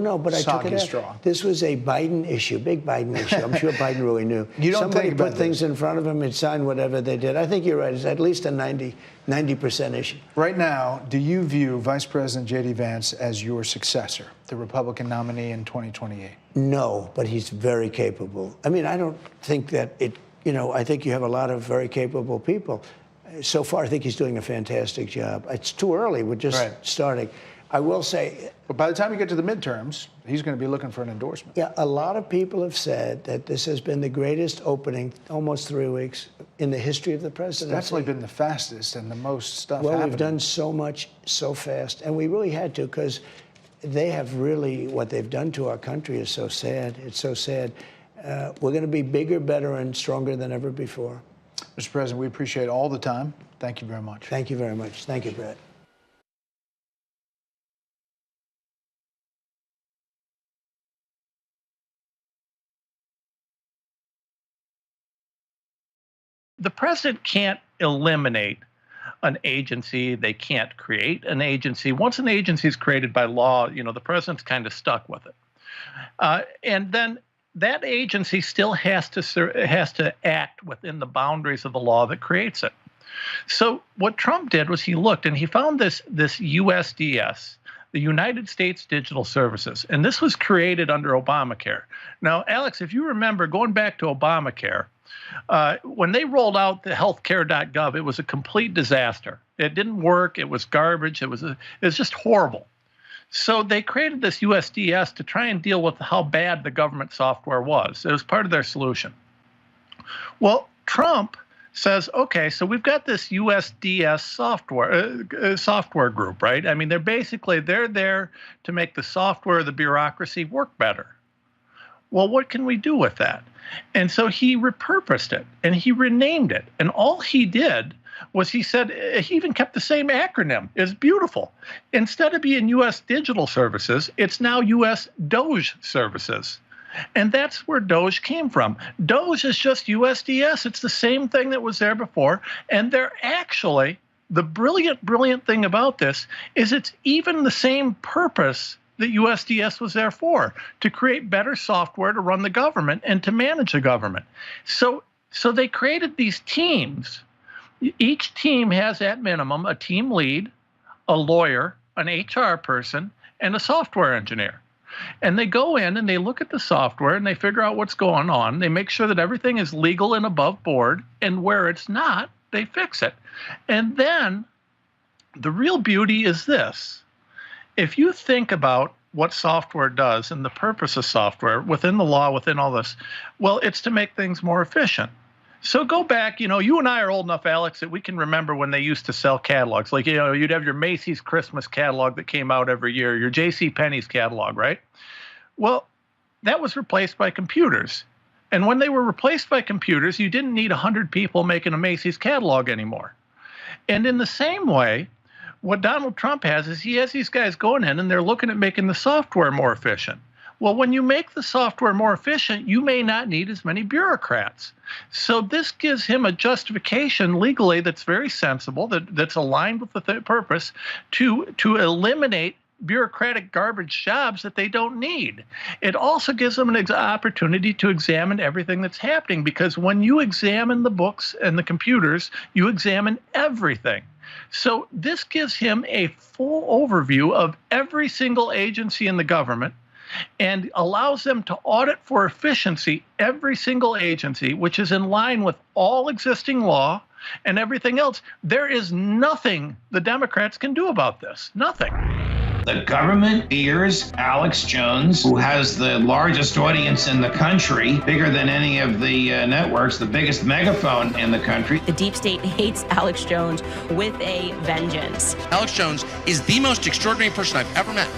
soggy straw. This was a Biden issue, big Biden issue. I'm sure Biden really knew. Somebody put things in front of him and signed whatever they did. I think you're right. It's at least a 90% issue. Right now, do you view Vice President J.D. Vance as your successor, the Republican nominee in 2028? No, but he's very capable. I mean, I don't think that I think you have a lot of very capable people. So far, I think he's doing a fantastic job. It's too early. We're just starting. I will say... But by the time you get to the midterms, he's going to be looking for an endorsement. Yeah, a lot of people have said that this has been the greatest opening, almost 3 weeks, in the history of the presidency. It's definitely been the fastest and the most stuff Well, happening. we've done so much, so fast. And we really had to because they have really... What they've done to our country is so sad. It's so sad. We're going to be bigger, better, and stronger than ever before. Mr. President, we appreciate all the time. Thank you very much. Thank you very much. Thank you, Brett. The president can't eliminate an agency. They can't create an agency. Once an agency is created by law, the president's kind of stuck with it. And then that agency still has to act within the boundaries of the law that creates it. So what Trump did was he looked and he found this USDS, the United States Digital Services, and this was created under Obamacare. Now, Alex, if you remember going back to Obamacare, when they rolled out the healthcare.gov, it was a complete disaster. It didn't work. It was garbage. It was just horrible. So they created this USDS to try and deal with how bad the government software was. It was part of their solution. Well, Trump says, okay, so we've got this USDS software group, right? I mean, they're there to make the software, the bureaucracy work better. Well, what can we do with that? And so he repurposed it and he renamed it. And all he did was he said, he even kept the same acronym. It's beautiful. Instead of being U.S. Digital Services, it's now U.S. Doge Services. And that's where Doge came from. Doge is just USDS. It's the same thing that was there before. And they're actually, the brilliant thing about this is it's even the same purpose that USDS was there for, to create better software to run the government and to manage the government. So they created these teams. Each team has at minimum a team lead, a lawyer, an HR person, and a software engineer. And they go in and they look at the software and they figure out what's going on. They make sure that everything is legal and above board, and where it's not, they fix it. And then the real beauty is this. If you think about what software does and the purpose of software within the law, within all this, well, it's to make things more efficient. So go back, you and I are old enough, Alex, that we can remember when they used to sell catalogs. Like, you'd have your Macy's Christmas catalog that came out every year, your JCPenney's catalog, right? Well, that was replaced by computers. And when they were replaced by computers, you didn't need 100 people making a Macy's catalog anymore. And in the same way, what Donald Trump has is he has these guys going in and they're looking at making the software more efficient. Well, when you make the software more efficient, you may not need as many bureaucrats. So this gives him a justification legally that's very sensible, that's aligned with the purpose to eliminate bureaucratic garbage jobs that they don't need. It also gives them an opportunity to examine everything that's happening, because when you examine the books and the computers, you examine everything. So this gives him a full overview of every single agency in the government and allows them to audit for efficiency every single agency, which is in line with all existing law and everything else. There is nothing the Democrats can do about this. Nothing. The government fears Alex Jones, who has the largest audience in the country, bigger than any of the networks, the biggest megaphone in the country. The deep state hates Alex Jones with a vengeance. Alex Jones is the most extraordinary person I've ever met.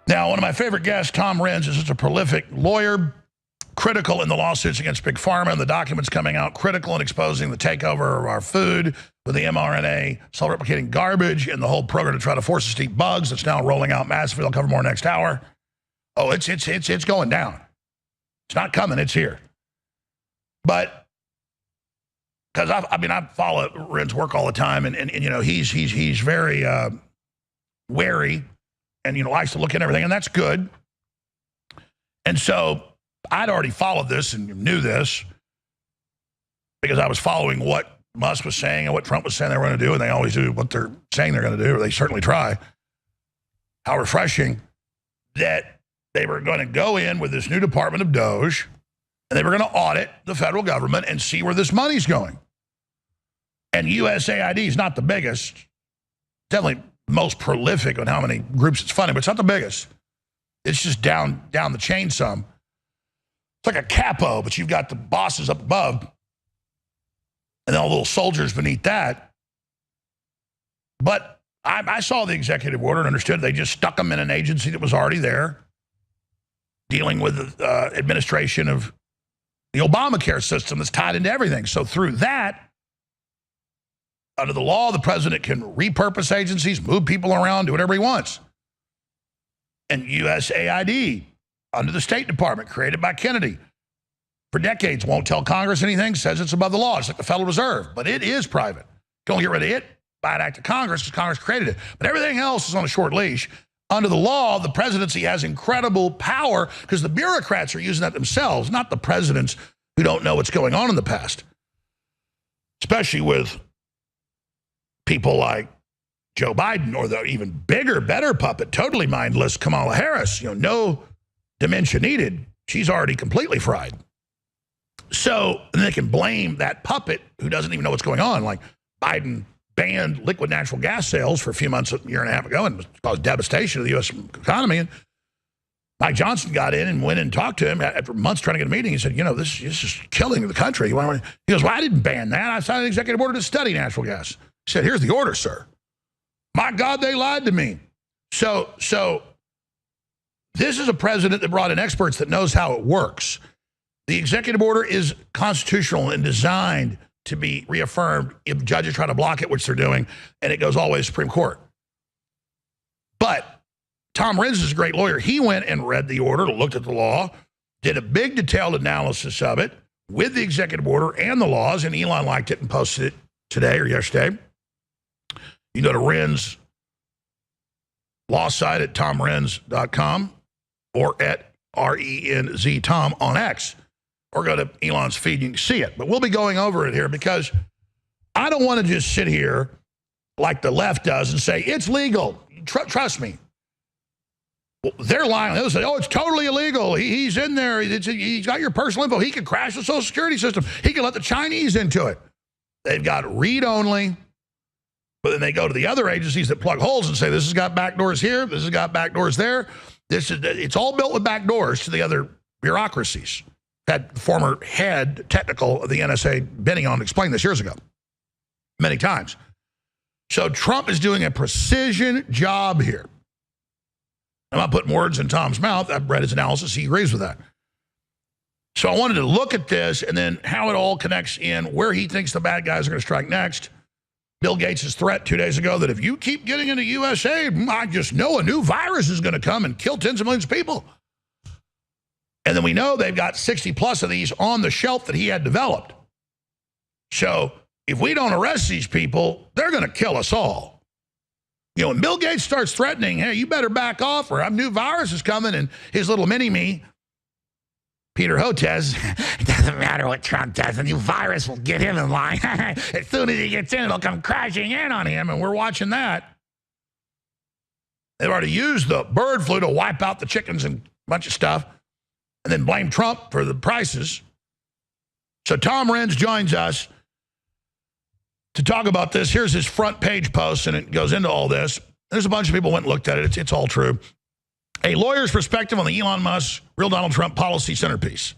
Now, one of my favorite guests, Tom Renz, is such a prolific lawyer, critical in the lawsuits against Big Pharma and the documents coming out, critical in exposing the takeover of our food with the mRNA, self-replicating garbage, and the whole program to try to force us to eat bugs that's now rolling out massively. I'll cover more next hour. Oh, it's going down. It's not coming. It's here. But because I follow Ren's work all the time, and you know, he's very wary, and you know, likes to look at everything, and that's good. And so I'd already followed this and knew this because I was following what Musk was saying and what Trump was saying they were going to do, and they always do what they're saying they're going to do, or they certainly try. How refreshing that they were going to go in with this new Department of Doge, and they were going to audit the federal government and see where this money's going. And USAID is not the biggest, definitely most prolific on how many groups it's funding, but it's not the biggest. It's just down the chain some. It's like a capo, but you've got the bosses up above and all the little soldiers beneath that. But I saw the executive order and understood they just stuck them in an agency that was already there, dealing with the administration of the Obamacare system that's tied into everything. So through that, under the law, the president can repurpose agencies, move people around, do whatever he wants. And USAID, under the State Department, created by Kennedy, for decades won't tell Congress anything, says it's above the law. It's like the Federal Reserve, but it is private. Don't get rid of it by an act of Congress because Congress created it. But everything else is on a short leash. Under the law, the presidency has incredible power because the bureaucrats are using that themselves, not the presidents who don't know what's going on in the past, especially with people like Joe Biden or the even bigger, better puppet, totally mindless Kamala Harris. You know, no dementia needed. She's already completely fried. So they can blame that puppet who doesn't even know what's going on. Like Biden banned liquid natural gas sales for a few months, a year and a half ago, and caused devastation of the U.S. economy. And Mike Johnson got in and went and talked to him after months trying to get a meeting. He said, you know, this is killing the country. He goes, well, I didn't ban that. I signed an executive order to study natural gas. He said, here's the order, sir. My God, they lied to me. So this is a president that brought in experts that knows how it works. The executive order is constitutional and designed to be reaffirmed if judges try to block it, which they're doing, and it goes all the way to the Supreme Court. But Tom Renz is a great lawyer. He went and read the order, looked at the law, did a big detailed analysis of it with the executive order and the laws, and Elon liked it and posted it today or yesterday. You go to Renz law site at tomrenz.com or at RENZ Tom on X, or go to Elon's feed and you can see it. But we'll be going over it here because I don't want to just sit here like the left does and say, it's legal. Trust me. Well, they're lying. They'll say, oh, it's totally illegal. He's in there. He's got your personal info. He could crash the Social Security system. He could let the Chinese into it. They've got read-only. But then they go to the other agencies that plug holes and say, this has got backdoors here. This has got backdoors there. It's all built with backdoors to the other bureaucracies. Had former head technical of the NSA, Benioff, explained this years ago, many times. So Trump is doing a precision job here. I'm not putting words in Tom's mouth. I've read his analysis. He agrees with that. So I wanted to look at this and then how it all connects in, where he thinks the bad guys are going to strike next. Bill Gates' threat 2 days ago that if you keep getting into U.S. aid, I just know a new virus is going to come and kill tens of millions of people. And then we know they've got 60 plus of these on the shelf that he had developed. So if we don't arrest these people, they're going to kill us all. You know, when Bill Gates starts threatening, hey, you better back off or a new virus is coming, and his little mini-me, Peter Hotez, it doesn't matter what Trump does, a new virus will get him in line. As soon as he gets in, it'll come crashing in on him, and we're watching that. They've already used the bird flu to wipe out the chickens and a bunch of stuff, and then blame Trump for the prices. So Tom Renz joins us to talk about this. Here's his front page post, and it goes into all this. There's a bunch of people went and looked at it. It's all true. A lawyer's perspective on the Elon Musk, real Donald Trump policy centerpiece.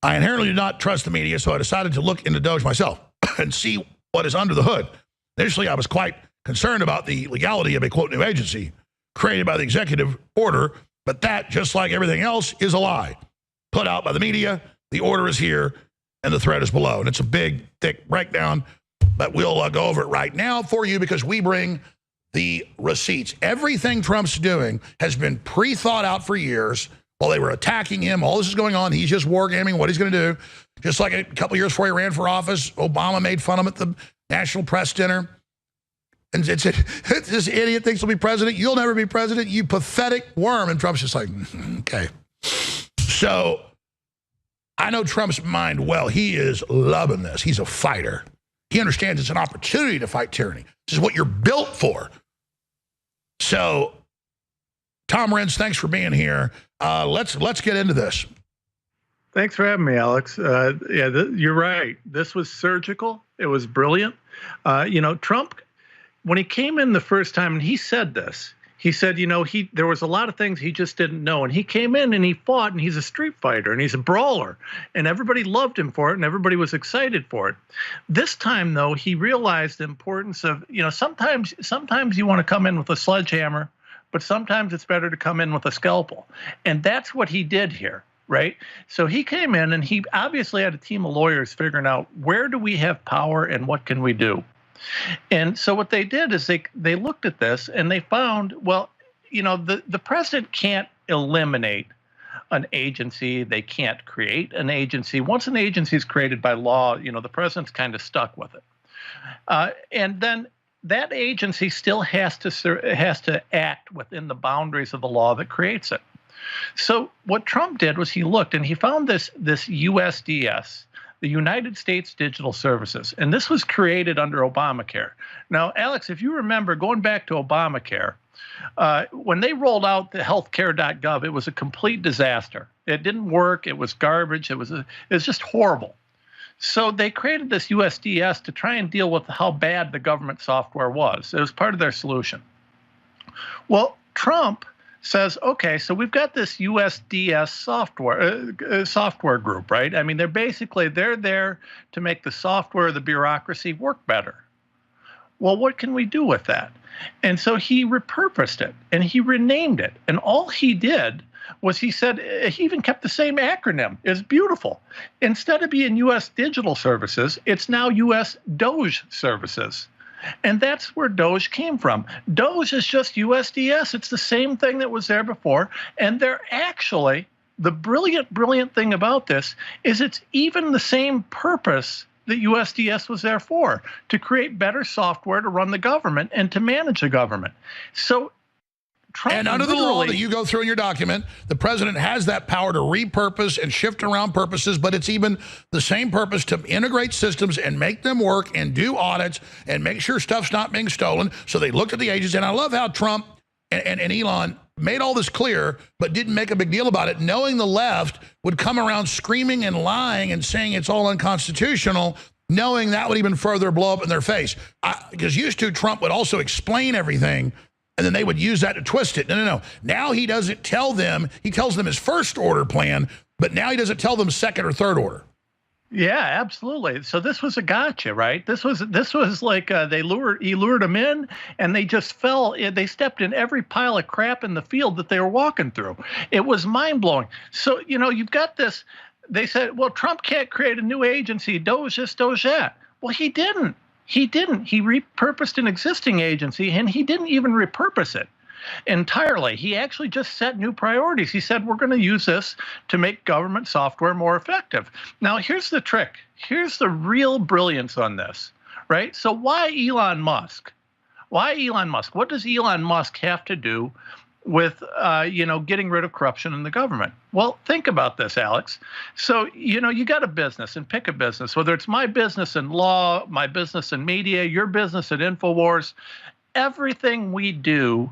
I inherently do not trust the media, so I decided to look into Doge myself and see what is under the hood. Initially, I was quite concerned about the legality of a, quote, new agency created by the executive order, but that, just like everything else, is a lie. Put out by the media, the order is here, and the threat is below. And it's a big, thick breakdown, but we'll go over it right now for you because we bring the receipts. Everything Trump's doing has been pre-thought out for years while they were attacking him. All this is going on. He's just wargaming what he's going to do. Just like a couple years before he ran for office, Obama made fun of him at the National Press Dinner. And said, this idiot thinks he'll be president. You'll never be president, you pathetic worm. And Trump's just like, okay. So I know Trump's mind well. He is loving this. He's a fighter. He understands it's an opportunity to fight tyranny. This is what you're built for. So, Tom Renz, thanks for being here. Let's get into this. Thanks for having me, Alex. You're right. This was surgical. It was brilliant. Trump, when he came in the first time, and he said this, he said, there was a lot of things he just didn't know. And he came in and he fought, and he's a street fighter, and he's a brawler. And everybody loved him for it, and everybody was excited for it. This time, though, he realized the importance of, sometimes you want to come in with a sledgehammer, but sometimes it's better to come in with a scalpel. And that's what he did here, right? So he came in, and he obviously had a team of lawyers figuring out, where do we have power and what can we do? And so what they did is they looked at this and they found, well, the president can't eliminate an agency. They can't create an agency. Once an agency is created by law, the president's kind of stuck with it. And then that agency still has to act within the boundaries of the law that creates it. So what Trump did was he looked and he found this USDS, the United States Digital Services. And this was created under Obamacare. Now, Alex, if you remember, going back to Obamacare, when they rolled out the healthcare.gov, it was a complete disaster. It didn't work. It was garbage. It was just horrible. So they created this USDS to try and deal with how bad the government software was. It was part of their solution. Well, Trump says, okay, so we've got this USDS software group, right? I mean, they're there to make the software, the bureaucracy work better. Well, what can we do with that? And so he repurposed it and he renamed it. And all he did was he said, he even kept the same acronym. It's beautiful. Instead of being U.S. Digital Services, it's now U.S. Doge Services. And that's where Doge came from. Doge is just USDS. It's the same thing that was there before. And they're actually, the brilliant thing about this is it's even the same purpose that USDS was there for, to create better software to run the government and to manage the government. So Trump, and under the law that you go through in your document, the president has that power to repurpose and shift around purposes, but it's even the same purpose to integrate systems and make them work and do audits and make sure stuff's not being stolen. So they looked at the agencies, and I love how Trump and Elon made all this clear, but didn't make a big deal about it, knowing the left would come around screaming and lying and saying it's all unconstitutional, knowing that would even further blow up in their face. Because used to, Trump would also explain everything, and then they would use that to twist it. No. Now he doesn't tell them. He tells them his first order plan, but now he doesn't tell them second or third order. Yeah, absolutely. So this was a gotcha, right? This was like he lured them in, and they just fell. They stepped in every pile of crap in the field that they were walking through. It was mind blowing. So you've got this. They said, well, Trump can't create a new agency. Doge this, Doge that. Well, he didn't. He didn't. He repurposed an existing agency, and he didn't even repurpose it entirely. He actually just set new priorities. He said, we're going to use this to make government software more effective. Now, here's the trick. Here's the real brilliance on this, right? So why Elon Musk? Why Elon Musk? What does Elon Musk have to do with, getting rid of corruption in the government? Well, think about this, Alex. So, you got a business, and pick a business, whether it's my business in law, my business in media, your business at InfoWars. Everything we do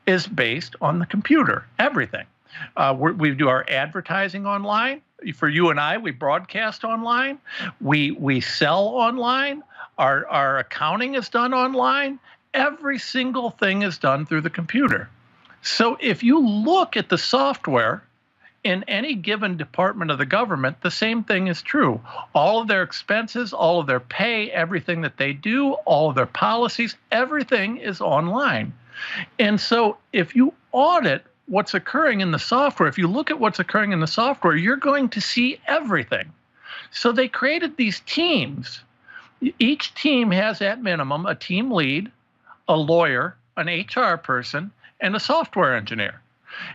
is based on the computer. Everything. We do our advertising online. For you and I, we broadcast online. We sell online. Our accounting is done online. Every single thing is done through the computer. So if you look at the software in any given department of the government, the same thing is true. All of their expenses, all of their pay, everything that they do, all of their policies, everything is online. And so if you audit what's occurring in the software, if you look at what's occurring in the software, you're going to see everything. So they created these teams. Each team has at minimum a team lead, a lawyer, an HR person, and a software engineer.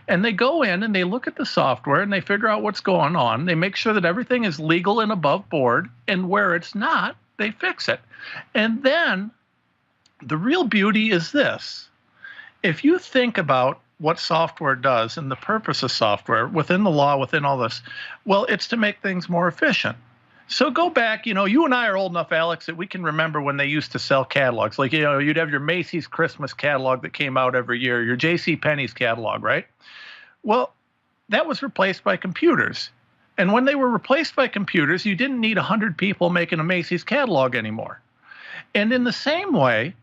And they go in and they look at the software and they figure out what's going on. They make sure that everything is legal and above board, and where it's not, they fix it. And then the real beauty is this. If you think about what software does and the purpose of software within the law, within all this, well, it's to make things more efficient. So go back, you and I are old enough, Alex, that we can remember when they used to sell catalogs. Like, you'd have your Macy's Christmas catalog that came out every year, your JCPenney's catalog, right? Well, that was replaced by computers. And when they were replaced by computers, you didn't need 100 people making a Macy's catalog anymore. And in the same way,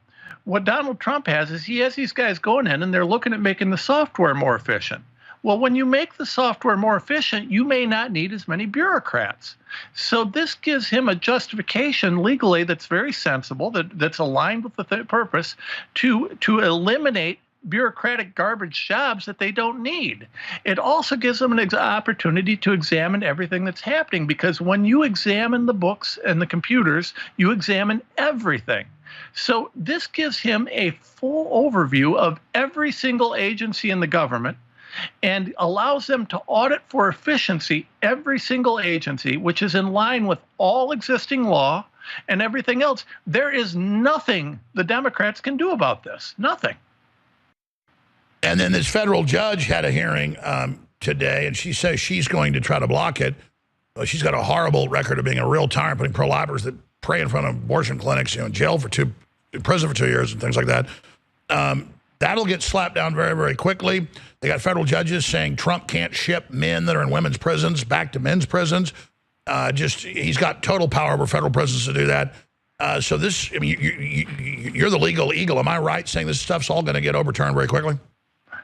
what Donald Trump has is he has these guys going in and they're looking at making the software more efficient. Well, when you make the software more efficient, you may not need as many bureaucrats. So this gives him a justification legally that's very sensible, that's aligned with the purpose to eliminate bureaucratic garbage jobs that they don't need. It also gives them an opportunity to examine everything that's happening, because when you examine the books and the computers, you examine everything. So this gives him a full overview of every single agency in the government and allows them to audit for efficiency every single agency, which is in line with all existing law and everything else. There is nothing the Democrats can do about this. Nothing. And then this federal judge had a hearing today, and she says she's going to try to block it. She's got a horrible record of being a real tyrant, putting pro-lifers that pray in front of abortion clinics, in jail in prison for 2 years and things like that. That'll get slapped down very, very quickly. They got federal judges saying Trump can't ship men that are in women's prisons back to men's prisons. He's got total power over federal prisons to do that. So this, you're the legal eagle. Am I right saying this stuff's all going to get overturned very quickly?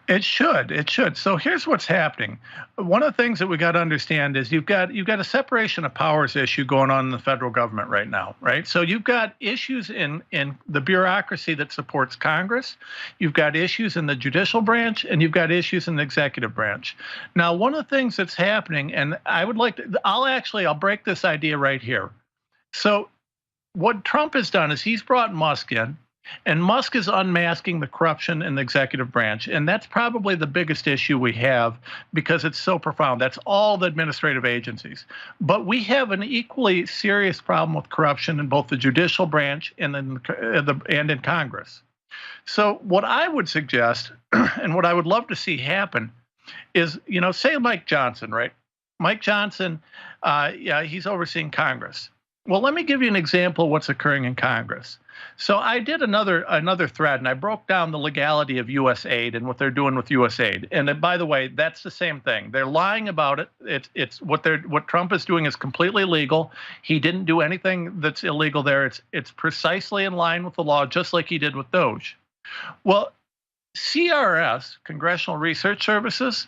It should. It should. So here's what's happening. One of the things that we got to understand is you've got a separation of powers issue going on in the federal government right now, right? So you've got issues in the bureaucracy that supports Congress. You've got issues in the judicial branch, and you've got issues in the executive branch. Now, one of the things that's happening, and I would like to, I'll break this idea right here. So what Trump has done is he's brought Musk in. And Musk is unmasking the corruption in the executive branch. And that's probably the biggest issue we have, because it's so profound. That's all the administrative agencies. But we have an equally serious problem with corruption in both the judicial branch and in Congress. So what I would suggest, and what I would love to see happen, is, say Mike Johnson, right? Mike Johnson, he's overseeing Congress. Well, let me give you an example of what's occurring in Congress. So I did another thread, and I broke down the legality of U.S. aid and what they're doing with U.S. aid. And by the way, that's the same thing. They're lying about it. It's what Trump is doing is completely legal. He didn't do anything that's illegal there. It's precisely in line with the law, just like he did with Doge. Well, CRS, Congressional Research Services,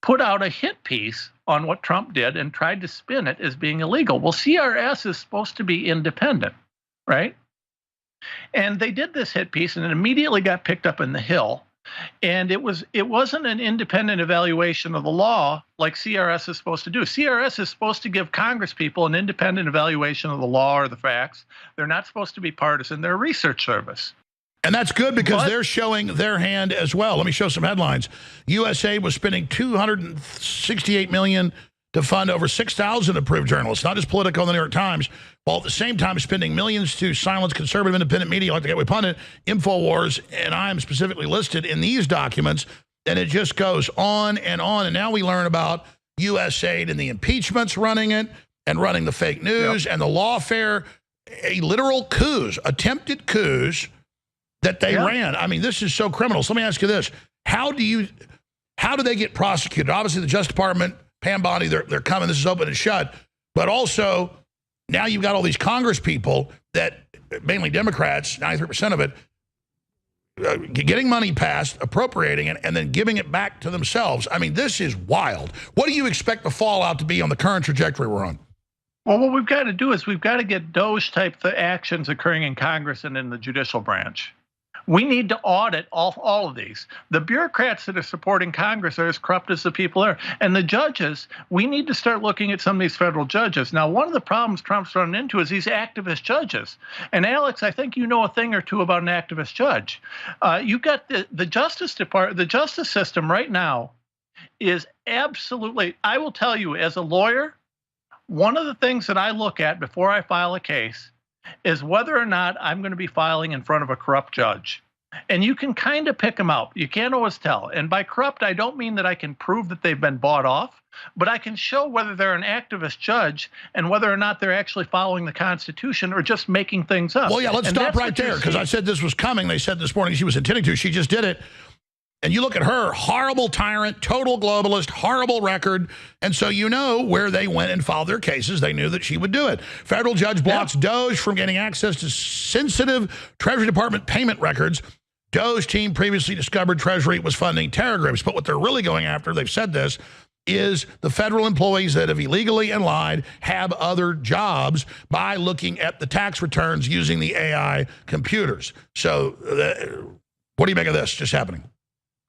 put out a hit piece on what Trump did and tried to spin it as being illegal. Well, CRS is supposed to be independent, right? And they did this hit piece, and it immediately got picked up in the Hill. And it wasn't an independent evaluation of the law like CRS is supposed to do. CRS is supposed to give Congress people an independent evaluation of the law or the facts. They're not supposed to be partisan. They're a research service. And that's good because they're showing their hand as well. Let me show some headlines. USAID was spending $268 million to fund over 6,000 approved journalists, not just Politico and the New York Times, while at the same time spending millions to silence conservative independent media like the Gateway Pundit, InfoWars, and I am specifically listed in these documents. And it just goes on. And now we learn about USAID and the impeachments running it and running the fake news and the lawfare, a literal coups, attempted coups that they ran. I mean, this is so criminal. So let me ask you this. How do they get prosecuted? Obviously, the Justice Department, Pam Bondi, they're coming. This is open and shut. But also, now you've got all these Congress people that, mainly Democrats, 93% of it, getting money passed, appropriating it, and then giving it back to themselves. I mean, this is wild. What do you expect the fallout to be on the current trajectory we're on? Well, what we've got to do is we've got to get Doge-type actions occurring in Congress and in the judicial branch. We need to audit all of these. The bureaucrats that are supporting Congress are as corrupt as the people are. And the judges, we need to start looking at some of these federal judges. Now, one of the problems Trump's running into is these activist judges. And Alex, I think you know a thing or two about an activist judge. You've got the Justice Department, the justice system right now is absolutely, I will tell you as a lawyer, one of the things that I look at before I file a case is whether or not I'm going to be filing in front of a corrupt judge. And you can kind of pick them out. You can't always tell. And by corrupt, I don't mean that I can prove that they've been bought off, but I can show whether they're an activist judge and whether or not they're actually following the Constitution or just making things up. Well, yeah, let's stop right there because I said this was coming. They said this morning she was intending to. She just did it. And you look at her, horrible tyrant, total globalist, horrible record. And so you know where they went and filed their cases. They knew that she would do it. Federal judge blocks Doge from getting access to sensitive Treasury Department payment records. Doge team previously discovered Treasury was funding terror groups. But what they're really going after, they've said this, is the federal employees that have illegally and lied have other jobs by looking at the tax returns using the AI computers. So what do you make of this just happening?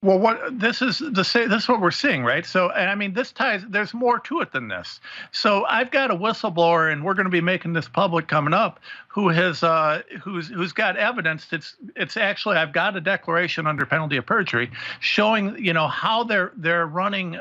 Well, this is what we're seeing, right? So, and I mean, there's more to it than this. So I've got a whistleblower, and we're going to be making this public coming up, who has, who's got evidence. It's actually, I've got a declaration under penalty of perjury showing, how they're running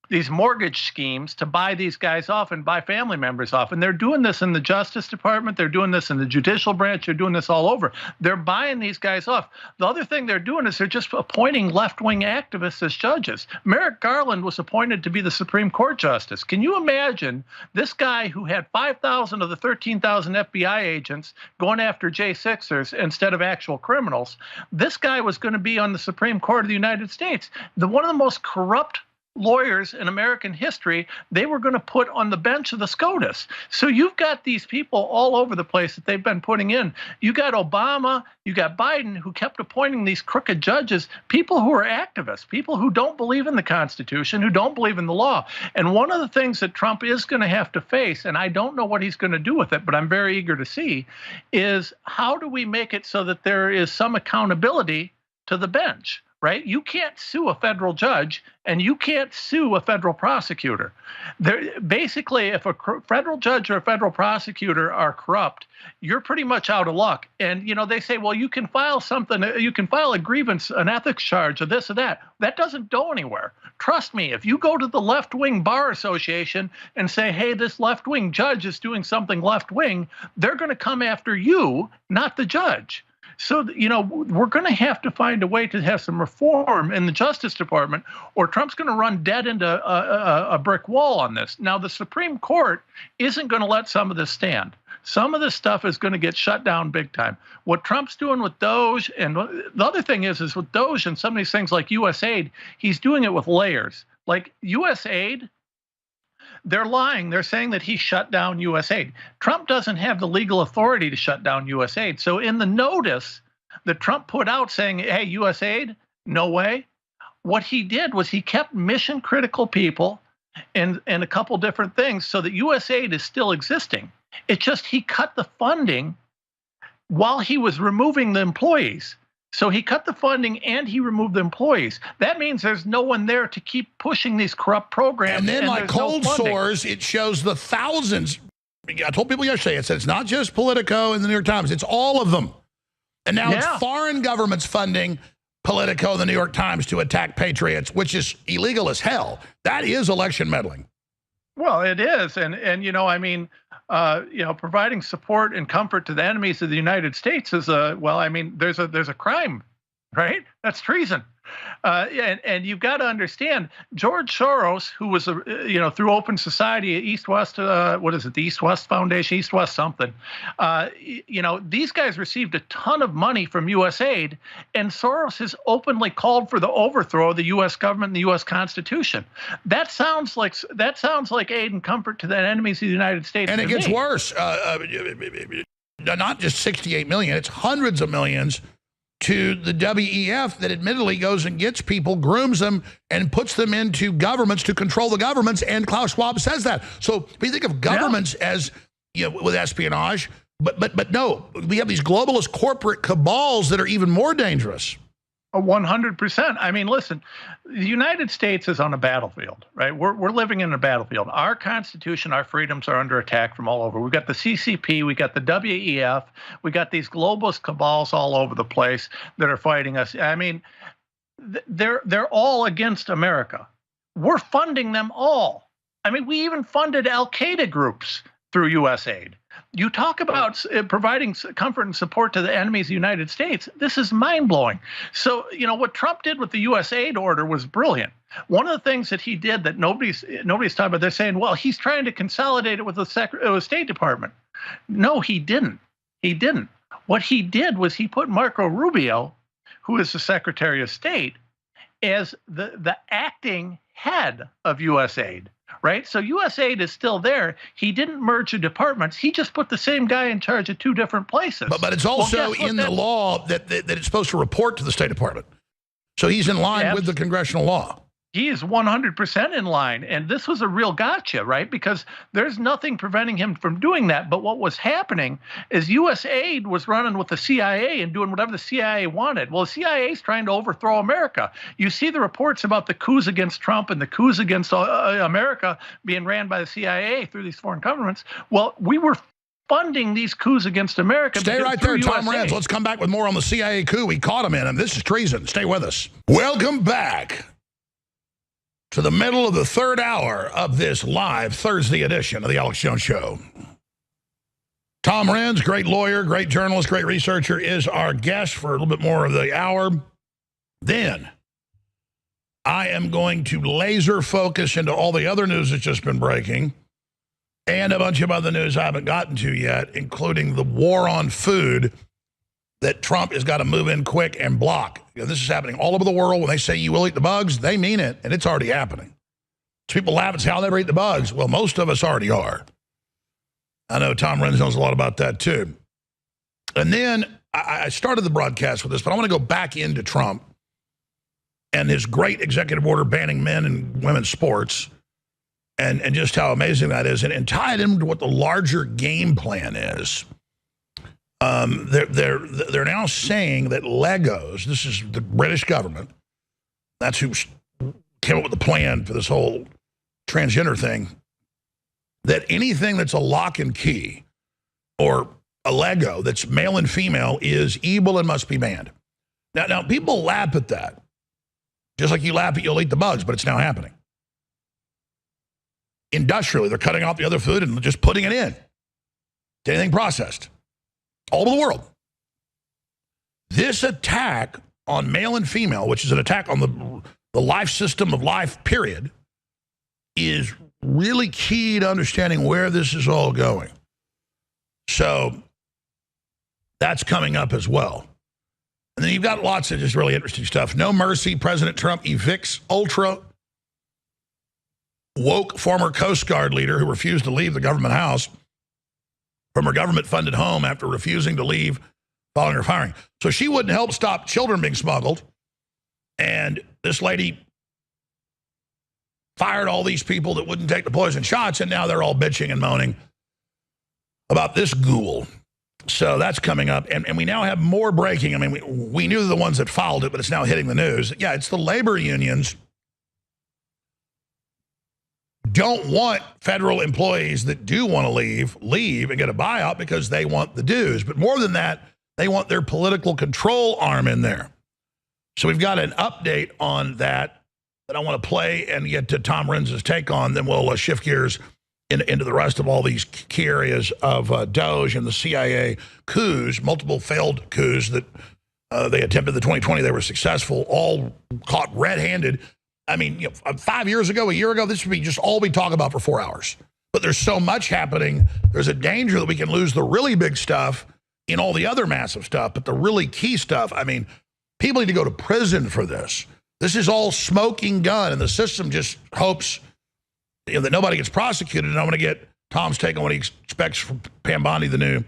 these mortgage schemes to buy these guys off and buy family members off. And they're doing this in the Justice Department. They're doing this in the judicial branch. They're doing this all over. They're buying these guys off. The other thing they're doing is they're just appointing left-wing activists as judges. Merrick Garland was appointed to be the Supreme Court justice. Can you imagine this guy who had 5,000 of the 13,000 FBI agents going after J6ers instead of actual criminals? This guy was going to be on the Supreme Court of the United States. One of the most corrupt lawyers in American history, they were going to put on the bench of the SCOTUS. So you've got these people all over the place that they've been putting in. You got Obama, you got Biden, who kept appointing these crooked judges, people who are activists, people who don't believe in the Constitution, who don't believe in the law. And one of the things that Trump is going to have to face, and I don't know what he's going to do with it, but I'm very eager to see, is how do we make it so that there is some accountability to the bench? Right? You can't sue a federal judge and you can't sue a federal prosecutor. Basically, if a federal judge or a federal prosecutor are corrupt, you're pretty much out of luck. And, they say, well, you can file something, you can file a grievance, an ethics charge or this or that. That doesn't go anywhere. Trust me, if you go to the left-wing bar association and say, hey, this left-wing judge is doing something left-wing, they're going to come after you, not the judge. So, we're going to have to find a way to have some reform in the Justice Department, or Trump's going to run dead into a brick wall on this. Now, the Supreme Court isn't going to let some of this stand. Some of this stuff is going to get shut down big time. What Trump's doing with Doge, and the other thing is with Doge and some of these things like USAID, he's doing it with layers. Like USAID, they're lying. They're saying that he shut down USAID. Trump doesn't have the legal authority to shut down USAID. So in the notice that Trump put out saying, hey, USAID, no way, what he did was he kept mission critical people and a couple different things so that USAID is still existing. It's just he cut the funding while he was removing the employees. So he cut the funding and he removed the employees. That means there's no one there to keep pushing these corrupt programs. And then, like there's cold no funding. sores, it shows the thousands. I told people yesterday, it said it's not just Politico and the New York Times, it's all of them. And now it's foreign governments funding Politico and the New York Times to attack patriots, which is illegal as hell. That is election meddling. Well, it is. And you know, I mean, providing support and comfort to the enemies of the United States is there's a crime, right? That's treason. And you've got to understand, George Soros, who was, through Open Society, East-West, the East-West Foundation, East-West something, these guys received a ton of money from USAID, and Soros has openly called for the overthrow of the U.S. government and the U.S. Constitution. That sounds like aid and comfort to the enemies of the United States. And it gets worse. Not just 68 million, it's hundreds of millions to the WEF that admittedly goes and gets people, grooms them, and puts them into governments to control the governments, and Klaus Schwab says that. So we think of governments as, with espionage, but no, we have these globalist corporate cabals that are even more dangerous. 100%. I mean, listen, the United States is on a battlefield, right? We're living in a battlefield. Our Constitution, our freedoms are under attack from all over. We've got the CCP, we got the WEF, we got these globalist cabals all over the place that are fighting us. I mean, they're all against America. We're funding them all. I mean, we even funded Al-Qaeda groups through USAID. You talk about providing comfort and support to the enemies of the United States. This is mind-blowing. So, what Trump did with the USAID order was brilliant. One of the things that he did that nobody's talking about, they're saying, well, he's trying to consolidate it with the State Department. No, he didn't. He didn't. What he did was he put Marco Rubio, who is the Secretary of State, as the acting head of USAID. Right? So USAID is still there. He didn't merge the departments. He just put the same guy in charge of two different places. But it's also in the law that it's supposed to report to the State Department. So he's in line with the congressional law. He is 100% in line. And this was a real gotcha, right? Because there's nothing preventing him from doing that. But what was happening is USAID was running with the CIA and doing whatever the CIA wanted. Well, the CIA is trying to overthrow America. You see the reports about the coups against Trump and the coups against America being ran by the CIA through these foreign governments. Well, we were funding these coups against America. Stay right there, Tom Renz. Let's come back with more on the CIA coup. We caught him in, and this is treason. Stay with us. Welcome back to the middle of the third hour of this live Thursday edition of the Alex Jones Show. Tom Renz, great lawyer, great journalist, great researcher, is our guest for a little bit more of the hour. Then I am going to laser focus into all the other news that's just been breaking and a bunch of other news I haven't gotten to yet, including the war on food that Trump has got to move in quick and block. This is happening all over the world. When they say you will eat the bugs, they mean it, and it's already happening. So people laugh and say, I'll never eat the bugs. Well, most of us already are. I know Tom Renz knows a lot about that, too. And then I started the broadcast with this, but I want to go back into Trump and his great executive order banning men and women's sports and just how amazing that is, and tie it into what the larger game plan is. They're now saying that Legos, this is the British government, that's who came up with the plan for this whole transgender thing, that anything that's a lock and key or a Lego that's male and female is evil and must be banned. Now people laugh at that, just like you laugh at you'll eat the bugs, but it's now happening. Industrially, they're cutting off the other food and just putting it in to anything processed. All over the world. This attack on male and female, which is an attack on the life system of life, period, is really key to understanding where this is all going. So that's coming up as well. And then you've got lots of just really interesting stuff. No mercy, President Trump evicts ultra woke former Coast Guard leader who refused to leave the government house from her government-funded home after refusing to leave following her firing. So she wouldn't help stop children being smuggled. And this lady fired all these people that wouldn't take the poison shots, and now they're all bitching and moaning about this ghoul. So that's coming up. And we now have more breaking. I mean, we knew the ones that followed it, but it's now hitting the news. Yeah, it's the labor unions don't want federal employees that do want to leave and get a buyout because they want the dues. But more than that, they want their political control arm in there. So we've got an update on that I want to play and get to Tom Renz's take on. Then we'll shift gears into the rest of all these key areas of Doge and the CIA coups, multiple failed coups that they attempted in 2020. They were successful, all caught red-handed. I mean, 5 years ago, a year ago, this would be just all we talk about for 4 hours. But there's so much happening. There's a danger that we can lose the really big stuff in all the other massive stuff. But the really key stuff, I mean, people need to go to prison for this. This is all smoking gun, and the system just hopes that nobody gets prosecuted. And I'm going to get Tom's take on what he expects from Pam Bondi, the new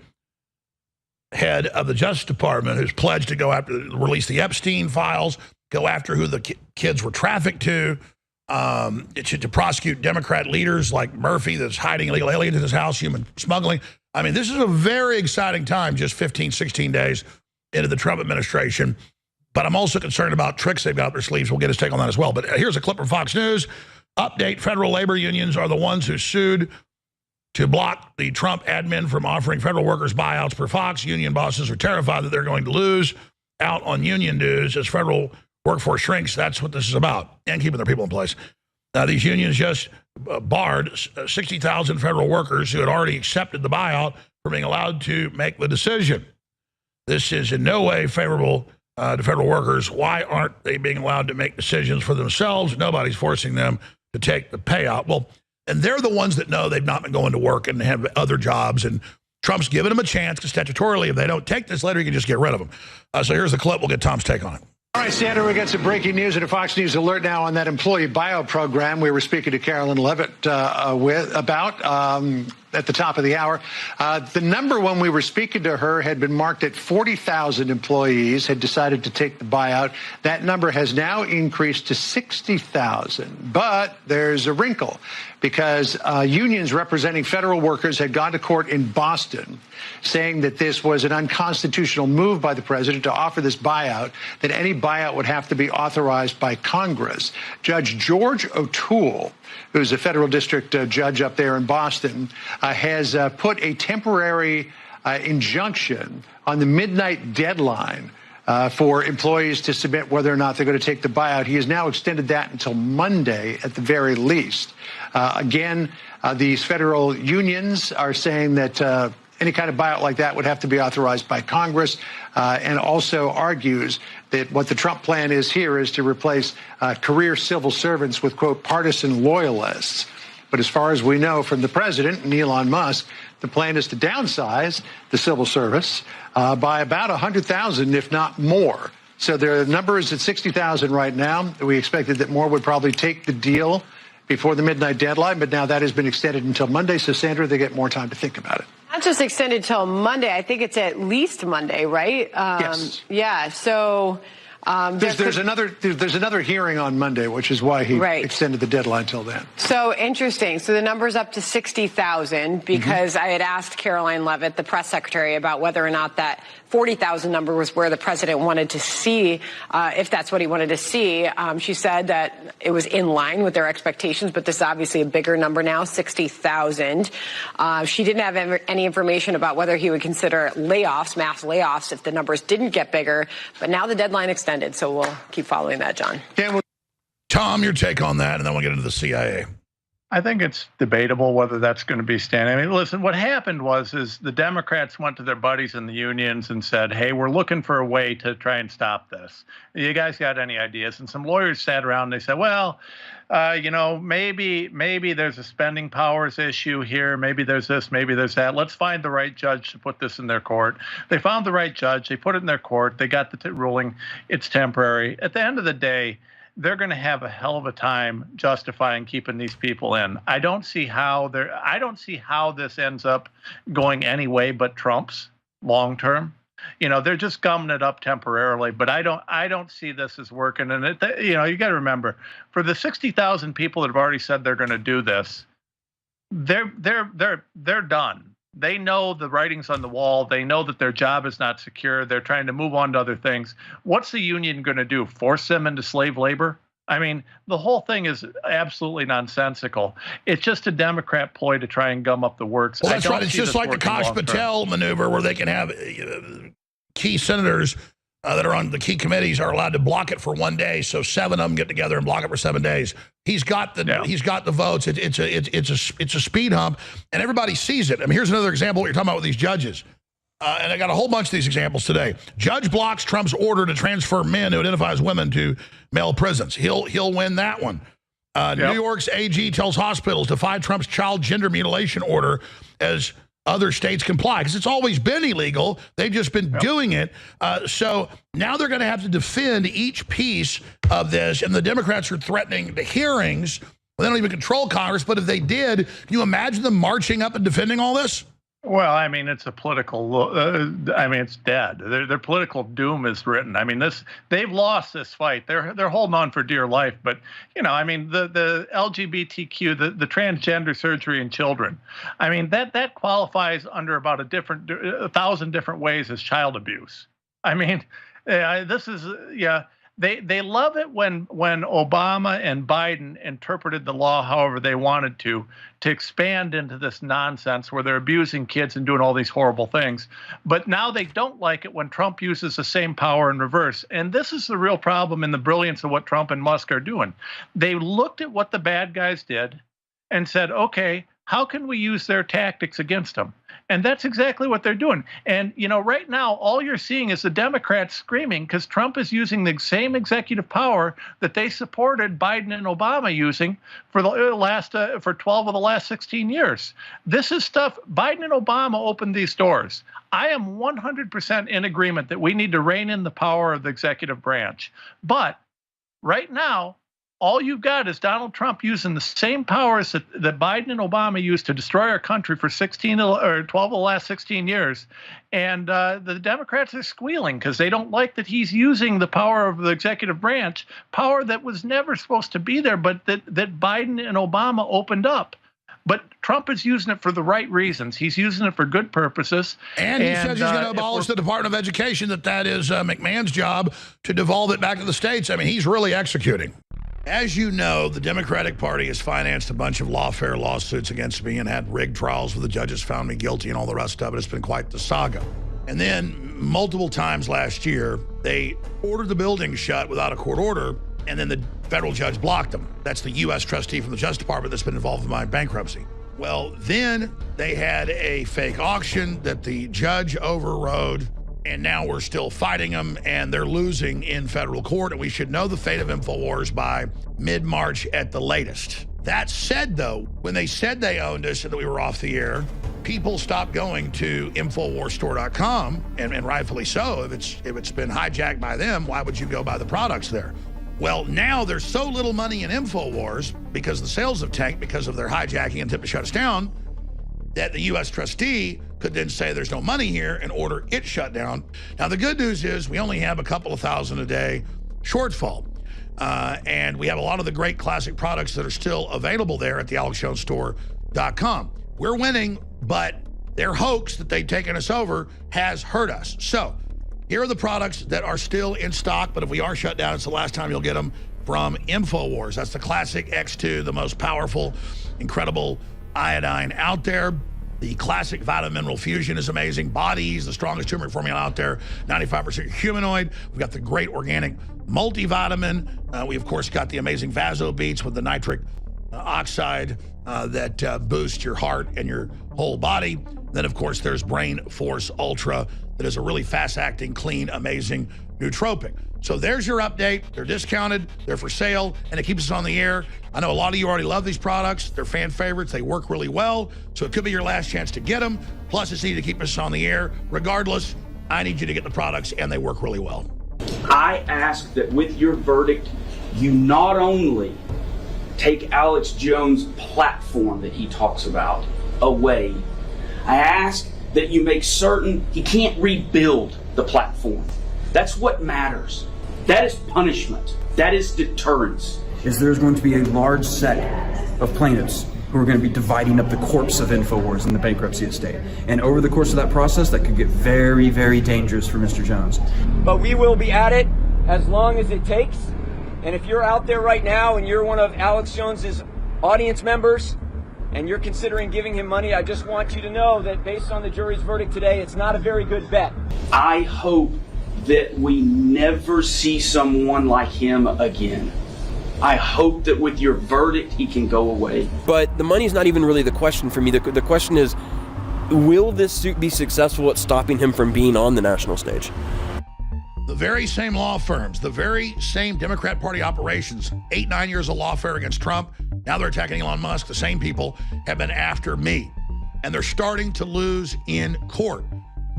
head of the Justice Department, who's pledged to go after, release the Epstein files, go after who the kids were trafficked to prosecute Democrat leaders like Murphy that's hiding illegal aliens in his house, human smuggling. I mean, this is a very exciting time, just 15, 16 days into the Trump administration. But I'm also concerned about tricks they've got up their sleeves. We'll get his take on that as well. But here's a clip from Fox News. Update, federal labor unions are the ones who sued to block the Trump admin from offering federal workers buyouts per Fox. Union bosses are terrified that they're going to lose out on union dues as federal workforce shrinks. That's what this is about, and keeping their people in place. These unions just barred 60,000 federal workers who had already accepted the buyout from being allowed to make the decision. This is in no way favorable to federal workers. Why aren't they being allowed to make decisions for themselves? Nobody's forcing them to take the payout. Well, and they're the ones that know they've not been going to work and have other jobs, and Trump's giving them a chance because statutorily, if they don't take this letter, you can just get rid of them. So here's the clip. We'll get Tom's take on it. All right, Sandra, we got some breaking news and a Fox News alert now on that employee buyout program we were speaking to Carolyn Levitt about at the top of the hour. The number when we were speaking to her had been marked at 40,000 employees had decided to take the buyout. That number has now increased to 60,000. But there's a wrinkle because unions representing federal workers had gone to court in Boston saying that this was an unconstitutional move by the president to offer this buyout, that any buyout would have to be authorized by Congress. Judge George O'Toole, who's a federal district judge up there in Boston, has put a temporary injunction on the midnight deadline for employees to submit whether or not they're going to take the buyout. He has now extended that until Monday at the very least. Again, these federal unions are saying that any kind of buyout like that would have to be authorized by Congress, and also argues that what the Trump plan is here is to replace career civil servants with, quote, partisan loyalists. But as far as we know from the president and Elon Musk, the plan is to downsize the civil service by about 100,000, if not more. So their number is at 60,000 right now. We expected that more would probably take the deal before the midnight deadline, but now that has been extended until Monday. So, Sandra, they get more time to think about it. Not just extended till Monday. I think it's at least Monday, right? Yes. Yeah. So there's another hearing on Monday, which is why he extended the deadline till then. So interesting. So the number's up to 60,000 because I had asked Caroline Levitt, the press secretary, about whether or not that 40,000 number was where the president wanted to see, if that's what he wanted to see. She said that it was in line with their expectations, but this is obviously a bigger number now, 60,000. She didn't have any information about whether he would consider layoffs, mass layoffs, if the numbers didn't get bigger. But now the deadline extended, so we'll keep following that, John. Tom, your take on that, and then we'll get into the CIA. I think it's debatable whether that's going to be standing. I mean, listen, what happened is the Democrats went to their buddies in the unions and said, hey, we're looking for a way to try and stop this. You guys got any ideas? And some lawyers sat around and they said, well, maybe there's a spending powers issue here. Maybe there's this, maybe there's that. Let's find the right judge to put this in their court. They found the right judge. They put it in their court. They got the ruling. It's temporary. At the end of the day, they're going to have a hell of a time justifying keeping these people in. I don't see how this ends up going any way but Trump's long term. They're just gumming it up temporarily, but I don't see this as working. And you got to remember, for the 60,000 people that have already said they're going to do this, they're done. They know the writing's on the wall. They know that their job is not secure. They're trying to move on to other things. What's the union going to do? Force them into slave labor? I mean, the whole thing is absolutely nonsensical. It's just a Democrat ploy to try and gum up the works. Well, that's right. It's just like the Kosh Patel maneuver where they can have key senators that are on the key committees are allowed to block it for 1 day. So 7 of them get together and block it for 7 days. He's got the votes. It's a speed hump, and everybody sees it. I mean, here's another example of what you're talking about with these judges. And I got a whole bunch of these examples today. Judge blocks Trump's order to transfer men who identify as women to male prisons. He'll win that one. New York's AG tells hospitals to fight Trump's child gender mutilation order as other states comply, because it's always been illegal. They've just been doing it. So now they're going to have to defend each piece of this, and the Democrats are threatening the hearings. Well, they don't even control Congress, but if they did, can you imagine them marching up and defending all this? Well, I mean, it's a political. I mean, it's dead. Their political doom is written. I mean, they've lost this fight. They're holding on for dear life. But I mean, the LGBTQ, the transgender surgery in children. I mean, that qualifies under about 1,000 different ways as child abuse. I mean, this is They love it when Obama and Biden interpreted the law however they wanted to expand into this nonsense where they're abusing kids and doing all these horrible things. But now they don't like it when Trump uses the same power in reverse. And this is the real problem in the brilliance of what Trump and Musk are doing. They looked at what the bad guys did and said, okay, how can we use their tactics against them? And that's exactly what they're doing. And, right now, all you're seeing is the Democrats screaming because Trump is using the same executive power that they supported Biden and Obama using for for 12 of the last 16 years. This is stuff Biden and Obama opened these doors. I am 100% in agreement that we need to rein in the power of the executive branch. But right now, all you've got is Donald Trump using the same powers that Biden and Obama used to destroy our country for 12 of the last 16 years. And the Democrats are squealing because they don't like that he's using the power of the executive branch, power that was never supposed to be there, but that Biden and Obama opened up. But Trump is using it for the right reasons. He's using it for good purposes. And he says he's going to abolish the Department of Education, that is McMahon's job to devolve it back to the states. I mean, he's really executing. As you know, the Democratic Party has financed a bunch of lawfare lawsuits against me and had rigged trials where the judges found me guilty and all the rest of it. It's been quite the saga. And then multiple times last year, they ordered the building shut without a court order, and then the federal judge blocked them. That's the U.S. trustee from the Justice Department that's been involved in my bankruptcy. Well, then they had a fake auction that the judge overrode, and now we're still fighting them, and they're losing in federal court, and we should know the fate of InfoWars by mid-March at the latest. That said, though, when they said they owned us and that we were off the air, people stopped going to InfoWarsStore.com, and rightfully so. If it's been hijacked by them, why would you go buy the products there? Well, now there's so little money in InfoWars because the sales have tanked because of their hijacking and attempt to shut us down, that the U.S. trustee could then say there's no money here and order it shut down. Now, the good news is we only have a couple of thousand a day shortfall. And we have a lot of the great classic products that are still available there at the AlexJonesStore.com. We're winning, but their hoax that they've taken us over has hurt us. So here are the products that are still in stock, but if we are shut down, it's the last time you'll get them from InfoWars. That's the classic X2, the most powerful, incredible iodine out there. The classic vitamin mineral fusion is amazing. Bodies, the strongest turmeric formula out there, 95% humanoid. We've got the great organic multivitamin. We, of course, got the amazing Vaso Beats with the nitric oxide that boosts your heart and your whole body. Then, of course, there's Brain Force Ultra that is a really fast-acting, clean, amazing nootropic. So there's your update. They're discounted, they're for sale, and it keeps us on the air. I know a lot of you already love these products. They're fan favorites. They work really well. So it could be your last chance to get them. Plus, it's needed to keep us on the air. Regardless, I need you to get the products, and they work really well. I ask that with your verdict, you not only take Alex Jones' platform that he talks about away, I ask that you make certain he can't rebuild the platform. That's what matters. That is punishment. That is deterrence. Is there's going to be a large set of plaintiffs who who are going to be dividing up the corpse of InfoWars in the bankruptcy estate. And over the course of that process, that could get very, very dangerous for Mr. Jones. But we will be at it as long as it takes. And if you're out there right now and you're one of Alex Jones's audience members and you're considering giving him money, I just want you to know that based on the jury's verdict today, it's not a very good bet. I hope that we never see someone like him again. I hope that with your verdict, he can go away. But the money's not even really the question for me. The question is, will this suit be successful at stopping him from being on the national stage? The very same law firms, the very same Democrat Party operations, 8-9 years of lawfare against Trump, now they're attacking Elon Musk, the same people have been after me. And they're starting to lose in court.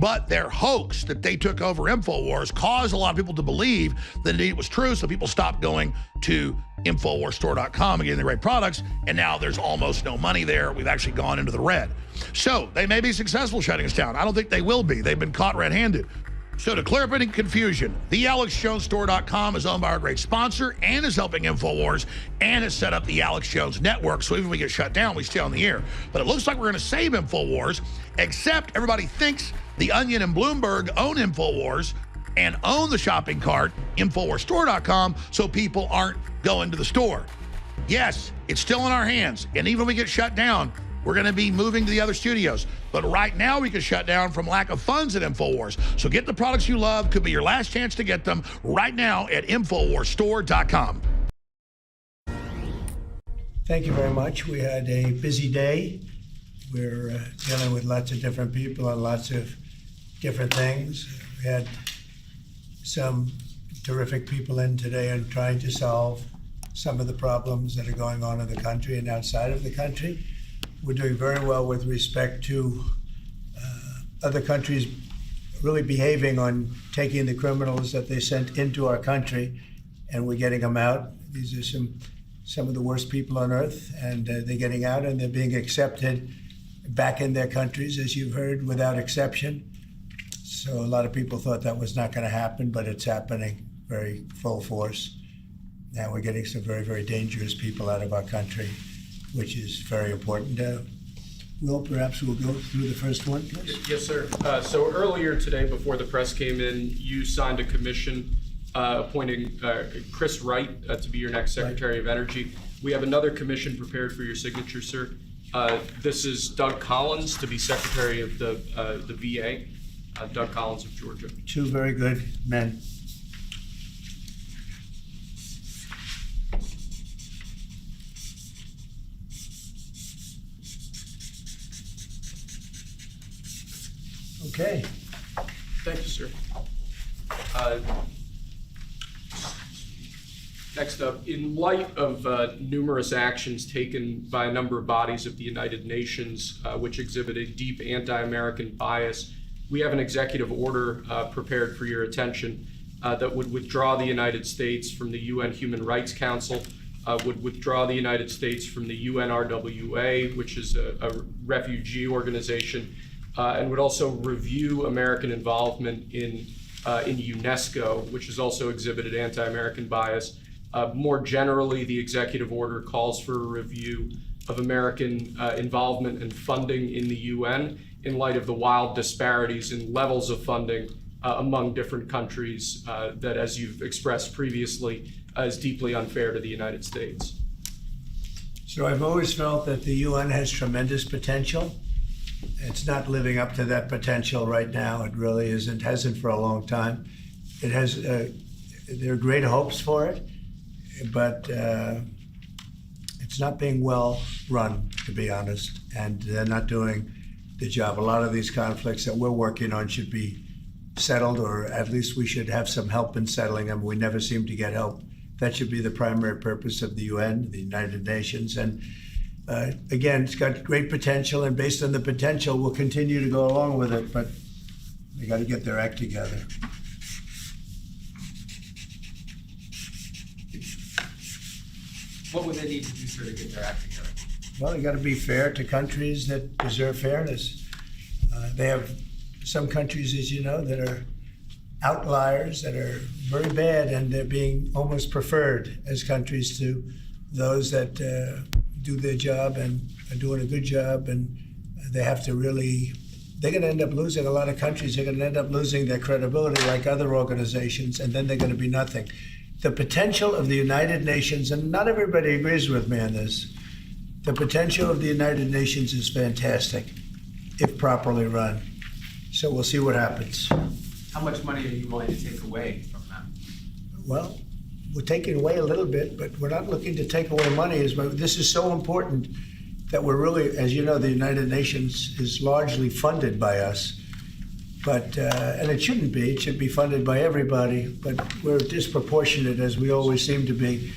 But their hoax that they took over InfoWars caused a lot of people to believe that indeed it was true, so people stopped going to InfoWarsStore.com and getting the right products, and now there's almost no money there. We've actually gone into the red. So they may be successful shutting us down. I don't think they will be. They've been caught red-handed. So to clear up any confusion, thealexjonesstore.com is owned by our great sponsor and is helping InfoWars and has set up the Alex Jones Network. So even if we get shut down, we stay on the air. But it looks like we're going to save InfoWars, except everybody thinks The Onion and Bloomberg own InfoWars and own the shopping cart, InfoWarsStore.com, so people aren't going to the store. Yes, it's still in our hands. And even if we get shut down, we're going to be moving to the other studios. But right now we can shut down from lack of funds at InfoWars. So get the products you love. Could be your last chance to get them right now at InfoWarsStore.com. Thank you very much. We had a busy day. We're dealing with lots of different people on lots of different things. We had some terrific people in today and trying to solve some of the problems that are going on in the country and outside of the country. We're doing very well with respect to other countries really behaving on taking the criminals that they sent into our country, and we're getting them out. These are some of the worst people on earth, and they're getting out and they're being accepted back in their countries, as you've heard, without exception. So a lot of people thought that was not going to happen, but it's happening very full force. And we're getting some very, very dangerous people out of our country, which is very important. Will, perhaps we'll go through the first one, please. Yes, sir. So earlier today, before the press came in, you signed a commission appointing Chris Wright to be your next Secretary of Energy. We have another commission prepared for your signature, sir. This is Doug Collins to be Secretary of the VA, Doug Collins of Georgia. Two very good men. Okay. Thank you, sir. Next up, in light of numerous actions taken by a number of bodies of the United Nations, which exhibit a deep anti-American bias, we have an executive order prepared for your attention that would withdraw the United States from the UN Human Rights Council, would withdraw the United States from the UNRWA, which is a refugee organization, and would also review American involvement in UNESCO, which has also exhibited anti-American bias. More generally, the executive order calls for a review of American involvement and funding in the UN in light of the wild disparities in levels of funding among different countries that, as you've expressed previously, is deeply unfair to the United States. So I've always felt that the UN has tremendous potential. It's not living up to that potential right now. It really isn't, hasn't for a long time. It has, there are great hopes for it, but it's not being well run, to be honest, and they're not doing the job. A lot of these conflicts that we're working on should be settled, or at least we should have some help in settling them. We never seem to get help. That should be the primary purpose of the UN, the United Nations. And again, it's got great potential, and based on the potential, we'll continue to go along with it, but they got to get their act together. What would they need to do, sir, to get their act together? Well, they got to be fair to countries that deserve fairness. They have some countries, as you know, that are outliers, that are very bad, and they're being almost preferred as countries to those that do their job and are doing a good job, and they have to really, they're going to end up losing, a lot of countries are going to end up losing their credibility like other organizations, and then they're going to be nothing. The potential of the United Nations, and not everybody agrees with me on this, the potential of the United Nations is fantastic if properly run. So we'll see what happens. How much money are you willing to take away from that? Well, we're taking away a little bit, but we're not looking to take away money. This is so important that we're really, as you know, the United Nations is largely funded by us. But, and it shouldn't be, it should be funded by everybody, but we're disproportionate as we always seem to be.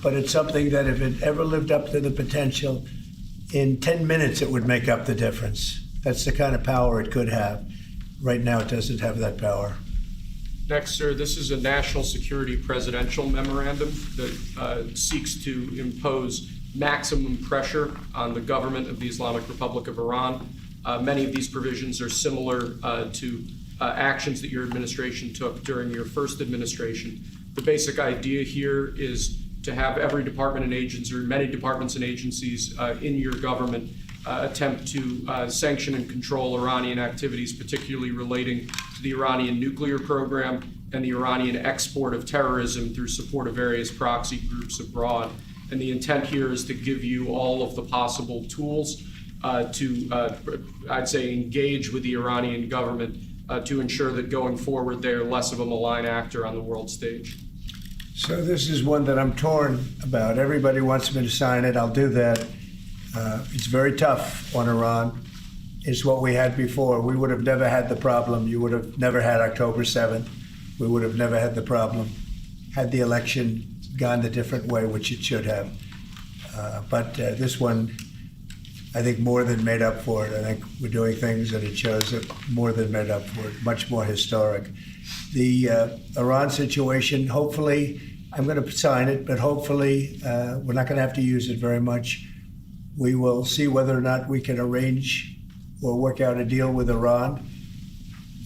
But it's something that if it ever lived up to the potential, in 10 minutes it would make up the difference. That's the kind of power it could have. Right now it doesn't have that power. Next, sir, this is a national security presidential memorandum that seeks to impose maximum pressure on the government of the Islamic Republic of Iran. Many of these provisions are similar to actions that your administration took during your first administration. The basic idea here is to have every department and agency, or many departments and agencies in your government attempt to sanction and control Iranian activities, particularly relating to the Iranian nuclear program and the Iranian export of terrorism through support of various proxy groups abroad. And the intent here is to give you all of the possible tools to, I'd say, engage with the Iranian government to ensure that going forward they're less of a malign actor on the world stage. So this is one that I'm torn about. Everybody wants me to sign it. I'll do that. It's very tough on Iran. It's what we had before. We would have never had the problem. You would have never had October 7th. We would have never had the problem had the election gone a different way, which it should have. But this one, I think, more than made up for it. I think we're doing things that it shows that more than made up for it, much more historic. The Iran situation, hopefully, I'm going to sign it, but hopefully we're not going to have to use it very much. We will see whether or not we can arrange or work out a deal with Iran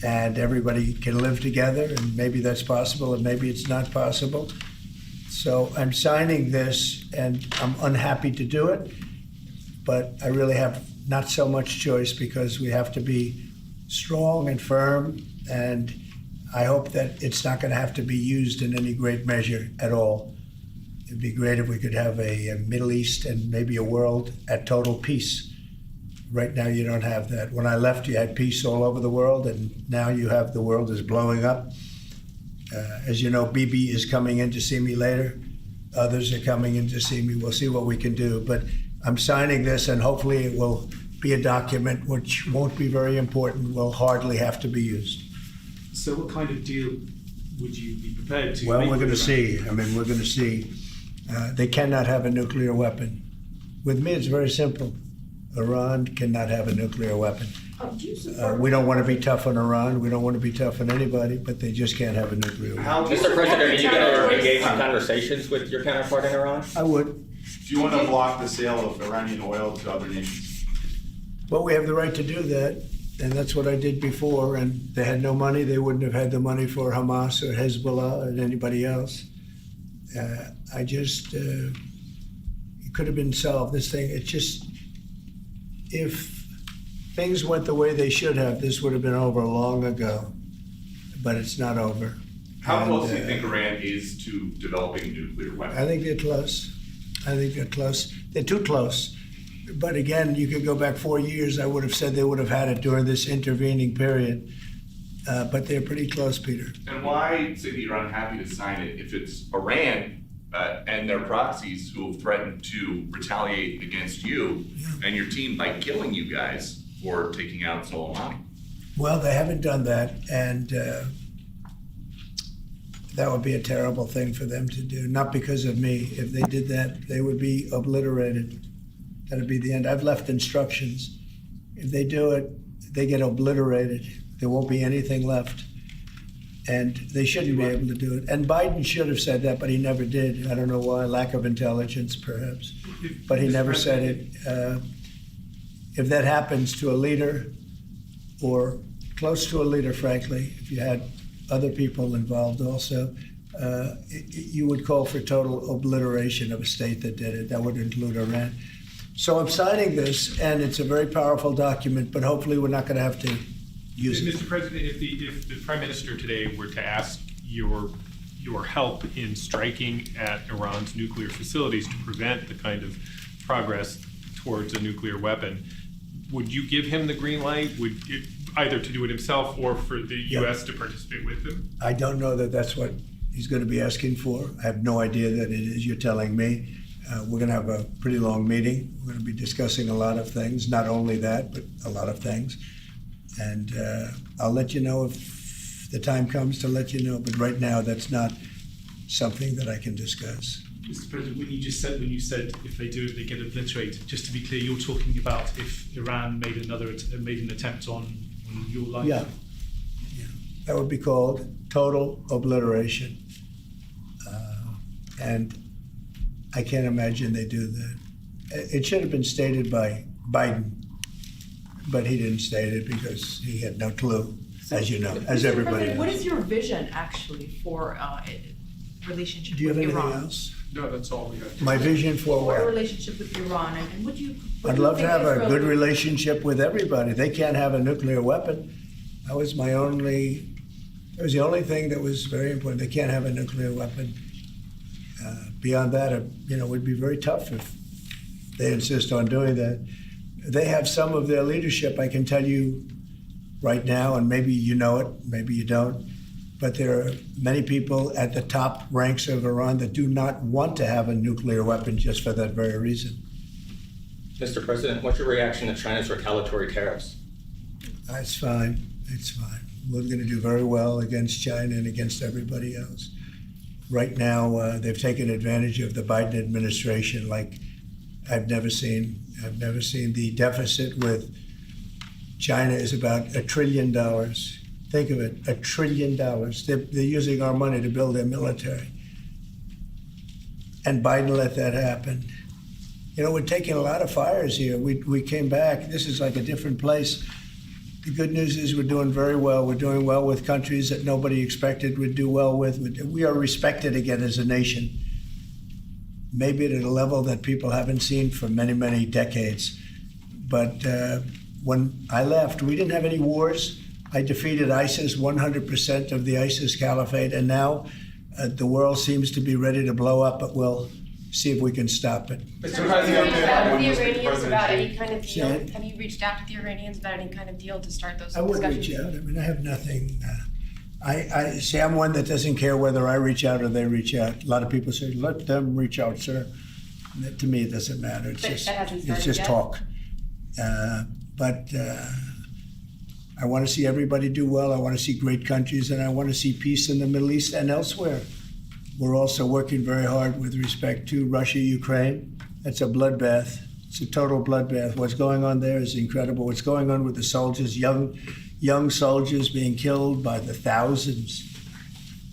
and everybody can live together, and maybe that's possible and maybe it's not possible. So I'm signing this and I'm unhappy to do it, but I really have not so much choice because we have to be strong and firm, and I hope that it's not going to have to be used in any great measure at all. It'd be great if we could have a Middle East and maybe a world at total peace. Right now you don't have that. When I left, you had peace all over the world, and now you have the world is blowing up. As you know, Bibi is coming in to see me later. Others are coming in to see me. We'll see what we can do. But I'm signing this, and hopefully it will be a document which won't be very important, will hardly have to be used. So what kind of deal would you be prepared to Well, make we're going to with see. I mean, we're going to see. They cannot have a nuclear weapon. With me, it's very simple. Iran cannot have a nuclear weapon. We don't want to be tough on Iran. We don't want to be tough on anybody, but they just can't have a nuclear weapon. Mr. President, are you going to engage in conversations with your counterpart in Iran? I would. Do you want to block the sale of Iranian oil to other nations? Well, we have the right to do that, and that's what I did before, and they had no money. They wouldn't have had the money for Hamas or Hezbollah or anybody else. It could have been solved. This thing, it just, if things went the way they should have, this would have been over long ago, but it's not over. How close do you think Iran is to developing a nuclear weapon? I think they're close. I think they're close. They're too close. But again, you could go back 4 years, I would have said they would have had it during this intervening period. But they're pretty close, Peter. And why say that you're unhappy to sign it if it's Iran and their proxies who have threatened to retaliate against you and your team by killing you guys for taking out Soleimani? Well, they haven't done that, and that would be a terrible thing for them to do. Not because of me. If they did that, they would be obliterated. That would be the end. I've left instructions. If they do it, they get obliterated. There won't be anything left. And they shouldn't be able to do it. And Biden should have said that, but he never did. I don't know why, lack of intelligence, perhaps. But he never said it. If that happens to a leader, or close to a leader, frankly, if you had other people involved also, you would call for total obliteration of a state that did it. That would include Iran. So I'm signing this, and it's a very powerful document, but hopefully we're not going to have to use it. Mr. President, if the Prime Minister today were to ask your help in striking at Iran's nuclear facilities to prevent the kind of progress towards a nuclear weapon, would you give him the green light? Would it, either to do it himself or for the U.S. to participate with him? I don't know that that's what he's going to be asking for. I have no idea that it is. You're telling me. We're going to have a pretty long meeting. We're going to be discussing a lot of things, not only that, but a lot of things. And I'll let you know if the time comes to let you know. But right now, that's not something that I can discuss. Mr. President, when you said if they do it, they get obliterated. Just to be clear, you're talking about if Iran made an attempt on your life. Yeah. That would be called total obliteration. And I can't imagine they do that. It should have been stated by Biden, but he didn't state it because he had no clue, as you know, as everybody knows. What is your vision actually for relationship Do you have with anything Iran? else? No, that's all we have. My vision for A what? relationship with Iran, and would you? I'd love to have a good relationship with everybody. They can't have a nuclear weapon. That was the only thing that was very important. They can't have a nuclear weapon. Beyond that, it would be very tough if they insist on doing that. They have some of their leadership, I can tell you right now, and maybe you know it, maybe you don't, but there are many people at the top ranks of Iran that do not want to have a nuclear weapon just for that very reason. Mr. President, what's your reaction to China's retaliatory tariffs? It's fine. It's fine. We're going to do very well against China and against everybody else. Right now, they've taken advantage of the Biden administration like I've never seen. I've never seen. The deficit with China is about $1 trillion. Think of it, $1 trillion. They're using our money to build their military. And Biden let that happen. We're taking a lot of fires here. We came back. This is like a different place. The good news is we're doing very well. We're doing well with countries that nobody expected we'd do well with. We are respected again as a nation, maybe at a level that people haven't seen for many, many decades. But when I left, we didn't have any wars. I defeated ISIS, 100% of the ISIS caliphate, and now the world seems to be ready to blow up, but we'll see if we can stop it. Mr. President, have you reached out to the Iranians about any kind of deal? Say it. Have you reached out to the Iranians about any kind of deal to start those I would discussions? reach out. I mean, I have nothing. I say I'm one that doesn't care whether I reach out or they reach out. A lot of people say, let them reach out, sir. To me, it doesn't matter. It's But just, that hasn't it's started just yet? talk. But I want to see everybody do well. I want to see great countries, and I want to see peace in the Middle East and elsewhere. We're also working very hard with respect to Russia, Ukraine. That's a bloodbath. It's a total bloodbath. What's going on there is incredible. What's going on with the soldiers, young soldiers being killed by the thousands.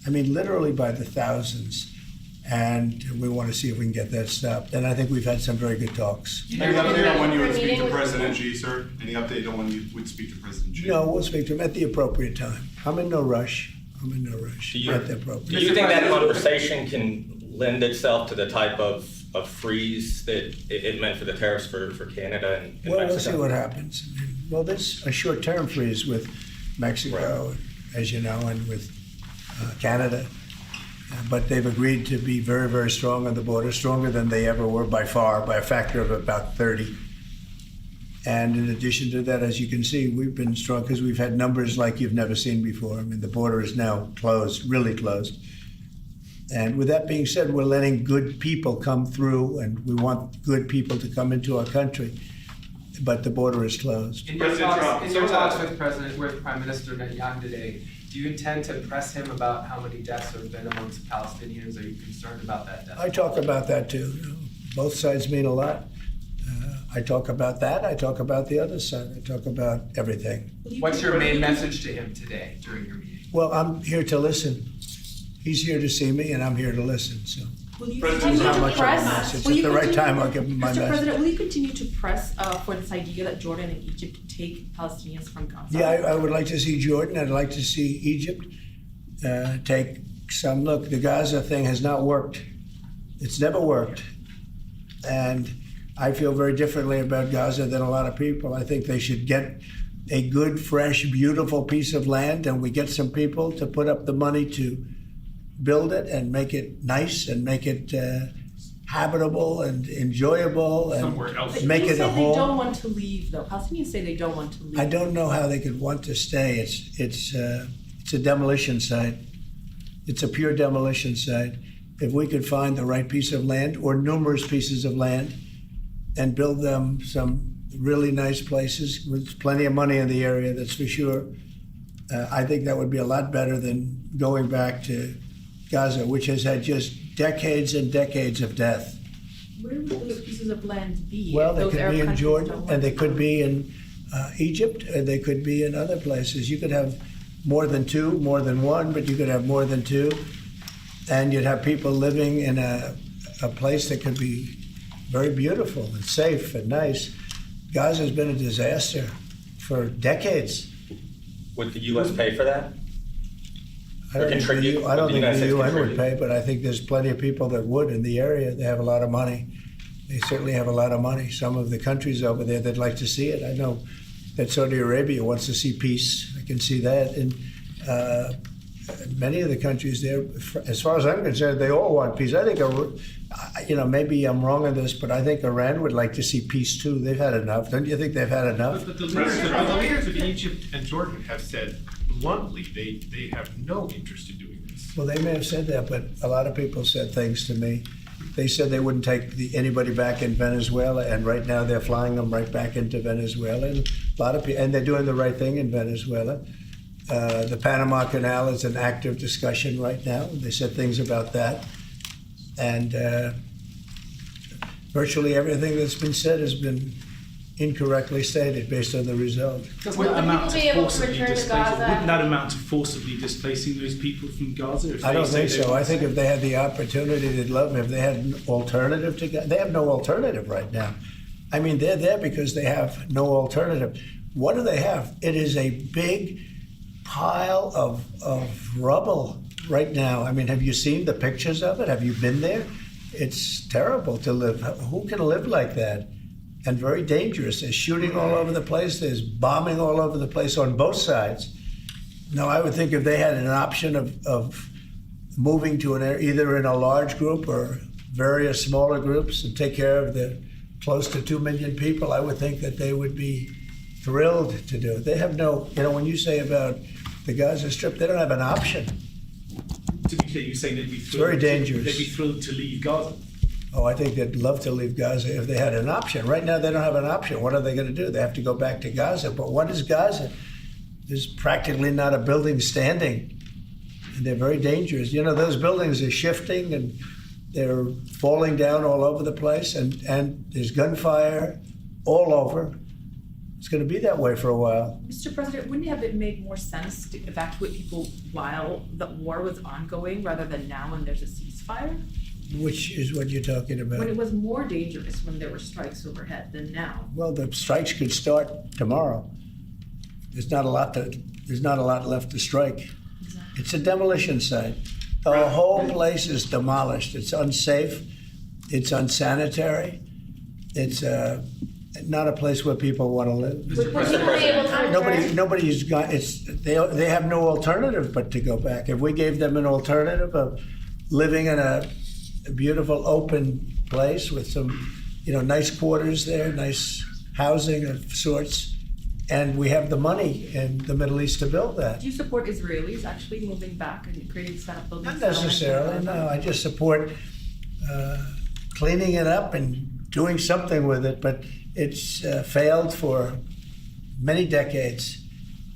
I mean, literally by the thousands. And we want to see if we can get that stopped. And I think we've had some very good talks. Any update on when you would speak to President Xi, sir? Any update on when you would speak to President Xi? No, we'll speak to him at the appropriate time. I'm in no rush. At the appropriate Do you think that conversation can lend itself to the type of freeze that it meant for the tariffs for Canada and Well, Mexico? we'll see what happens. Well, there's a short-term freeze with Mexico, as you know, and with Canada. But they've agreed to be very, very strong on the border, stronger than they ever were by far, by a factor of about 30. And in addition to that, as you can see, we've been strong because we've had numbers like you've never seen before. I mean, the border is now closed, really closed. And with that being said, we're letting good people come through, and we want good people to come into our country. But the border is closed. In your talks with Prime Minister Netanyahu today, do you intend to press him about how many deaths have been amongst Palestinians? Are you concerned about that death? I talk about that too. Both sides mean a lot. I talk about that. I talk about the other side. I talk about everything. What's your main message to him today during your meeting? Well, I'm here to listen. He's here to see me, and I'm here to listen. So, Will you President, continue how to much of a press? message. Will At you the right continue- time, I'll give him my Mr. message. President, will you continue to press for this idea that Jordan and Egypt take Palestinians from Gaza? Yeah, I would like to see Jordan. I'd like to see Egypt take some. Look, the Gaza thing has not worked. It's never worked. And I feel very differently about Gaza than a lot of people. I think they should get a good, fresh, beautiful piece of land, and we get some people to put up the money to build it and make it nice and make it habitable and enjoyable and make it a They home. don't want to leave, though. Palestinians say they don't want to leave. I don't know how they could want to stay. It's a demolition site. It's a pure demolition site. If we could find the right piece of land or numerous pieces of land and build them some really nice places with plenty of money in the area, that's for sure, I think that would be a lot better than going back to Gaza, which has had just decades and decades of death. Where would those pieces of land be? Well, if they those could Arab be in countries Jordan, don't and want they to could go? be in Egypt, and they could be in other places. You could have more than two, more than one, but you could have more than two. And you'd have people living in a place that could be very beautiful and safe and nice. Gaza's been a disaster for decades. Would the U.S. pay for that? I don't think contribute? I don't Would the think the United States UN would contribute? pay, but I think there's plenty of people that would in the area. They have a lot of money. They certainly have a lot of money. Some of the countries over there, they'd like to see it. I know that Saudi Arabia wants to see peace. I can see that. And many of the countries there, as far as I'm concerned, they all want peace. I think, maybe I'm wrong on this, but I think Iran would like to see peace too. They've had enough. Don't you think they've had enough? But the leaders of Egypt and Jordan have said bluntly they have no interest in doing this. Well, they may have said that, but a lot of people said things to me. They said they wouldn't take anybody back in Venezuela, and right now they're flying them right back into Venezuela. And a lot of people, and they're doing the right thing in Venezuela. The Panama Canal is an active discussion right now. They said things about that. And virtually everything that's been said has been incorrectly stated based on the result. Doesn't that amount to forcibly return to displacing? Gaza? Wouldn't that amount to forcibly displacing those people from Gaza? If I don't they think say they so. want I think to? if they had the opportunity, they'd love it. If they had an alternative to Gaza, they have no alternative right now. I mean, they're there because they have no alternative. What do they have? It is a big pile of rubble right now. I mean, have you seen the pictures of it? Have you been there? It's terrible to live. Who can live like that? And very dangerous. There's shooting all over the place. There's bombing all over the place on both sides. No, I would think if they had an option of moving to an area, either in a large group or various smaller groups, and take care of the close to 2 million people, I would think that they would be thrilled to do it. They have no, when you say about the Gaza Strip, they don't have an option. To be clear, you're saying they'd be thrilled. very dangerous. They'd be thrilled to leave Gaza. Oh, I think they'd love to leave Gaza if they had an option. Right now, they don't have an option. What are they going to do? They have to go back to Gaza. But what is Gaza? There's practically not a building standing. And they're very dangerous. Those buildings are shifting and they're falling down all over the place. And there's gunfire all over. It's going to be that way for a while. Mr. President, wouldn't it have made more sense to evacuate people while the war was ongoing rather than now when there's a ceasefire? Which is what you're talking about. When it was more dangerous when there were strikes overhead than now. Well, the strikes could start tomorrow. There's not a lot left to strike. It's a demolition site. The whole place is demolished. It's unsafe. It's unsanitary. It's not a place where people want to live. Nobody's got. They have no alternative but to go back. If we gave them an alternative of living in a beautiful open place with some, nice quarters there, nice housing of sorts, and we have the money in the Middle East to build that. Do you support Israelis actually moving back and creating buildings? Not necessarily, no. I just support cleaning it up and doing something with it, but it's failed for many decades.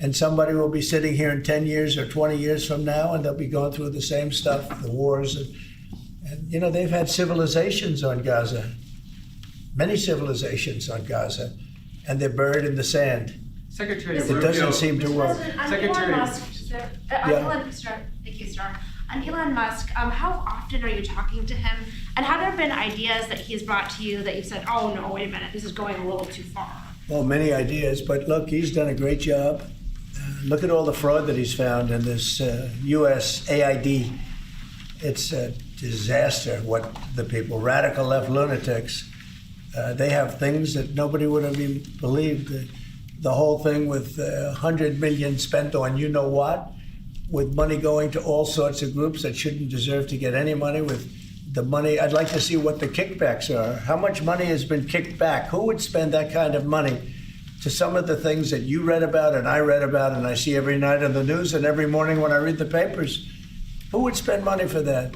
And somebody will be sitting here in 10 years or 20 years from now, and they'll be going through the same stuff, the wars. And they've had civilizations on Gaza, many civilizations on Gaza, and they're buried in the sand. Secretary It doesn't seem to work. Secretary. Thank you, Star. On Elon Musk, how often are you talking to him? And have there been ideas that he's brought to you that you said, oh no, wait a minute, this is going a little too far? Well, many ideas, but look, he's done a great job. Look at all the fraud that he's found in this U.S. AID. It's a disaster what the people, radical left lunatics, They have things that nobody would have even believed. The whole thing with $100 million spent on you know what, with money going to all sorts of groups that shouldn't deserve to get any money. With the money, I'd like to see what the kickbacks are. How much money has been kicked back? Who would spend that kind of money to some of the things that you read about and I read about and I see every night on the news and every morning when I read the papers? Who would spend money for that?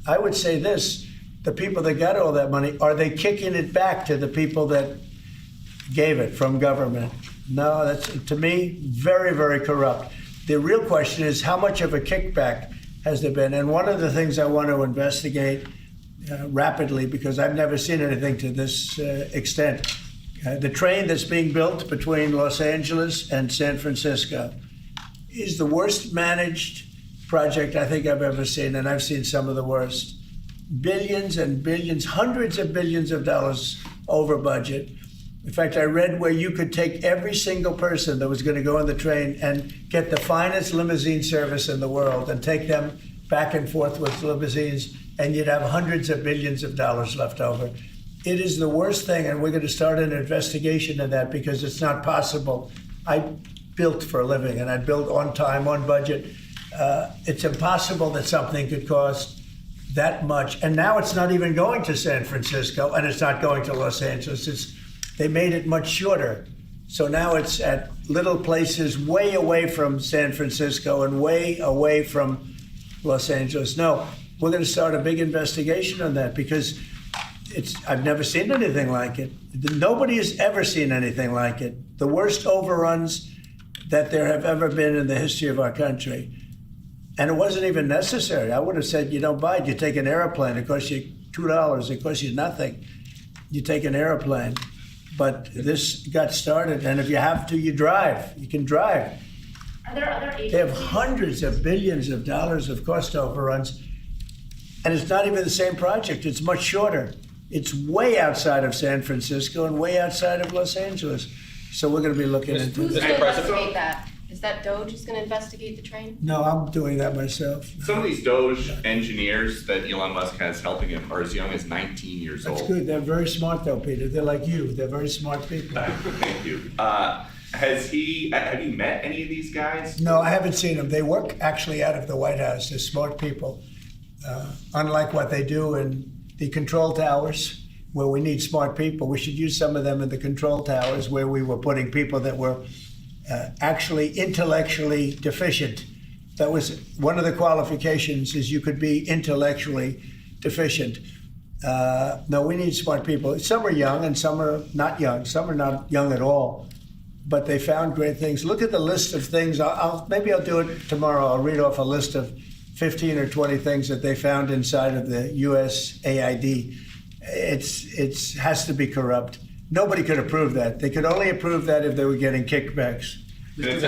I would say this, the people that got all that money, are they kicking it back to the people that gave it from government? No, that's, to me, very, very corrupt. The real question is, how much of a kickback has there been? And one of the things I want to investigate rapidly, because I've never seen anything to this extent, the train that's being built between Los Angeles and San Francisco is the worst managed project I think I've ever seen, and I've seen some of the worst. Billions and billions, hundreds of billions of dollars over budget. In fact, I read where you could take every single person that was going to go on the train and get the finest limousine service in the world and take them back and forth with limousines, and you'd have hundreds of billions of dollars left over. It is the worst thing, and we're going to start an investigation of that because it's not possible. I built for a living, and I built on time, on budget. It's impossible that something could cost that much. And now it's not even going to San Francisco, and it's not going to Los Angeles. They made it much shorter. So now it's at little places way away from San Francisco and way away from Los Angeles. No, we're going to start a big investigation on that because I've never seen anything like it. Nobody has ever seen anything like it. The worst overruns that there have ever been in the history of our country. And it wasn't even necessary. I would have said, you don't buy it. You take an airplane. It costs you $2. It costs you nothing. You take an airplane. But this got started, and if you have to, you drive. You can drive. Are there other agencies? They have hundreds of billions of dollars of cost overruns, and it's not even the same project. It's much shorter. It's way outside of San Francisco and way outside of Los Angeles. So we're going to be looking into Who's this. going to investigate that? Is that Doge who's going to investigate the train? No, I'm doing that myself. Some of these Doge engineers that Elon Musk has helping him are as young as 19 years That's old. good. They're very smart, though, Peter. They're like you. They're very smart people. Thank you. Have you met any of these guys? No, I haven't seen them. They work actually out of the White House. They're smart people. Unlike what they do in the control towers, where we need smart people, we should use some of them in the control towers where we were putting people that were actually intellectually deficient. That was one of the qualifications, is you could be intellectually deficient. No, we need smart people. Some are young and some are not young. Some are not young at all, but they found great things. Look at the list of things. Maybe I'll do it tomorrow. I'll read off a list of 15 or 20 things that they found inside of the USAID. It has to be corrupt. Nobody could approve that. They could only approve that if they were getting kickbacks. And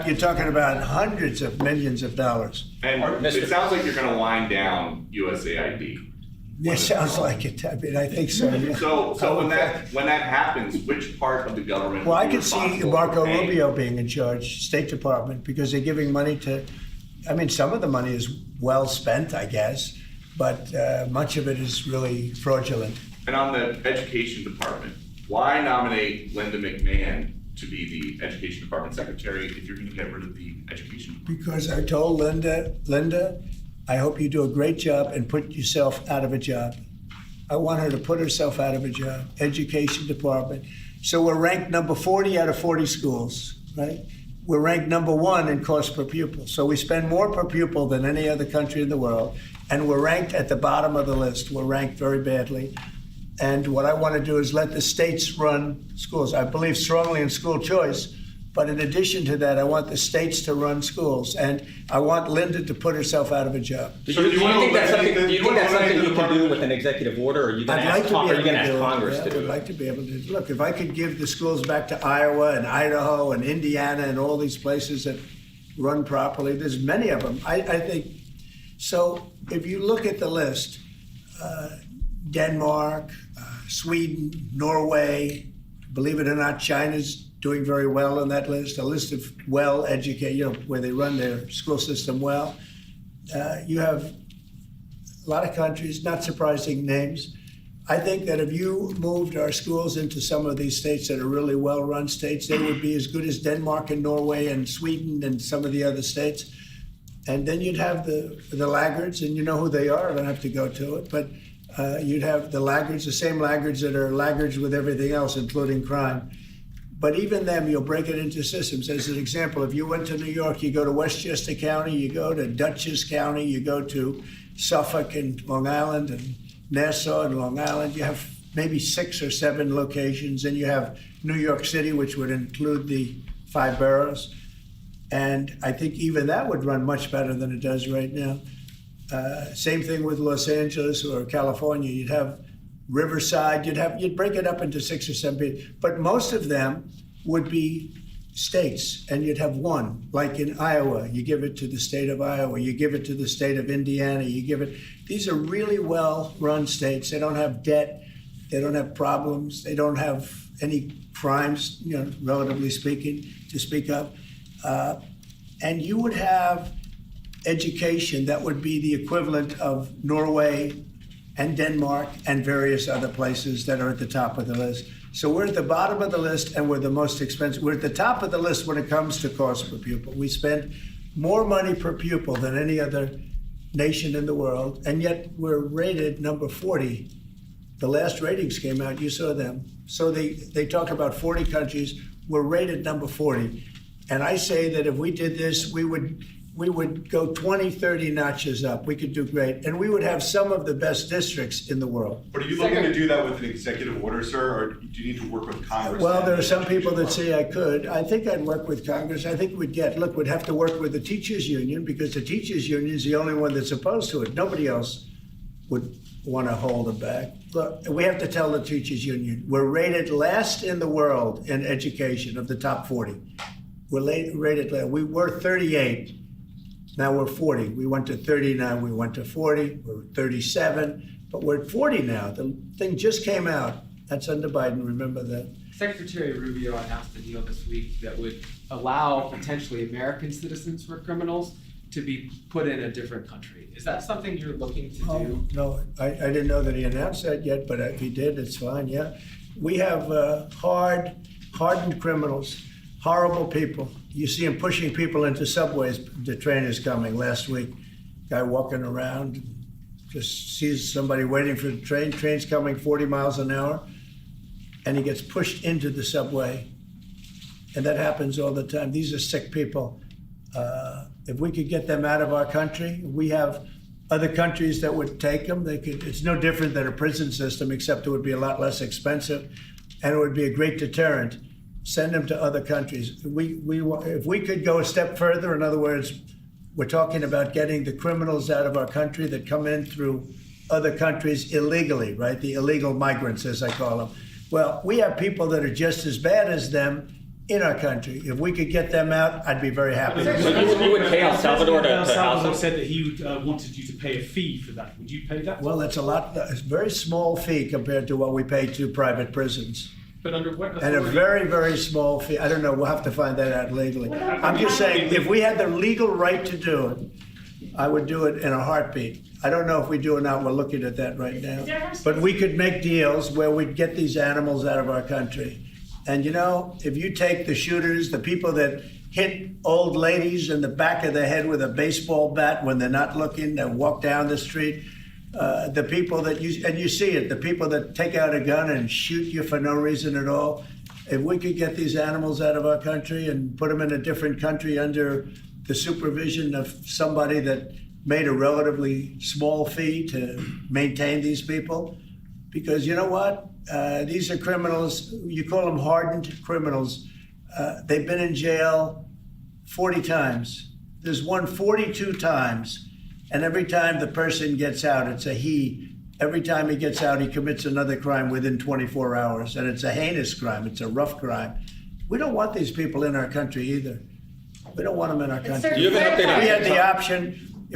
you're talking about hundreds of millions of dollars. And it sounds like you're going to wind down USAID. It sounds like it. I mean, I think so. Yeah. So when that happens, which part of the government? Well, I could see Marco Rubio being in charge, State Department, because they're giving money to. I mean, some of the money is well spent, I guess, but much of it is really fraudulent. And on the education department, why nominate Linda McMahon to be the education department secretary if you're going to get rid of the education department? Because I told Linda, I hope you do a great job and put yourself out of a job. I want her to put herself out of a job. Education department. So we're ranked number 40 out of 40 schools, right? We're ranked number 1 in cost per pupil. So we spend more per pupil than any other country in the world. And we're ranked at the bottom of the list. We're ranked very badly. And what I want to do is let the states run schools. I believe strongly in school choice, but in addition to that, I want the states to run schools, and I want Linda to put herself out of a job. Do you think that's something you can do with an executive order, or are you going to ask Congress to do it? I'd like to be able to. Look, if I could give the schools back to Iowa and Idaho and Indiana and all these places that run properly, there's many of them. I think so. If you look at the list, Denmark, Sweden, Norway, believe it or not, China's doing very well on that list, a list of well-educated, where they run their school system well. You have a lot of countries, not surprising names. I think that if you moved our schools into some of these states that are really well-run states, they would be as good as Denmark and Norway and Sweden and some of the other states. And then you'd have the laggards, and you know who they are. I don't have to go to it, but you'd have the laggards, the same laggards that are laggards with everything else, including crime. But even them, you'll break it into systems. As an example, if you went to New York, you go to Westchester County, you go to Dutchess County, you go to Suffolk and Long Island and Nassau and Long Island. You have maybe 6 or 7 locations. And you have New York City, which would include the 5 boroughs. And I think even that would run much better than it does right now. Same thing with Los Angeles or California. You'd have Riverside, you'd break it up into 6 or 7, but most of them would be states, and you'd have one, like in Iowa, you give it to the state of Iowa, you give it to the state of Indiana, these are really well-run states. They don't have debt, they don't have problems, they don't have any crimes, relatively speaking, to speak of. And you would have education that would be the equivalent of Norway and Denmark and various other places that are at the top of the list. So we're at the bottom of the list, and we're the most expensive. We're at the top of the list when it comes to cost per pupil. We spend more money per pupil than any other nation in the world, and yet we're rated number 40. The last ratings came out, you saw them. So they talk about 40 countries. We're rated number 40. And I say that if we did this, we would go 20, 30 notches up. We could do great. And we would have some of the best districts in the world. But are you looking to do that with an executive order, sir, or do you need to work with Congress? Well, there are some people that say I could. I think I'd work with Congress. I think we'd have to work with the teachers union, because the teachers union is the only one that's opposed to it. Nobody else would want to hold it back. Look, we have to tell the teachers union, we're rated last in the world in education of the top 40. We're rated last. We were 38. Now we're 40. We went to 39. We went to 40. We're 37. But we're at 40 now. The thing just came out. That's under Biden. Remember that. Secretary Rubio announced a deal this week that would allow potentially American citizens who are criminals to be put in a different country. Is that something you're looking to do? No, I didn't know that he announced that yet, but if he did, it's fine, yeah. We have hardened criminals, horrible people. You see them pushing people into subways. The train is coming last week. Guy walking around, just sees somebody waiting for the train. Train's coming 40 miles an hour, and he gets pushed into the subway. And that happens all the time. These are sick people. If we could get them out of our country, we have other countries that would take them. It's no different than a prison system, except it would be a lot less expensive, and it would be a great deterrent. Send them to other countries. If we could go a step further, in other words, we're talking about getting the criminals out of our country that come in through other countries illegally, right? The illegal migrants, as I call them. Well, we have people that are just as bad as them in our country. If we could get them out, I'd be very happy. You would pay El Salvador to house Salvador them? said that he wanted you to pay a fee for that. Would you pay that? Well, it's a very small fee compared to what we pay to private prisons. But under what And a authority? very, very small fee. I don't know, we'll have to find that out legally. I'm just saying, if we had the legal right to do it, I would do it in a heartbeat. I don't know if we do or not, we're looking at that right now. But we could make deals where we'd get these animals out of our country. And if you take the shooters, the people that hit old ladies in the back of the head with a baseball bat when they're not looking and walk down the street, the people that you see it, the people that take out a gun and shoot you for no reason at all. If we could get these animals out of our country and put them in a different country under the supervision of somebody that made a relatively small fee to maintain these people, because you know what? These are criminals. You call them hardened criminals. They've been in jail 40 times. There's one 42 times. And every time the person gets out, it's a he. Every time he gets out, he commits another crime within 24 hours. And it's a heinous crime. It's a rough crime. We don't want these people in our country either. We don't want them in our country. If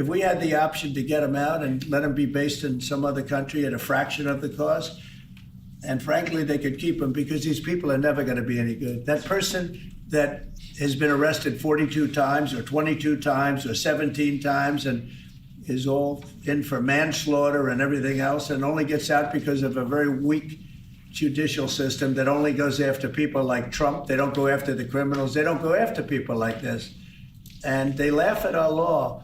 we had the option to get them out and let them be based in some other country at a fraction of the cost, and frankly, they could keep them, because these people are never going to be any good. That person that has been arrested 42 times or 22 times or 17 times and is all in for manslaughter and everything else, and only gets out because of a very weak judicial system that only goes after people like Trump. They don't go after the criminals. They don't go after people like this. And they laugh at our law.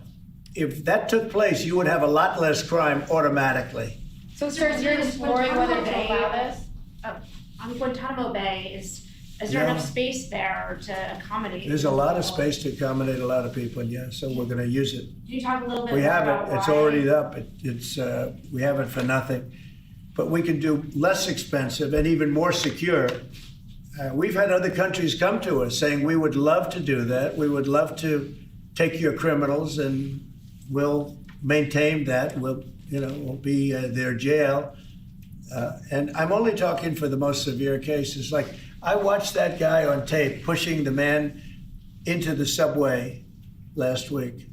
If that took place, you would have a lot less crime automatically. So, Sir, you're exploring whether to allow this? On Guantanamo Bay, is there enough space there to accommodate? There's a lot of space to accommodate a lot of people, yeah, so we're going to use it. Can you talk a little bit We more have about it. It's why? already up. We have it for nothing. But we can do less expensive and even more secure. We've had other countries come to us saying, we would love to do that. We would love to take your criminals and we'll maintain that. We'll be their jail. And I'm only talking for the most severe cases. Like, I watched that guy on tape pushing the man into the subway last week.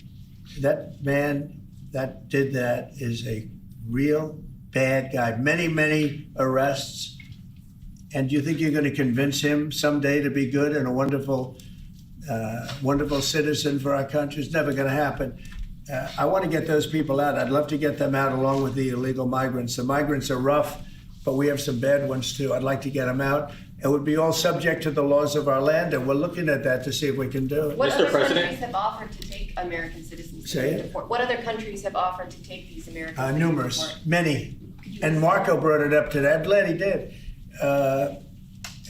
That man that did that is a real bad guy. Many, many arrests. And do you think you're going to convince him someday to be good and a wonderful, wonderful citizen for our country? It's never going to happen. I want to get those people out. I'd love to get them out along with the illegal migrants. The migrants are rough, but we have some bad ones too. I'd like to get them out. It would be all subject to the laws of our land, and we're looking at that to see if we can do it. What other countries have offered to take American citizens? Say it? What other countries have offered to take these American citizens? Numerous, many. And Marco brought it up today. I'm glad he did,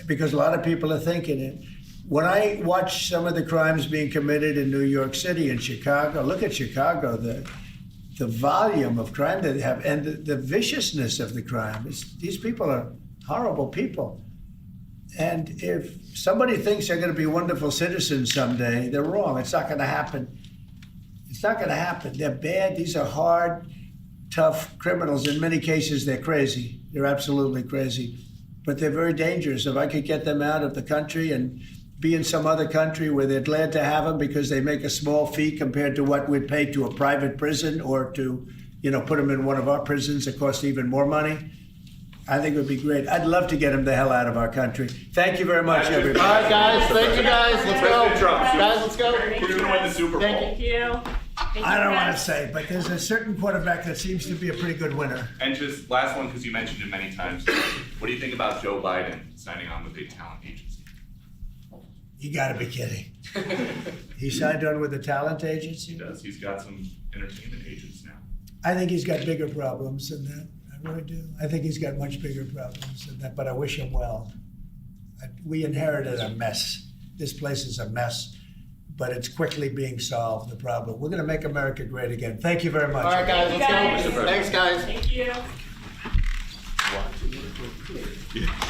because a lot of people are thinking it. When I watch some of the crimes being committed in New York City and Chicago, look at Chicago, the volume of crime that they have and the viciousness of the crime. These people are horrible people. And if somebody thinks they're going to be wonderful citizens someday, they're wrong. It's not going to happen. It's not going to happen. They're bad. These are hard, tough criminals. In many cases, they're crazy. They're absolutely crazy. But they're very dangerous. If I could get them out of the country and be in some other country where they're glad to have them because they make a small fee compared to what we'd pay to a private prison or to, put them in one of our prisons that cost even more money, I think it would be great. I'd love to get them the hell out of our country. Thank you very much, everybody. All right, guys. Thank you, guys. Let's go. Guys, let's go. Who's going to win the Super Bowl? Thank you. I don't want to say, but there's a certain quarterback that seems to be a pretty good winner. And just last one, because you mentioned it many times. What do you think about Joe Biden signing on with a talent agency? You got to be kidding. He signed on with the talent agency? He does. He's got some entertainment agents now. I think he's got bigger problems than that. I really do. I think he's got much bigger problems than that, but I wish him well. We inherited a mess. This place is a mess, but it's quickly being solved, the problem. We're going to make America great again. Thank you very much. All right, guys, let's go. Thanks, guys. Thank you. Yeah.